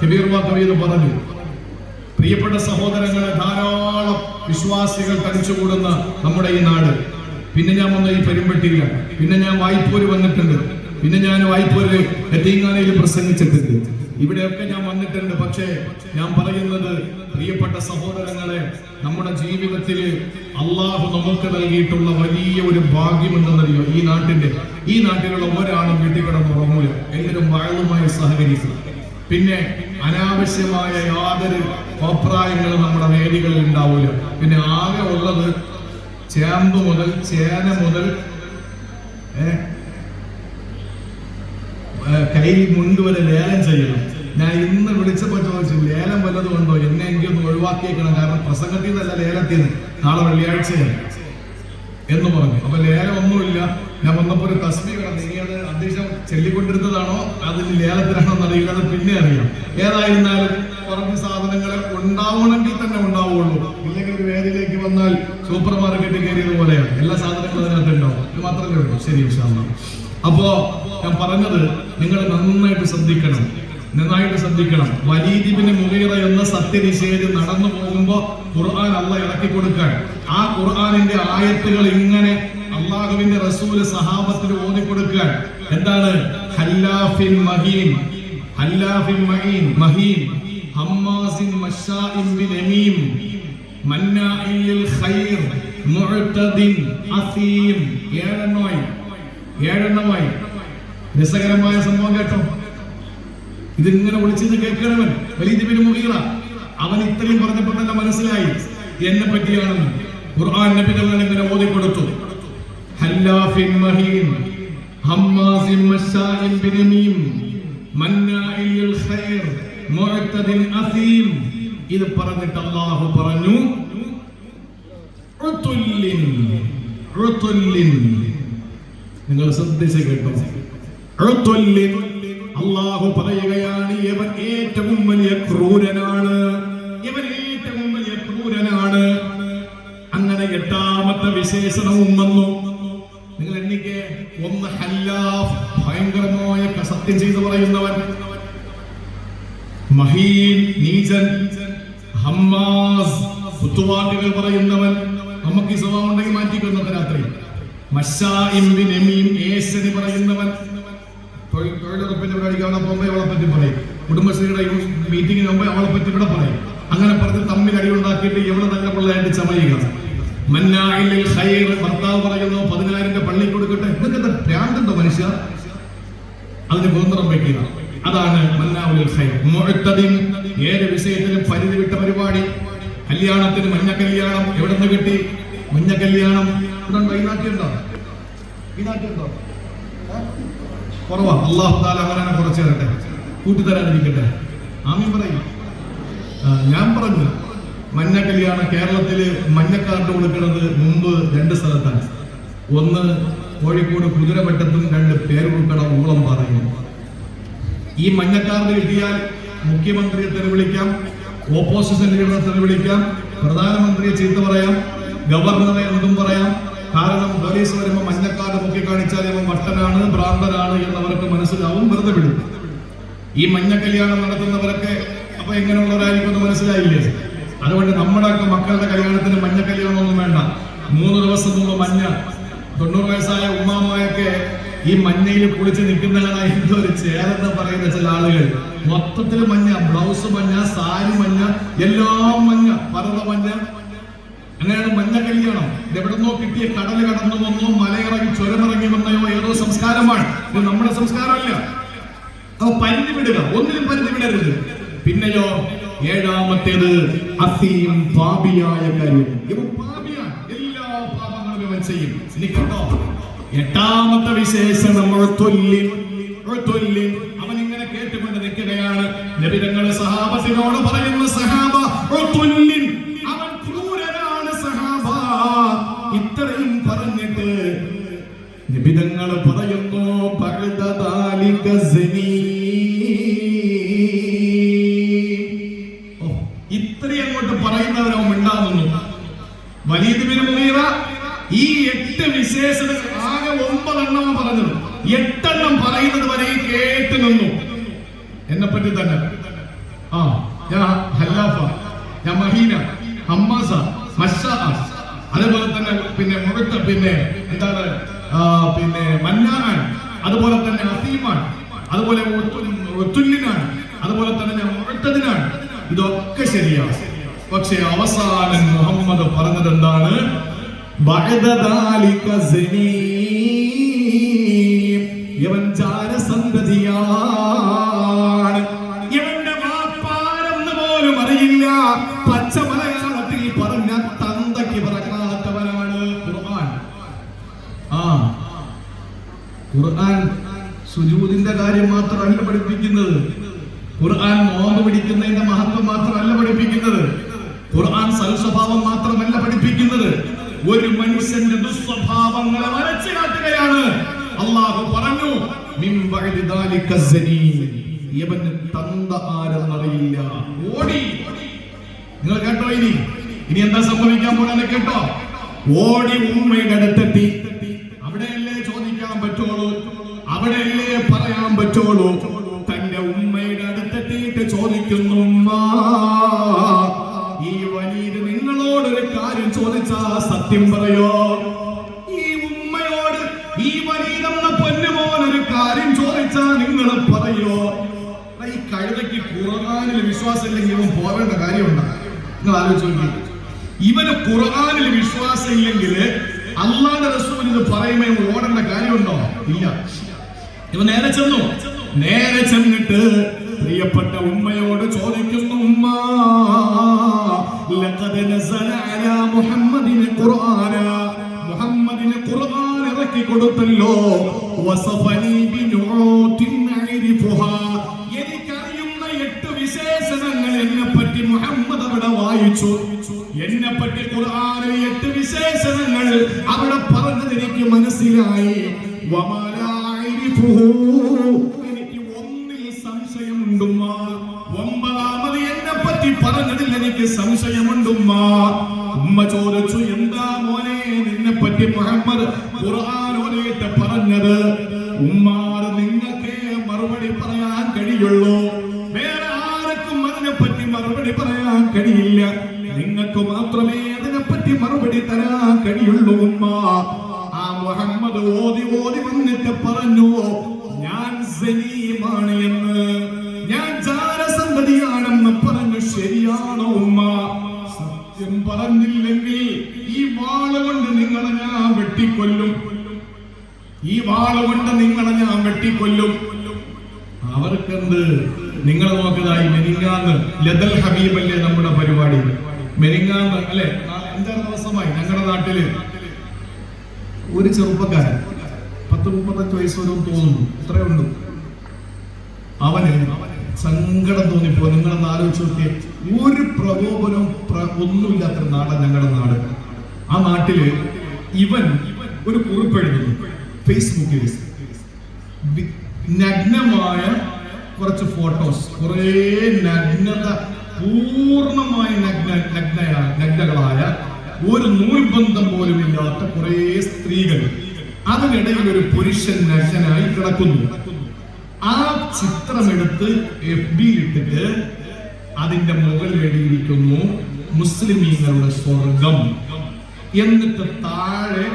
കബീർ ബാക്കവി എന്ന് പറഞ്ഞു, പ്രിയപ്പെട്ട സഹോദരങ്ങളെ, ധാരാളം വിശ്വാസികൾ തടിച്ചുകൂടുന്ന നമ്മുടെ ഈ നാട്. പിന്നെ ഞാൻ വന്ന ഈ പെരുമ്പട്ടിയില, പിന്നെ ഞാൻ വായ്പൂര് വന്നിട്ടുണ്ട്, പിന്നെ ഞാൻ വായ്പൂര് എത്തിങ്ങാനയിൽ പ്രസംഗിച്ചിട്ടുണ്ട്, ഇവിടെയൊക്കെ ഞാൻ വന്നിട്ടുണ്ട്. പക്ഷേ ഞാൻ പറയുന്നത്, പ്രിയപ്പെട്ട സഹോദരങ്ങളെ, നമ്മുടെ ജീവിതത്തിൽ അള്ളാഹു നമുക്ക് നൽകിയിട്ടുള്ള വലിയ ഒരു ഭാഗ്യമെന്തെന്നറിയോ? ഈ നാട്ടിലുള്ള ഒരാളും വീട്ടിൽ കിടന്നുറങ്ങൂല, എല്ലാവരും വയലുമായി സഹകരിക്കും. പിന്നെ അനാവശ്യമായ യാതൊരു അഭിപ്രായങ്ങളും നമ്മുടെ വേദികളിൽ ഉണ്ടാവില്ല. പിന്നെ ആകെ ഉള്ളത് ചേമ്പ് മുതൽ ചേന മുതൽ കൈ മുണ്ട് വരെ ലേലം ചെയ്യണം. ഞാൻ ഇന്ന് വിളിച്ചപ്പോൾ ചോദിച്ചു, ലേലം വല്ലതും ഉണ്ടോ? എന്നെ എനിക്കൊന്ന് ഒഴിവാക്കിയേക്കണം, കാരണം പ്രസംഗത്തിൽ നിന്നല്ല, ലേലത്തിൽ നിന്ന്, നാളെ വെള്ളിയാഴ്ചയാണ് എന്ന് പറഞ്ഞു. അപ്പൊ ലേലം ഒന്നുമില്ല. ഞാൻ വന്നപ്പോ ഒരു തസ്ബീഹ് കിടന്നു. ഇനി അത് അധ്യക്ഷൻ ചൊല്ലിക്കൊണ്ടിരുന്നതാണോ അതിന് ലേലത്തിലാണോ എന്നറിയില്ല, അത് പിന്നെ അറിയാം. ഏതായിരുന്നാലും കുറച്ച് സാധനങ്ങൾ ഉണ്ടാവണമെങ്കിൽ തന്നെ ഉണ്ടാവുള്ളൂ. ഇല്ലെങ്കിൽ ഒരു വേദിയിലേക്ക് വന്നാൽ സൂപ്പർ മാർക്കറ്റിൽ കയറിയത് പോലെയാണ്, എല്ലാ സാധനങ്ങളും അതിനകത്ത് ഉണ്ടാവും. ഇത് മാത്രമേ ഉള്ളൂ. ശരി, ഇൻഷാ അല്ലാഹ്. അപ്പോ ഞാൻ പറഞ്ഞത്, നിങ്ങൾ നന്നായിട്ട് ശ്രദ്ധിക്കണം. വലീദ് ഇബ്നു മുഗീറ എന്ന സത്യനിഷേധി നടന്നു പോകുമ്പോ ഖുർആൻ അല്ലാഹ് ഇറക്കി കൊടുക്കാൻ, ആ ഖുർആനിന്റെ ആയത്തുകൾ ഇങ്ങനെ അല്ലാഹുവിന്റെ റസൂല് സഹാബത്തിന് ഓതി കൊടുക്കാൻ. എന്താണ്? ഹല്ലാഫിൻ മഹീൻ, ഹമ്മാസിൻ മശാഇൻ ബിനമീം, മന്നാഇൻ ലിൽ ഖൈർ, മുഅ്തദിൻ അസീം. ഏഴെണ്ണമായി. രസകരമായ സംഭവം കേട്ടോ. ഇതിങ്ങനെ വിളിച്ചത് കേൾക്കണവൻ വലീദ് ഇബ്നു മുഗീറ. അവൻ ഇത്രയും പറഞ്ഞപ്പോൾ തന്നെ മനസ്സിലായി എന്നെ പറ്റിയാണെന്ന്. ഖുർആൻ നബികൾ ഇങ്ങനെ ഓതി കൊടുത്തു. ഹല്ലാഫിൻ മഹീൻ, ഹമ്മാസിൻ മശാഇൻ ബിനമീം, മന്നാഇൻ ലിൽ ഖൈർ, മുഅ്തദിൻ അസീം. ഇത് പറഞ്ഞിട്ട് അല്ലാഹു പറഞ്ഞു, ഉതുല്ലിൻ. നിങ്ങൾ ശ്രദ്ധിച്ച് കേട്ടോ. ഉതുല്ലിൻ, അല്ലാഹു പറയുകയാണ്, ഇവൻ ഏറ്റവും വലിയ ക്രൂരനാണ്. അങ്ങനെ 8ാമത്തെ വിശേഷണവും വന്നു. നിങ്ങൾ എണ്ണിക്കെ. 1 ഹല്ലാഫ്, ഭയങ്കരമായ സത്യം ചെയ്തു പറയുന്നവൻ. മഹീൻ, നീചൻ. ഹമ്മാസ്, കുത്തുവാക്കുകൾ പറയുന്നവൻ. നമുക്ക് ഈ സ്വഭാവം ഉണ്ടെങ്കിൽ മാറ്റിക്കൊന്നത്തെ രാത്രി. മശാഇൻ ബിനമീം, ഏശനി പറയുന്നവൻ. തൊഴിലുറപ്പിന്റെ പരിപാടിക്ക് അവളെ പോകുമ്പോൾ അവളെ പറ്റി പറയും. കുടുംബശ്രീയുടെ മീറ്റിംഗിന് മുമ്പ് അവളെ പറ്റി ഇവിടെ പറയും. അങ്ങനെ പറഞ്ഞ് തമ്മിൽ അടിയുണ്ടാക്കിയിട്ട് എവിടെ നല്ല പിള്ളേരായിട്ട് ചമയുക. മന്നാഇൻ ലിൽ ഖൈർ, ഭർത്താവ് പറയുന്നു 10,000 പള്ളി കൊടുക്കട്ടെ. ഇതൊക്കെ ഭ്രാന്തണ്ടോ മനുഷ്യ? അതിന് ഗോന്ത്രം വയ്ക്കുക. അതാണ് മന്നാഉൻ ലിൽ ഖൈർ. മുഅ്തദിൻ, ഏത് വിഷയത്തിലും പരിധി വിട്ട പരിപാടി. കല്യാണത്തിന് മഞ്ഞ കല്യാണം എവിടെ നിന്ന് കിട്ടി? മഞ്ഞ കല്യാണം ഇവിടെ ഈ നാട്ടിലുണ്ടോ? കുറവാ. അല്ലാഹു തആല അങ്ങനെ കുറച്ച് തരട്ടെ, കൂട്ടിത്തരാതിരിക്കട്ടെ. ആമീൻ പറയും. ഞാൻ പറഞ്ഞു, മഞ്ഞ കല്യാണം കേരളത്തില് മഞ്ഞക്കാർഡ് കൊടുക്കുന്നത് മുമ്പ് 2 സ്ഥലത്താണ്. ഒന്ന് കോഴിക്കോട് കുതിരവട്ടത്തും, 2 പേരുൾക്കട ഊളം പറയുന്നു. ഈ മഞ്ഞക്കാർഡ് കിട്ടിയാൽ മുഖ്യമന്ത്രിയെ തെരുവിളിക്കാം, ഓപ്പോസിഷൻ ലീഡറെ തെരുവിളിക്കാം, പ്രധാനമന്ത്രിയെ ചീത്ത പറയാം, ഗവർണറെ എന്തും പറയാം. കാരണം പോലീസ് വരുമ്പോൾ മഞ്ഞക്കാർഡ് മുക്കി കാണിച്ചാൽ ഇവൻ മട്ടനാണ്, ഭ്രാന്തനാണ് എന്നവർക്ക് മനസ്സിലാവും, വെറുതെ വിടും. ഈ മഞ്ഞ കല്യാണം നടത്തുന്നവരൊക്കെ അപ്പൊ എങ്ങനെയുള്ളവരായിരിക്കും എന്ന് മനസ്സിലായില്ലേ? അതുകൊണ്ട് നമ്മുടെയൊക്കെ മക്കളുടെ കല്യാണത്തിന് മഞ്ഞ കല്യാണമൊന്നും വേണ്ട. 3 ദിവസം മുമ്പ് മഞ്ഞ. 90 വയസ്സായ ഉമ്മാമ്മയൊക്കെ ഈ മഞ്ഞയിൽ കുളിച്ച് നിൽക്കുന്നതാണ് എന്തോ ഒരു ചേരെന്ന് പറയുന്ന ചില ആളുകൾ. മൊത്തത്തിൽ മഞ്ഞ, ബ്ലൗസ് മഞ്ഞ, സാരി മഞ്ഞ, എല്ലാം മഞ്ഞ, പർവ്വത മഞ്ഞ. അങ്ങനെയാണ് മഞ്ഞ കല്യാണം. എവിടെന്നോ കിട്ടിയ കടല് കടന്നു വന്നോ, മലയിറങ്ങി ചുരമിറങ്ങി വന്നയോ ഏതോ സംസ്കാരമാണ്. ഇത് നമ്മുടെ സംസ്കാരമല്ല. അപ്പൊ പരിധി വിടുക, ഒന്നിനും പരിധി വിടരുത്. പിന്നെയോ 7ാമത്തേത് അസീം, പാപിയായ കാര്യം. ഇവൻ പാപിയാണ്, എല്ലാ പാപങ്ങളും ഇവൻ ചെയ്യും. നിൽക്കട്ടോ. 8ാമത്തെ വിശേഷണം അവൻ ഇങ്ങനെ കേട്ടുകൊണ്ട് നിൽക്കുകയാണ്. നാട്ടിനോട് പറയുന്ന സഹാബ, ഉതുല്ലിൻ, അവൻ ക്രൂരനാണ് സഹാബ. ഇത്രയും പറഞ്ഞിട്ട് നിബിതങ്ങൾ പറയുന്നു ബഅദ ദാലിക സനീ. ഇത്രയും അങ്ങോട്ട് പറയുന്നവരോ മിണ്ടാകുന്നു. വലീദ് ബിൻ മുഗീറ ഈ 8 വിശേഷതകൾ ആകെ 9 എണ്ണമാണ് പറഞ്ഞത്. 8 എണ്ണം പറയുന്നത് വരെ കേട്ട് നിന്നു. എന്നെ പറ്റി തന്നെ ഞാൻ ഹല്ലാഫ, ഞാൻ മഹീന, ഹമ്മാസ, മശ്ശാ, അതുപോലെ തന്നെ പിന്നെ എന്താണ് പിന്നെ മന്നാൻ, അതുപോലെ തന്നെ അസീമാൻ, അതുപോലെ ഒത്തുല്ലിനാൻ, അതുപോലെ തന്നെ ഞാൻ മുഅ്തദിനാൻ. ഇതൊക്കെ ശരിയാണ്. പക്ഷെ അവസാനം മുഹമ്മദ് പറഞ്ഞത് എന്താണ്? ബഅദ ദാലിക സനീ, ഇവൻ ജാരസന്തതിയാണ്, ഇവന്റെ വാപ്പാരെന്ന് പോലും അറിയില്ല. പച്ച മലയാളത്തിൽ പറഞ്ഞ തന്തയ്ക്ക് പറക്കാത്തവനാണ്. ഖുർആൻ സുജൂദിന്റെ കാര്യം മാത്രമല്ല പഠിപ്പിക്കുന്നത്. ഖുർആൻ നോമ്പ് പിടിക്കുന്നതിന്റെ മഹത്വം മാത്രമല്ല പഠിപ്പിക്കുന്നത്. ഖുർആൻ സൽസ്വഭാവം മാത്രമല്ല പഠിപ്പിക്കുന്നത്. ഒരു മനുഷ്യന്റെ ദുസ്വഭാവങ്ങളെ വരച്ചു കാട്ടുകയാണ്. അല്ലാഹു പറഞ്ഞു മിൻ ബഅദി ദാലിക സനീ, ഇവൻ തന്ത ആരെന്നറിയില്ല. ഓടി. നിങ്ങൾ കേട്ടോ? ഇനി എന്താ സംഭവിക്കാൻ പോണെന്ന് കേട്ടോ? ഓടി ഉമ്മയുടെ അടുത്തെത്തി. അവിടെയല്ലേ ചോദിക്കാൻ പറ്റുള്ളൂ, അവിടെയല്ലേ പറയാൻ പറ്റുള്ളൂ. തന്റെ ഉമ്മയുടെ അടുത്തെത്തിയിട്ട് ചോദിക്കുന്നു, ഉമ്മ, ഈ വലീദ് നിങ്ങളോടൊരു കാര്യം ചോദിച്ചാ സത്യം പറയോ? ഈ ഉമ്മയോട് ഈ വലീദ് എന്ന പൊന്നുമോൻ ഒരു കാര്യം ചോദിച്ചാ നിങ്ങൾ പറയോ? ഈ കഴുതയ്ക്ക് ഖുർആനിൽ വിശ്വാസം ഇല്ലെങ്കിൽ ഇവൻ പോവേണ്ട കാര്യമുണ്ടോ? നിങ്ങൾ ആലോചിച്ച് നോക്കി. ഇവന് ഖുർആനിൽ വിശ്വാസം ഇല്ലെങ്കിൽ അല്ലാഹുവിന്റെ റസൂൽ ഇത് പറയുമ്പോ ഓടേണ്ട കാര്യമുണ്ടോ? ഇല്ല. ഇവൻ നേരെ ചെന്നിട്ട് പ്രിയപ്പെട്ട ഉമ്മയോട് ചോദിക്കുന്നു, ഉമ്മ, ലഖദ് നസല അലാ മുഹമ്മദിന് ഖുർആന, മുഹമ്മദിന് ഖുർആൻ ഇറക്കി കൊടുത്തല്ലോ. വസഫനി ബിനുഊതിൻ അരിഫുഹാ, എനിക്കറിയുന്ന 8 വിശേഷണങ്ങൾ എന്നെപ്പറ്റി മുഹമ്മദ് അവിടെ വായിച്ചു. എന്നെപ്പറ്റി ഖുർആനിൽ 8 വിശേഷണങ്ങൾ അവിടെ പറഞ്ഞത് എനിക്ക് മനസ്സിലായി. വമാ ലാ അരിഫുഹു, എനിക്ക് ഒന്നിൽ സംശയമുണ്ടുമ്മ. 9ാമത് എന്നെപ്പറ്റി പറഞ്ഞതിൽ എനിക്ക് സംശയമുണ്ടുമ്മ. ഉമ്മ ചോദിച്ചു, എന്താ മോനെ നിന്നെപ്പറ്റി മുഹമ്മദ് ഖുർആൻ ഓതിയിട്ട് പറഞ്ഞത്? ഉമ്മാർ നിങ്ങൾക്ക് മറുപടി പറയാൻ കഴിയുള്ളൂ, വേറെ ആർക്കും അതിനെപ്പറ്റി മറുപടി പറയാൻ കഴിയില്ല. നിങ്ങൾക്ക് മാത്രമേ അതിനെപ്പറ്റി മറുപടി തരാൻ കഴിയുള്ളൂ ഉമ്മ. ആ മുഹമ്മദ് ഓതി വന്നിട്ട് പറഞ്ഞു, ഞാൻ സലീമാണ് എന്ന്, ഞാൻ ജാരസന്തതിയാണെന്ന് പറഞ്ഞു. ശരിയാണോ ഉമ്മ? സത്യം പറഞ്ഞില്ലെങ്കിൽ ഈ വാളുകൊണ്ട് നിങ്ങളെ ഞാൻ വെട്ടിക്കൊല്ലും, ഈ വാളുകൊണ്ട് നിങ്ങളെ ഞാൻ വെട്ടിക്കൊല്ലും. അവർക്കെന്ത്? നിങ്ങൾ നോക്കുന്നതായി മെനിങ്ങാന്ന് ലദൽ ഹബീബല്ലേ നമ്മുടെ പരിപാടി. മെനിങ്ങാന്ന് അല്ലെ 5-6 ദിവസമായി ഞങ്ങളുടെ നാട്ടില് ഒരു ചെറുപ്പക്കാരൻ 10-35 വയസ്സ് വരും തോന്നുന്നു, ഇത്രയേ ഉള്ളൂ. അവന് സങ്കടം തോന്നിപ്പോ. നിങ്ങളൊന്ന് ആലോചിച്ച് നോക്കിയേ, ഒരു പ്രകോപനവും ഒന്നുമില്ലാത്ത നാടാണ് ഞങ്ങളുടെ നാട്. ആ നാട്ടില് ഇവൻ ഒരു കുറിപ്പെഴുതുന്നു ഫേസ്ബുക്കിൽ. നഗ്നമായ കുറച്ച് ഫോട്ടോസ്, കുറെ നഗ്നത, പൂർണ്ണമായി നഗ്നകളായ, ഒരു നൂൽബന്ധം പോലും ഇല്ലാത്ത കുറെ സ്ത്രീകൾ, അതിനിടയിൽ ഒരു പുരുഷൻ നഗ്നനായി കിടക്കുന്നു. ആ ചിത്രമെടുത്ത് FB ഇട്ടിട്ട് അതിന്റെ മുകളിൽ എഴുതിയിരിക്കുന്നു മുസ്ലിമീങ്ങളുടെ സ്വർഗം. എന്നിട്ട് താഴെ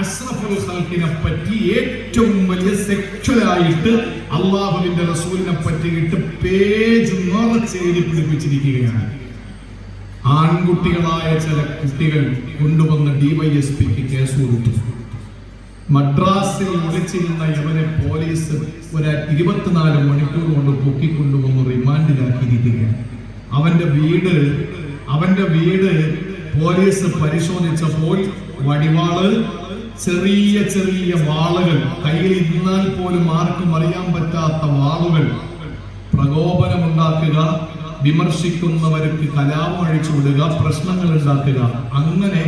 അഷ്റഫുൽ ഖൽഖിനെ പറ്റി ഏറ്റവും വലിയ സെക്ച്വലായിട്ട് അള്ളാഹുവിന്റെ റസൂലിനെ പറ്റിയിട്ട് പേജ് നിറച്ച് എഴുതി പിടിപ്പിച്ചിരിക്കുകയാണ്. ആൺകുട്ടികളായ ചില കുട്ടികൾ കൊണ്ടുവന്ന DYSPക്ക് കേസ് കൊടുത്തു. മദ്രാസിൽ ഒളിച്ചിരുന്ന ഇവനെ പോലീസ് ഒരു 24 മണിക്കൂർ കൊണ്ട് പൊക്കിക്കൊണ്ടുവന്ന് റിമാൻഡിലാക്കിയിരിക്കുകയാണ്. അവന്റെ വീട് പോലീസ് പരിശോധിച്ചപ്പോൾ വടിവാള്, ചെറിയ ചെറിയ വാളുകൾ, കയ്യിൽ ഇരുന്നാൽ പോലും ആർക്കും അറിയാൻ പറ്റാത്ത വാളുകൾ, പ്രകോപനമുണ്ടാക്കുക, വിമർശിക്കുന്നവർക്ക് കലാപം അഴിച്ചു വിടുക, പ്രശ്നങ്ങൾ ഉണ്ടാക്കുക, അങ്ങനെ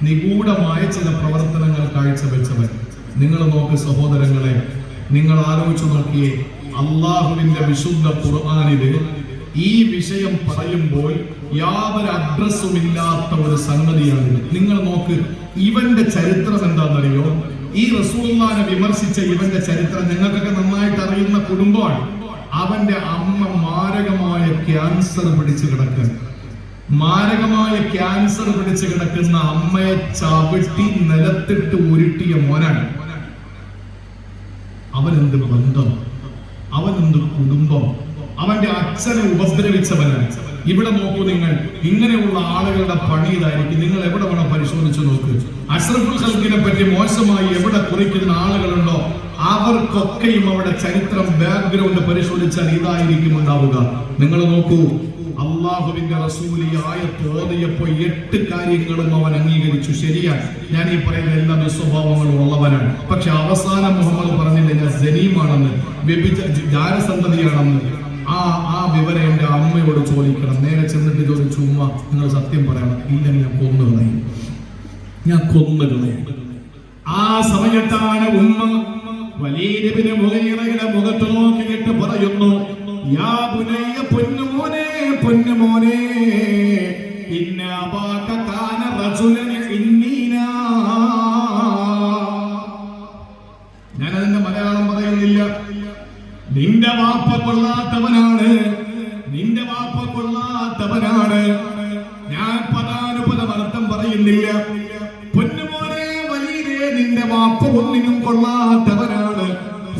നിഗൂഢമായ ചില പ്രവർത്തനങ്ങൾ കാഴ്ചവെച്ചവർ. നിങ്ങൾ നോക്ക് സഹോദരങ്ങളെ, നിങ്ങൾ ആലോചിച്ചു നോക്കിയേ, അള്ളാഹുവിന്റെ വിശുദ്ധ ഖുർആനില് ഈ വിഷയം പറയുമ്പോൾ യാതൊരു അഡ്രസ്സും ഇല്ലാത്ത ഒരു സംഗതിയാണ്. നിങ്ങൾ നോക്ക്, ഇവന്റെ ചരിത്രം എന്താണെന്നറിയോ? ഈ റസൂലുള്ളാഹിനെ വിമർശിച്ച ഇവന്റെ ചരിത്രം ഞങ്ങൾക്കൊക്കെ നന്നായിട്ട് അറിയുന്ന കുടുംബമാണ്. അവന്റെ അമ്മ മാരകമായ ക്യാൻസർ പിടിച്ചു കിടക്കുക. മാരകമായ ക്യാൻസർ പിടിച്ചു കിടക്കുന്ന അമ്മയെ ചവിട്ടി നിലത്തിട്ട് ഉരുട്ടിയ മോനാണ്. അവനെന്ത് ബന്ധം, അവനെന്ത് കുടുംബം, അവന്റെ അച്ഛനെ ഉപദ്രവിച്ചവനാണ്. ഇവിടെ നോക്കൂ നിങ്ങൾ, ഇങ്ങനെയുള്ള ആളുകളുടെ പണി ഇതായിരിക്കും. നിങ്ങൾ എവിടെ വേണം പരിശോധിച്ചു നോക്ക്. അഷ്റഫുൽ ഖൽഖിനെ പറ്റി മോശമായി എവിടെ കുറിക്കുന്ന ആളുകളുണ്ടോ അവർക്കൊക്കെയും അവിടെ ചരിത്രം, ബാക്ക്ഗ്രൗണ്ട് പരിശോധിച്ചാൽ ഇതായിരിക്കും ഉണ്ടാവുക. നിങ്ങൾ നോക്കൂ, അള്ളാഹുവിന്റെ റസൂൽ ഈ ആയത്ത് ഓതിയപ്പോൾ 8 കാര്യങ്ങളും അവൻ അംഗീകരിച്ചു. ശരിയാണ്, ഞാൻ ഈ പറയുന്ന എല്ലാ ദുസ്വഭാവങ്ങളും ഉള്ളവനാണ്. പക്ഷെ അവസാനം മുഹമ്മദ് പറഞ്ഞില്ല ഞാൻ സലീമാണെന്ന്, ജാരസന്തതിയാണെന്ന്. ആ വിവരം എന്റെ അമ്മയോട് ചോദിക്കണം. നേരെ ചെന്നിട്ട് ചോദിച്ചു, ഉമ്മ നിങ്ങൾ സത്യം പറയണം, ഇല്ലെങ്കിൽ ഞാൻ കൊന്നുകളയും, ഞാൻ കൊന്നുകളയും. ആ സമയത്താണ് ഉമ്മ വലീദ് ഇബ്നു മുഗീറയുടെ മുഖത്ത് നോക്കിയിട്ട് പറയുന്നു, യാ ബുനയ്യ, പൊന്നുമോനെ, പൊന്നുമോനെ, ഇന്ന അബാക കാന റജുലൻ ഇന്നീനാ. ഞാനതിന്റെ മലയാളം പറയുന്നില്ല. നിന്റെ വാപ്പ കൊള്ളാത്തവനാണ്, നിന്റെ വാപ്പ കൊള്ളാത്തവനാണ്. ഞാൻ പദാനുപദമർത്ഥം പറയുന്നില്ല. പൊന്നുമോനെ വലീദേ, നിന്റെ വാപ്പ ഒന്നിനും കൊള്ളാത്തവനാണ്.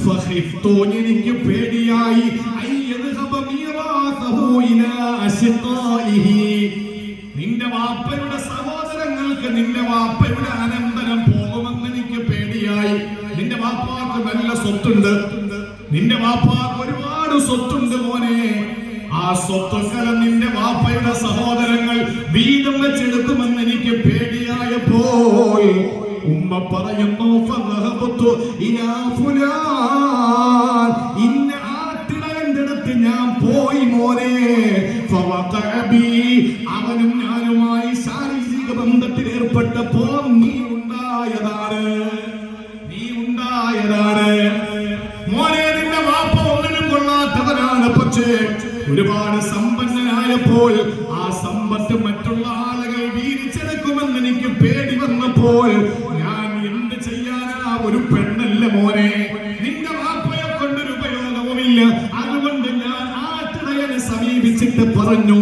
ഫഖിഫ്തു, എനിക്ക് പേടിയായി, അയ്യദ്ഹബ മീറാസഹു ഇലാ അശ്ഖാലിഹി, നിന്റെ വാപ്പയുടെ സഹോദരങ്ങൾക്ക് നിന്റെ വാപ്പയുടെ അനന്തരം പോകുമെന്ന് എനിക്ക് പേടിയായി. നിന്റെ വാപ്പാക്ക് നല്ല സ്വത്തുണ്ട്, നിന്റെ വാപ്പാക്ക് ഒരുപാട് സ്വത്തുണ്ട് മോനെ. ആ സ്വത്തുക്കളും നിന്റെ വാപ്പയുടെ സഹോദരങ്ങൾ വീതം വെച്ചെടുക്കുമെന്ന് എനിക്ക് പേടിയായപ്പോൾ ഉമ്മ പറയുന്നു, ഫദഹബതു ഇലാ ഫുലാൻ, ഇന്ന ആട്ടിടയന്റെ അടുത്ത് ഞാൻ പോയി മോനെ. ഫവഖഅബി, അവനും ഞാനുമായി ശാരീരിക ബന്ധത്തിൽ ഏർപ്പെട്ടപ്പോ നീ ഉണ്ടായതാണ്, നീ ഉണ്ടായതാണ് മോനെ. നിന്റെ വാപ്പ ഒന്നിനും കൊള്ളാത്തവനാണ്, പക്ഷേ ഒരുപാട് സമ്പന്നനായപ്പോൾ ആ സമ്പത്ത് മറ്റുള്ള ആളുകൾ വീതിച്ചെടുക്കുമെന്ന് എനിക്ക് പേടി വന്നപ്പോൾ ഞാൻ എന്ത് ചെയ്യാനാ? ഒരു പെണ്ണല്ല മോനെ, നിന്റെ വാപ്പയെ കൊണ്ടൊരു ഉപയോഗവുമില്ല. അതുകൊണ്ട് ഞാൻ ആട്ടിടയനെ സമീപിച്ചിട്ട് പറഞ്ഞു,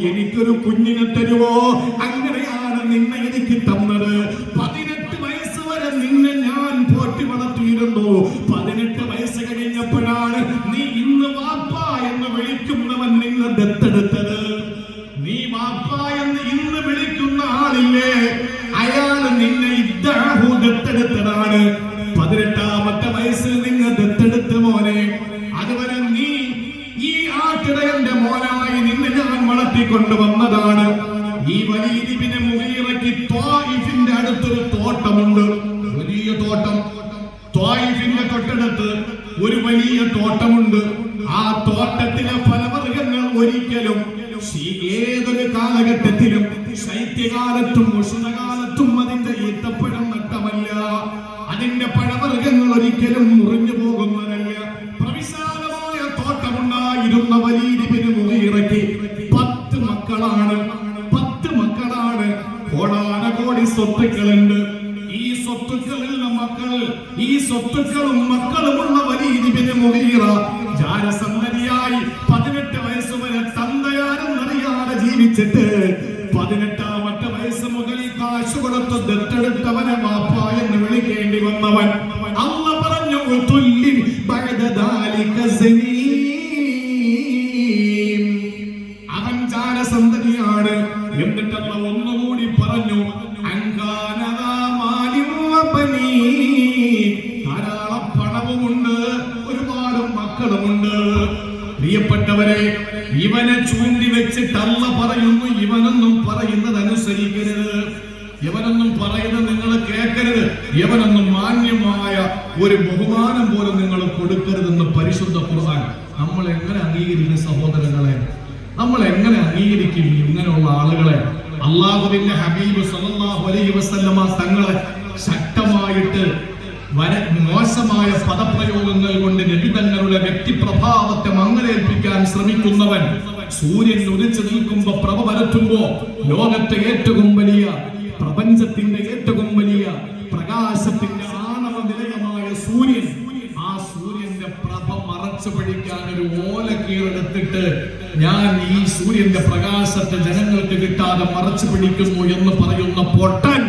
എനിക്കൊരു കുഞ്ഞിനെ തരുവോ? അങ്ങനെയാണ് നിന്നെ എനിക്ക് തന്നത്. 18 വയസ്സ് വരെ നിന്നെ ഞാൻ പോറ്റി വളർത്തിയിരുന്നു. 18 വയസ്സ് കഴിഞ്ഞപ്പോഴാണ് നീ ഇന്ന് വാപ്പ എന്ന് വിളിക്കുന്നവൻ നിന്നെ ദത്തെടുത്തത്. നീ വാപ്പ എന്ന് ഇന്ന് വിളിക്കുന്ന ആളില്ലേ, അയാൾ നിന്നെ ഇദ്ദഅഹു ദത്തെടുത്തതാണ്. 18ാമത്തെ വയസ്സിൽ നിന്നെ ദത്തെടുത്ത് മോനെ. അതുവരെ നീ ഈ ആട്ടിടയന്റെ മോനായി നിന്നെ ഞാൻ വളർത്തിക്കൊണ്ടുവന്നതാണ്. ഈ വലീദ് ഇബ്നു മുഗീറയ്ക്ക് ത്വായിഫിന്റെ അടുത്തൊരു തോട്ടമുണ്ട്, വലിയ തോട്ടം. ത്വായിഫിന്റെ തൊട്ടടുത്ത് ഒരു വലിയ തോട്ടമുണ്ട്. ആ തോട്ടത്തിലെ ഫലവർഗ്ഗങ്ങൾ ഒരിക്കലും ഏതൊരു കാലഘട്ടത്തിലും, ശൈത്യകാലത്തും ഉഷ്ണകാലത്തും അതിന്റെ ഈത്തപ്പഴം നട്ടമല്ല. അതിന്റെ പഴവർഗ്ഗങ്ങൾ ഒരിക്കലും മുറിഞ്ഞു പോകുന്നതല്ല. പ്രവിശാലമായ തോട്ടമുണ്ടായിരുന്ന വലീദ് ഇബ്നു മുഗീറയ്ക്ക് 10 മക്കളാണ്. 10 മക്കളാണ്. കോടാനകോടി സ്വത്തുക്കളുണ്ട്. ഈ സ്വത്തുക്കളിൽ ഈ സ്വത്തുക്കളും മക്കളുമുള്ള വലീദ് ഇബ്നു മുഗീറ ജാരസന്തതിയായി 18 വയസ്സ് വരെ തന്തയാരെന്നറിയാതെ ജീവിച്ചിട്ട് 18ാമത്തെ വയസ്സ് മുതൽ ഈ കാശ് കൊടുത്ത് ദത്തെടുത്തവനെ വാപ്പ എന്ന് വിളിക്കേണ്ടി വന്നവൻ. അല്ലാഹു പറഞ്ഞു, തുല്ലിൻ ബഅദ ദാലിക സനീം, അവൻ ജാരസന്തതിയാണ്. എന്നിട്ട് അല്ലാഹു ഒന്നുകൂടി പറഞ്ഞു, ധാരാളം പണവുമുണ്ട്, ഒരുപാട് മക്കളുമുണ്ട്. പ്രിയപ്പെട്ടവരെ, ഇവനെ ചൂണ്ടി വെച്ചിട്ട് അല്ലാഹു പറയുന്നു, ഇവനൊന്നും പറയുന്നത് അനുസരിക്കരുത്, ഇവനൊന്നും പറയുന്നത് നിങ്ങൾ കേൾക്കരുത്, ഇവനൊന്നും മാന്യമായ ഒരു ബഹുമാനം പോലും നിങ്ങൾ കൊടുക്കരുതെന്ന് പരിശുദ്ധ ഖുർആൻ. നമ്മൾ എങ്ങനെ അംഗീകരിക്കുന്ന സഹോദരങ്ങളെ, നമ്മൾ അള്ളാഹുവിന്റെ ഹബീബ് സല്ലല്ലാഹു അലൈഹി വസല്ലമ തങ്ങളെ ശക്തമായിട്ട് മോശമായ പദപ്രയോഗങ്ങൾ കൊണ്ട് നബി തങ്ങളുടെ വ്യക്തിപ്രഭാവത്തെ മങ്ങലേൽപ്പിക്കാൻ ശ്രമിക്കുന്നവൻ സൂര്യൻ ഉദിച്ചു നിൽക്കുമ്പോ പ്രഭ പരത്തുമ്പോ ലോകത്തെ ഏറ്റവും വലിയ പ്രപഞ്ചത്തിന്റെ ഏറ്റവും വലിയ പ്രകാശത്തിന്റെ ആണവ നിലയമായ സൂര്യൻ, ആ സൂര്യന്റെ പ്രഭ മറച്ചു പിടിക്കാൻ ഒരു ഓലക്കീറെടുത്തിട്ട് ഞാൻ ഈ സൂര്യന്റെ പ്രകാശത്തെ ജനങ്ങൾക്ക് കിട്ടാതെ മറച്ചു പിടിക്കുന്നു എന്ന് പറയുന്ന പൊട്ടൻ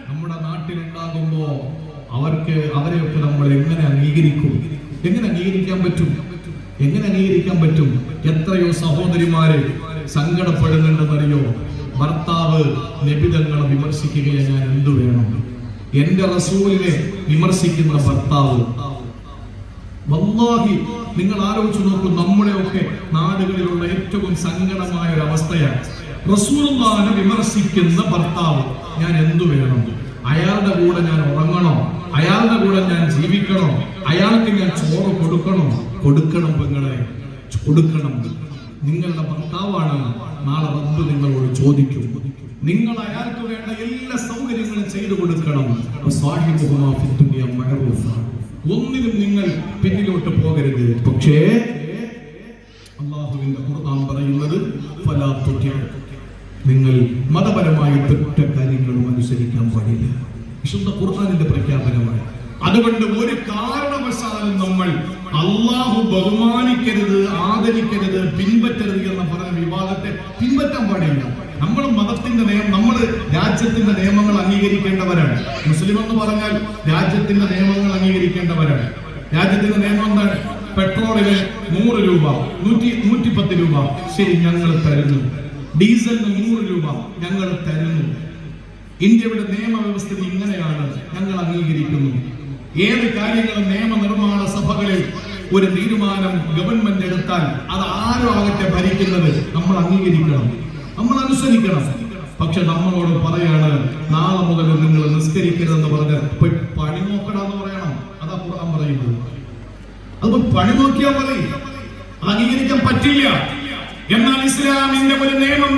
നമ്മുടെ നാട്ടിലുണ്ടാകുമ്പോ അവരെയൊക്കെ നമ്മൾ എങ്ങനെ അംഗീകരിക്കും? എങ്ങനെ അംഗീകരിക്കാൻ പറ്റും? എങ്ങനെ അംഗീകരിക്കാൻ പറ്റും? എത്രയോ സഹോദരിമാര് സങ്കടപ്പെടുന്നുണ്ടെന്നറിയോ? ഭർത്താവ് നബിതങ്ങളെ വിമർശിക്കുകയെ ഞാൻ എന്തു വേണം? എന്റെ റസൂലിനെ വിമർശിക്കുന്ന ഭർത്താവ്. വല്ലാഹി നിങ്ങൾ ആലോചിച്ചു നോക്കൂ, നമ്മുടെയൊക്കെ നാടുകളിലുള്ള ഏറ്റവും സങ്കടമായ ഒരു അവസ്ഥയാണ്. റസൂലുള്ളാഹിനെ വിമർശിക്കുന്ന ഭർത്താവ്. ഞാൻ എന്തു വേണം? അയാളുടെ കൂടെ ഞാൻ ഉറങ്ങണോ? അയാളുടെ കൂടെ ഞാൻ ജീവിക്കണോ? അയാൾക്ക് ഞാൻ ചോറ് കൊടുക്കണോ? കൊടുക്കണം പെങ്ങളെ, കൊടുക്കണം. നിങ്ങളുടെ ഭർത്താവാണ്. നാളെ റബ്ബ് നിങ്ങളോട് ചോദിക്കും. നിങ്ങൾ അയാൾക്ക് വേണ്ട എല്ലാ സൗകര്യങ്ങളും ചെയ്തു കൊടുക്കണം. ഒന്നിനും നിങ്ങൾ പിന്നിലോട്ട് പോകരുത്. പക്ഷേ അല്ലാഹുവിന്റെ ഖുർആൻ പറയുന്നത് നിങ്ങൾ മതപരമായ ഒറ്റ കാര്യങ്ങളും അനുസരിക്കാൻ പാടില്ല. വിശുദ്ധ ഖുർആനിന്റെ പ്രഖ്യാപനമാണ്. അതുകൊണ്ട് ഒരു കാരണവശാലും നമ്മൾ അള്ളാഹു ബഹുമാനിക്കരുത്, ആദരിക്കരുത്, പിൻപറ്റരുത് എന്ന് പറഞ്ഞ വിവാദത്തെ പിൻപറ്റാൻ പാടില്ല. നമ്മൾ മതത്തിന്റെ നമ്മൾ രാജ്യത്തിന്റെ നിയമങ്ങൾ അംഗീകരിക്കേണ്ടവരാണ്. മുസ്ലിം എന്ന് പറഞ്ഞാൽ രാജ്യത്തിന്റെ നിയമങ്ങൾ അംഗീകരിക്കേണ്ടവരാണ്. രാജ്യത്തിന്റെ നിയമം എന്താണ്? പെട്രോളിന് 100 രൂപ, 110 രൂപ, ശരി ഞങ്ങൾ തരുന്നു. ഡീസലിന് 100 രൂപ ഞങ്ങൾ തരുന്നു. ഇന്ത്യയുടെ നിയമവ്യവസ്ഥിതി ഇങ്ങനെയാണ്, ഞങ്ങൾ അംഗീകരിക്കുന്നു. ഏത് കാര്യങ്ങളും നിയമനിർമ്മാണ സഭകളിൽ ഒരു തീരുമാനം ഗവൺമെന്റ് എടുത്താൽ അത് ആരോ ആകട്ടെ ഭരിക്കുന്നത് നമ്മൾ അംഗീകരിക്കണം, നമ്മൾ അനുസരിക്കണം. പക്ഷെ നമ്മളോട് പറയാണ് നാളെ മുതൽ നിങ്ങൾ നിസ്കരിക്കരുതെന്ന് പറഞ്ഞാൽ പോയി പണി നോക്കണമെന്ന് പറയണം. അതാ ഖുർആൻ പറയുന്നത്. അത് പണി നോക്കിയാൽ മതി, അംഗീകരിക്കാൻ പറ്റില്ല. എന്നാൽ ഇസ്ലാമിന്റെ ഒരു നിയമം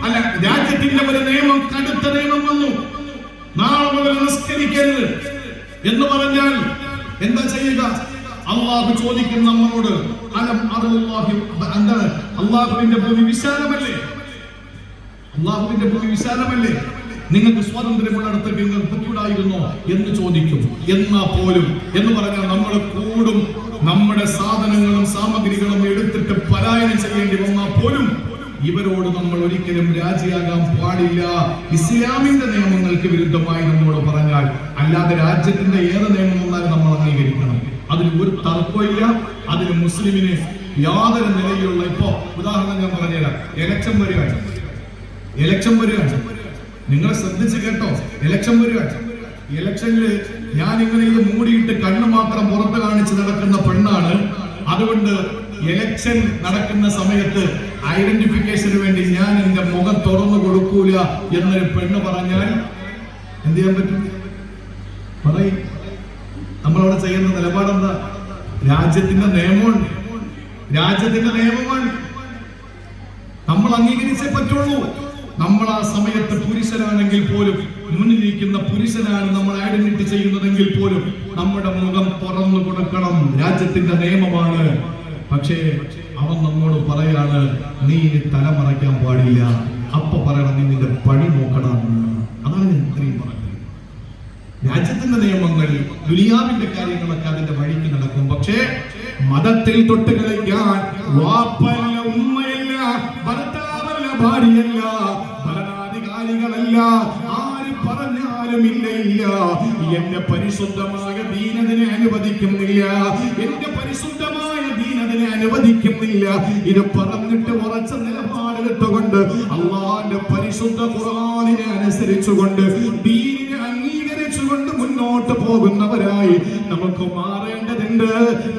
അല്ല, രാജ്യത്തിന്റെ ഒരു നിയമം, കടുത്ത നിയമം വന്നു. നാളെ മുതൽ നിസ്കരിക്കരുത് എന്ന് പറഞ്ഞാൽ എന്താ ചെയ്യുക? അള്ളാഹു ചോദിക്കും നമ്മളോട്, അലം അറുല്ലാഹി എന്താണ്? അള്ളാഹുവിന്റെ ഭൂമി വിശാലമല്ലേ? അള്ളാഹുവിന്റെ ഭൂമി വിശാലമല്ലേ? നിങ്ങൾക്ക് സ്വാതന്ത്ര്യമുള്ളിടത്ത് നിങ്ങൾ പൊയ്ക്കൂടായിരുന്നോ എന്ന് ചോദിക്കും. എന്നാ പോലും എന്ന് പറഞ്ഞാൽ നമ്മൾ കൂടും നമ്മുടെ സാധനങ്ങളും സാമഗ്രികളും എടുത്തിട്ട് പലായനം ചെയ്യേണ്ടി വന്നാൽ പോലും ഇവരോട് നമ്മൾ ഒരിക്കലും രാജിയാകാൻ പാടില്ല. ഇസ്ലാമിന്റെ നിയമങ്ങൾക്ക് വിരുദ്ധമായി നമ്മോട് പറഞ്ഞാൽ, അല്ലാതെ രാജ്യത്തിന്റെ ഏത് നിയമം വന്നാലും നമ്മൾ അംഗീകരിക്കണം. അതിന് ഒരു തർക്കമില്ല. അതിന് മുസ്ലിമിന് യാതൊരു നിലയിലുള്ള, ഇപ്പോ ഉദാഹരണം ഞാൻ പറഞ്ഞുതരാം. ഇലക്ഷൻ വരികയാണ്. നിങ്ങൾ ശ്രദ്ധിച്ച് കേട്ടോ, ഇലക്ഷൻ വരികയാണ്. ഇലക്ഷനില് ഞാൻ ഇങ്ങനെ ഇത് മൂടിയിട്ട് കണ്ണ് മാത്രം പുറത്ത് കാണിച്ച് നടക്കുന്ന പെണ്ണാണ്. അതുകൊണ്ട് ഇലക്ഷൻ നടക്കുന്ന സമയത്ത് ഐഡന്റിഫിക്കേഷന് വേണ്ടി ഞാൻ എന്റെ മുഖം തുറന്നു കൊടുക്കൂല എന്നൊരു പെണ്ണ് പറഞ്ഞാൽ എന്ത് ചെയ്യാൻ പറ്റും? പറയും. നമ്മളവിടെ ചെയ്യുന്ന നിലപാടെന്താ? രാജ്യത്തിന്റെ നിയമമാണ്, നമ്മൾ അംഗീകരിച്ചേ പറ്റുള്ളൂ. നമ്മൾ ആ സമയത്ത് പുരുഷനാണെങ്കിൽ പോലും, മുന്നിലിരിക്കുന്ന പുരുഷനാണ് നമ്മൾ ഐഡന്റിറ്റി ചെയ്യുന്നതെങ്കിൽ പോലും നമ്മുടെ മുഖം തുറന്നു കൊടുക്കണം. രാജ്യത്തിന്റെ നിയമമാണ്. പക്ഷേ അവൻ നമ്മോട് പറയാണ്, നീ ഇനി തലമറയ്ക്കാൻ പാടില്ല. അപ്പൊ പറയണം, നീ നിന്റെ പണി നോക്കണം. അതാണ് ഞാൻ ഇത്രയും പറഞ്ഞത്. രാജ്യത്തിന്റെ നിയമങ്ങൾ, ദുനിയാവിന്റെ കാര്യങ്ങളൊക്കെ അതിന്റെ വഴിക്ക് നടക്കും. പക്ഷേ മതത്തിൽ തൊട്ട് കളിക്കാൻ വാപ്പല്ല, ഉമ്മയല്ല, ഭർത്താവല്ല, ഭാര്യയല്ല, ഭരണാധികാരികളല്ല, ആര് പറഞ്ഞാലും ഇല്ല. എന്റെ പരിശുദ്ധമായ ദീനതിനെ അനുവദിക്കുന്നില്ല. എന്റെ പരിശുദ്ധമായ ദീനതിനെ അനുവദിക്കുന്നില്ല. ഇത് പറഞ്ഞിട്ട് ഉറച്ച നിലപാടെടുത്തുകൊണ്ട് അള്ളാന്റെ പരിശുദ്ധ ഖുർആനിനെ അനുസരിച്ചുകൊണ്ട് ദീനിനെ അംഗീകരിച്ചുകൊണ്ട് മുന്നോട്ട് പോകുന്നവരായി നമുക്ക് മാറേണ്ടതുണ്ട്.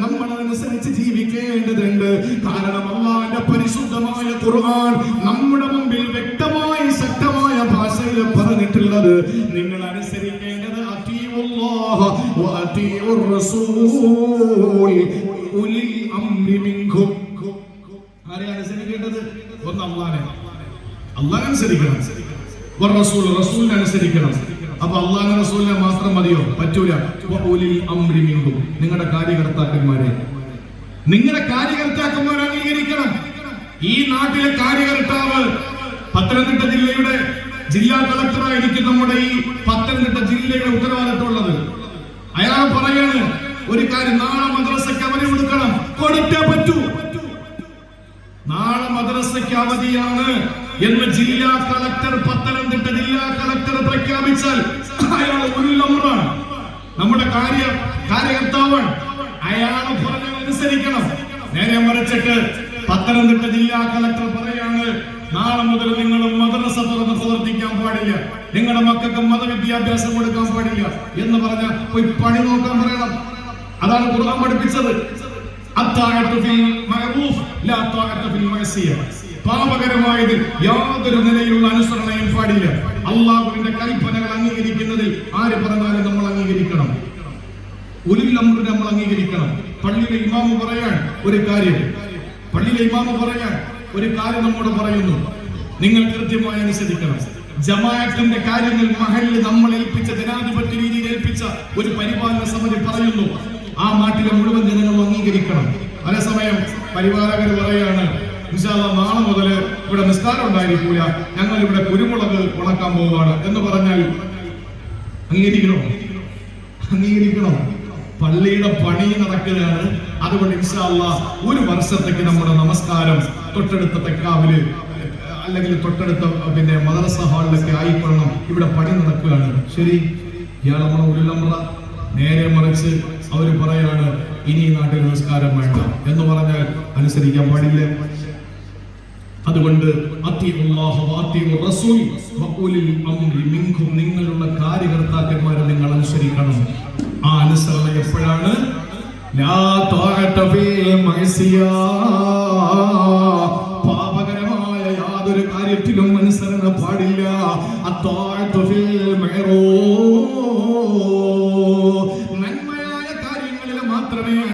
നമ്മളതനുസരിച്ച് ജീവിക്കേണ്ടതുണ്ട്. കാരണം അള്ളാന്റെ പരിശുദ്ധമായ ഖുർആൻ നമ്മുടെ മുമ്പിൽ വ്യക്തമായി ശക്തമായ ഭാഷയിൽ പറഞ്ഞിട്ടുള്ളത്, നിങ്ങൾ അനുസരിക്കേണ്ടത് അത്തീഉല്ലാഹ വ അത്തീഉർ റസൂൽ ഉലിൽ അംരി മിൻകും. ആരെ അനുസരിക്കേണ്ടത്? ഒന്ന് അല്ലാഹനെ അനുസരിക്കണം. റസൂലിനെ അനുസരിക്കണം. അപ്പൊ അള്ളാഹുവിന്റെ റസൂലിനെ മാത്രം മതിയോ? പറ്റൂല. ഉലിൽ അംരി മിൻകും, നിങ്ങളുടെ കാര്യകർത്താക്കന്മാരെ അംഗീകരിക്കണം. ഈ നാട്ടിലെ കാര്യകർത്താവ് പത്തനംതിട്ട ജില്ലയുടെ ജില്ലാ കളക്ടറായിരിക്കും നമ്മുടെ ഈ പത്തനംതിട്ട ജില്ലയുടെ ഉത്തരവാദിത്തമുള്ളത്. അയാൾ പറയാണ് ഒരു കാര്യം, നാളെ മദ്രസയ്ക്ക് അവധി കൊടുക്കണം, കൊടുത്തേ പറ്റൂ. നാളെ മദ്രസയ്ക്ക് അവധിയാണ് എന്ന് ജില്ലാ കളക്ടർ, പത്തനംതിട്ട ജില്ലാ കളക്ടർ പ്രഖ്യാപിച്ചാൽ അയാൾ ഉലുൽ അംറാണ്, നമ്മുടെ കാര്യകർത്താവാണ്. അയാൾ പറഞ്ഞതനുസരിക്കണം. നേരെ മറിച്ചിട്ട് പത്തനംതിട്ട ജില്ലാ കളക്ടർ പറയാണ് നാളെ മുതൽ നിങ്ങൾ മദ്രസ തുറന്ന് പ്രവർത്തിക്കാൻ പാടില്ല, നിങ്ങളുടെ മക്കൾക്ക് മതവിദ്യാഭ്യാസം കൊടുക്കാൻ പാടില്ല എന്ന് പറഞ്ഞാൽ പോയി പണി നോക്കാൻ പറയണം. അതാണ് ഖുർആൻ പഠിപ്പിച്ചത്. പാപകരമായതിൽ യാതൊരു നിലയിലുള്ള അനുസരണയും പാടില്ല. അള്ളാഹുവിന്റെ കൽപ്പനകൾ അംഗീകരിക്കുന്നതിൽ ആര് പറഞ്ഞാലും നമ്മൾ അംഗീകരിക്കണം. ഉലുൽ അംറിനെ നമ്മൾ അംഗീകരിക്കണം. പള്ളിയിലെ ഇമാമ് പറയാൻ ഒരു കാര്യം നമ്മോട് പറയുന്നു, നിങ്ങൾ കൃത്യമായി അനുസരിക്കണം. ജമാഅത്തിന്റെ കാര്യങ്ങൾ മഹല്ല് നമ്മൾ ഏൽപ്പിച്ച, ജനാധിപത്യ രീതിയിൽ ഏൽപ്പിച്ച ഒരു പരിപാലന സമിതി പറയുന്നു, ആ നാട്ടിലെ മുഴുവൻ ജനങ്ങളും അംഗീകരിക്കണം. അതേസമയം പരിപാലകർ പറയാണ് ഇൻഷാ അല്ലാഹ് നാളെ മുതൽ ഇവിടെ നിസ്കാരം ഉണ്ടായിരിക്കൂല, ഞങ്ങൾ ഇവിടെ കുരുമുളക് ഉണക്കാൻ പോവുകയാണ് എന്ന് പറഞ്ഞാൽ അംഗീകരിക്കണോ? പള്ളിയുടെ പണി നടക്കുകയാണ്. അതുകൊണ്ട് ഇൻഷാ അല്ലാഹ് ഒരു വർഷത്തേക്ക് നമ്മുടെ നമസ്കാരം തൊട്ടടുത്ത തെക്കാവില് അല്ലെങ്കിൽ തൊട്ടടുത്ത മദ്രസ ഹാളിലൊക്കെ ആയിക്കൊള്ളണം, ഇവിടെ പണി നടക്കുകയാണ്. ശരി, ഇയാൾ നമ്മളെ ഉലുൽ അംറ. നേരെ മറിച്ച് അവർ പറയാണ് ഇനി ഈ നാട്ടിൽ നമസ്കാരം വേണ്ട എന്ന് പറഞ്ഞാൽ അനുസരിക്കാൻ പാടില്ല. അതുകൊണ്ട് നിങ്ങളുടെ കാര്യകർത്താക്കന്മാരെ നിങ്ങൾ അനുസരിക്കണം. ആ അനുസരണ എപ്പോഴാണ്? പാപകരമായ യാതൊരു കാര്യത്തിലും അനുസരണ പാടില്ല. നന്മയായ കാര്യങ്ങളിൽ മാത്രമേ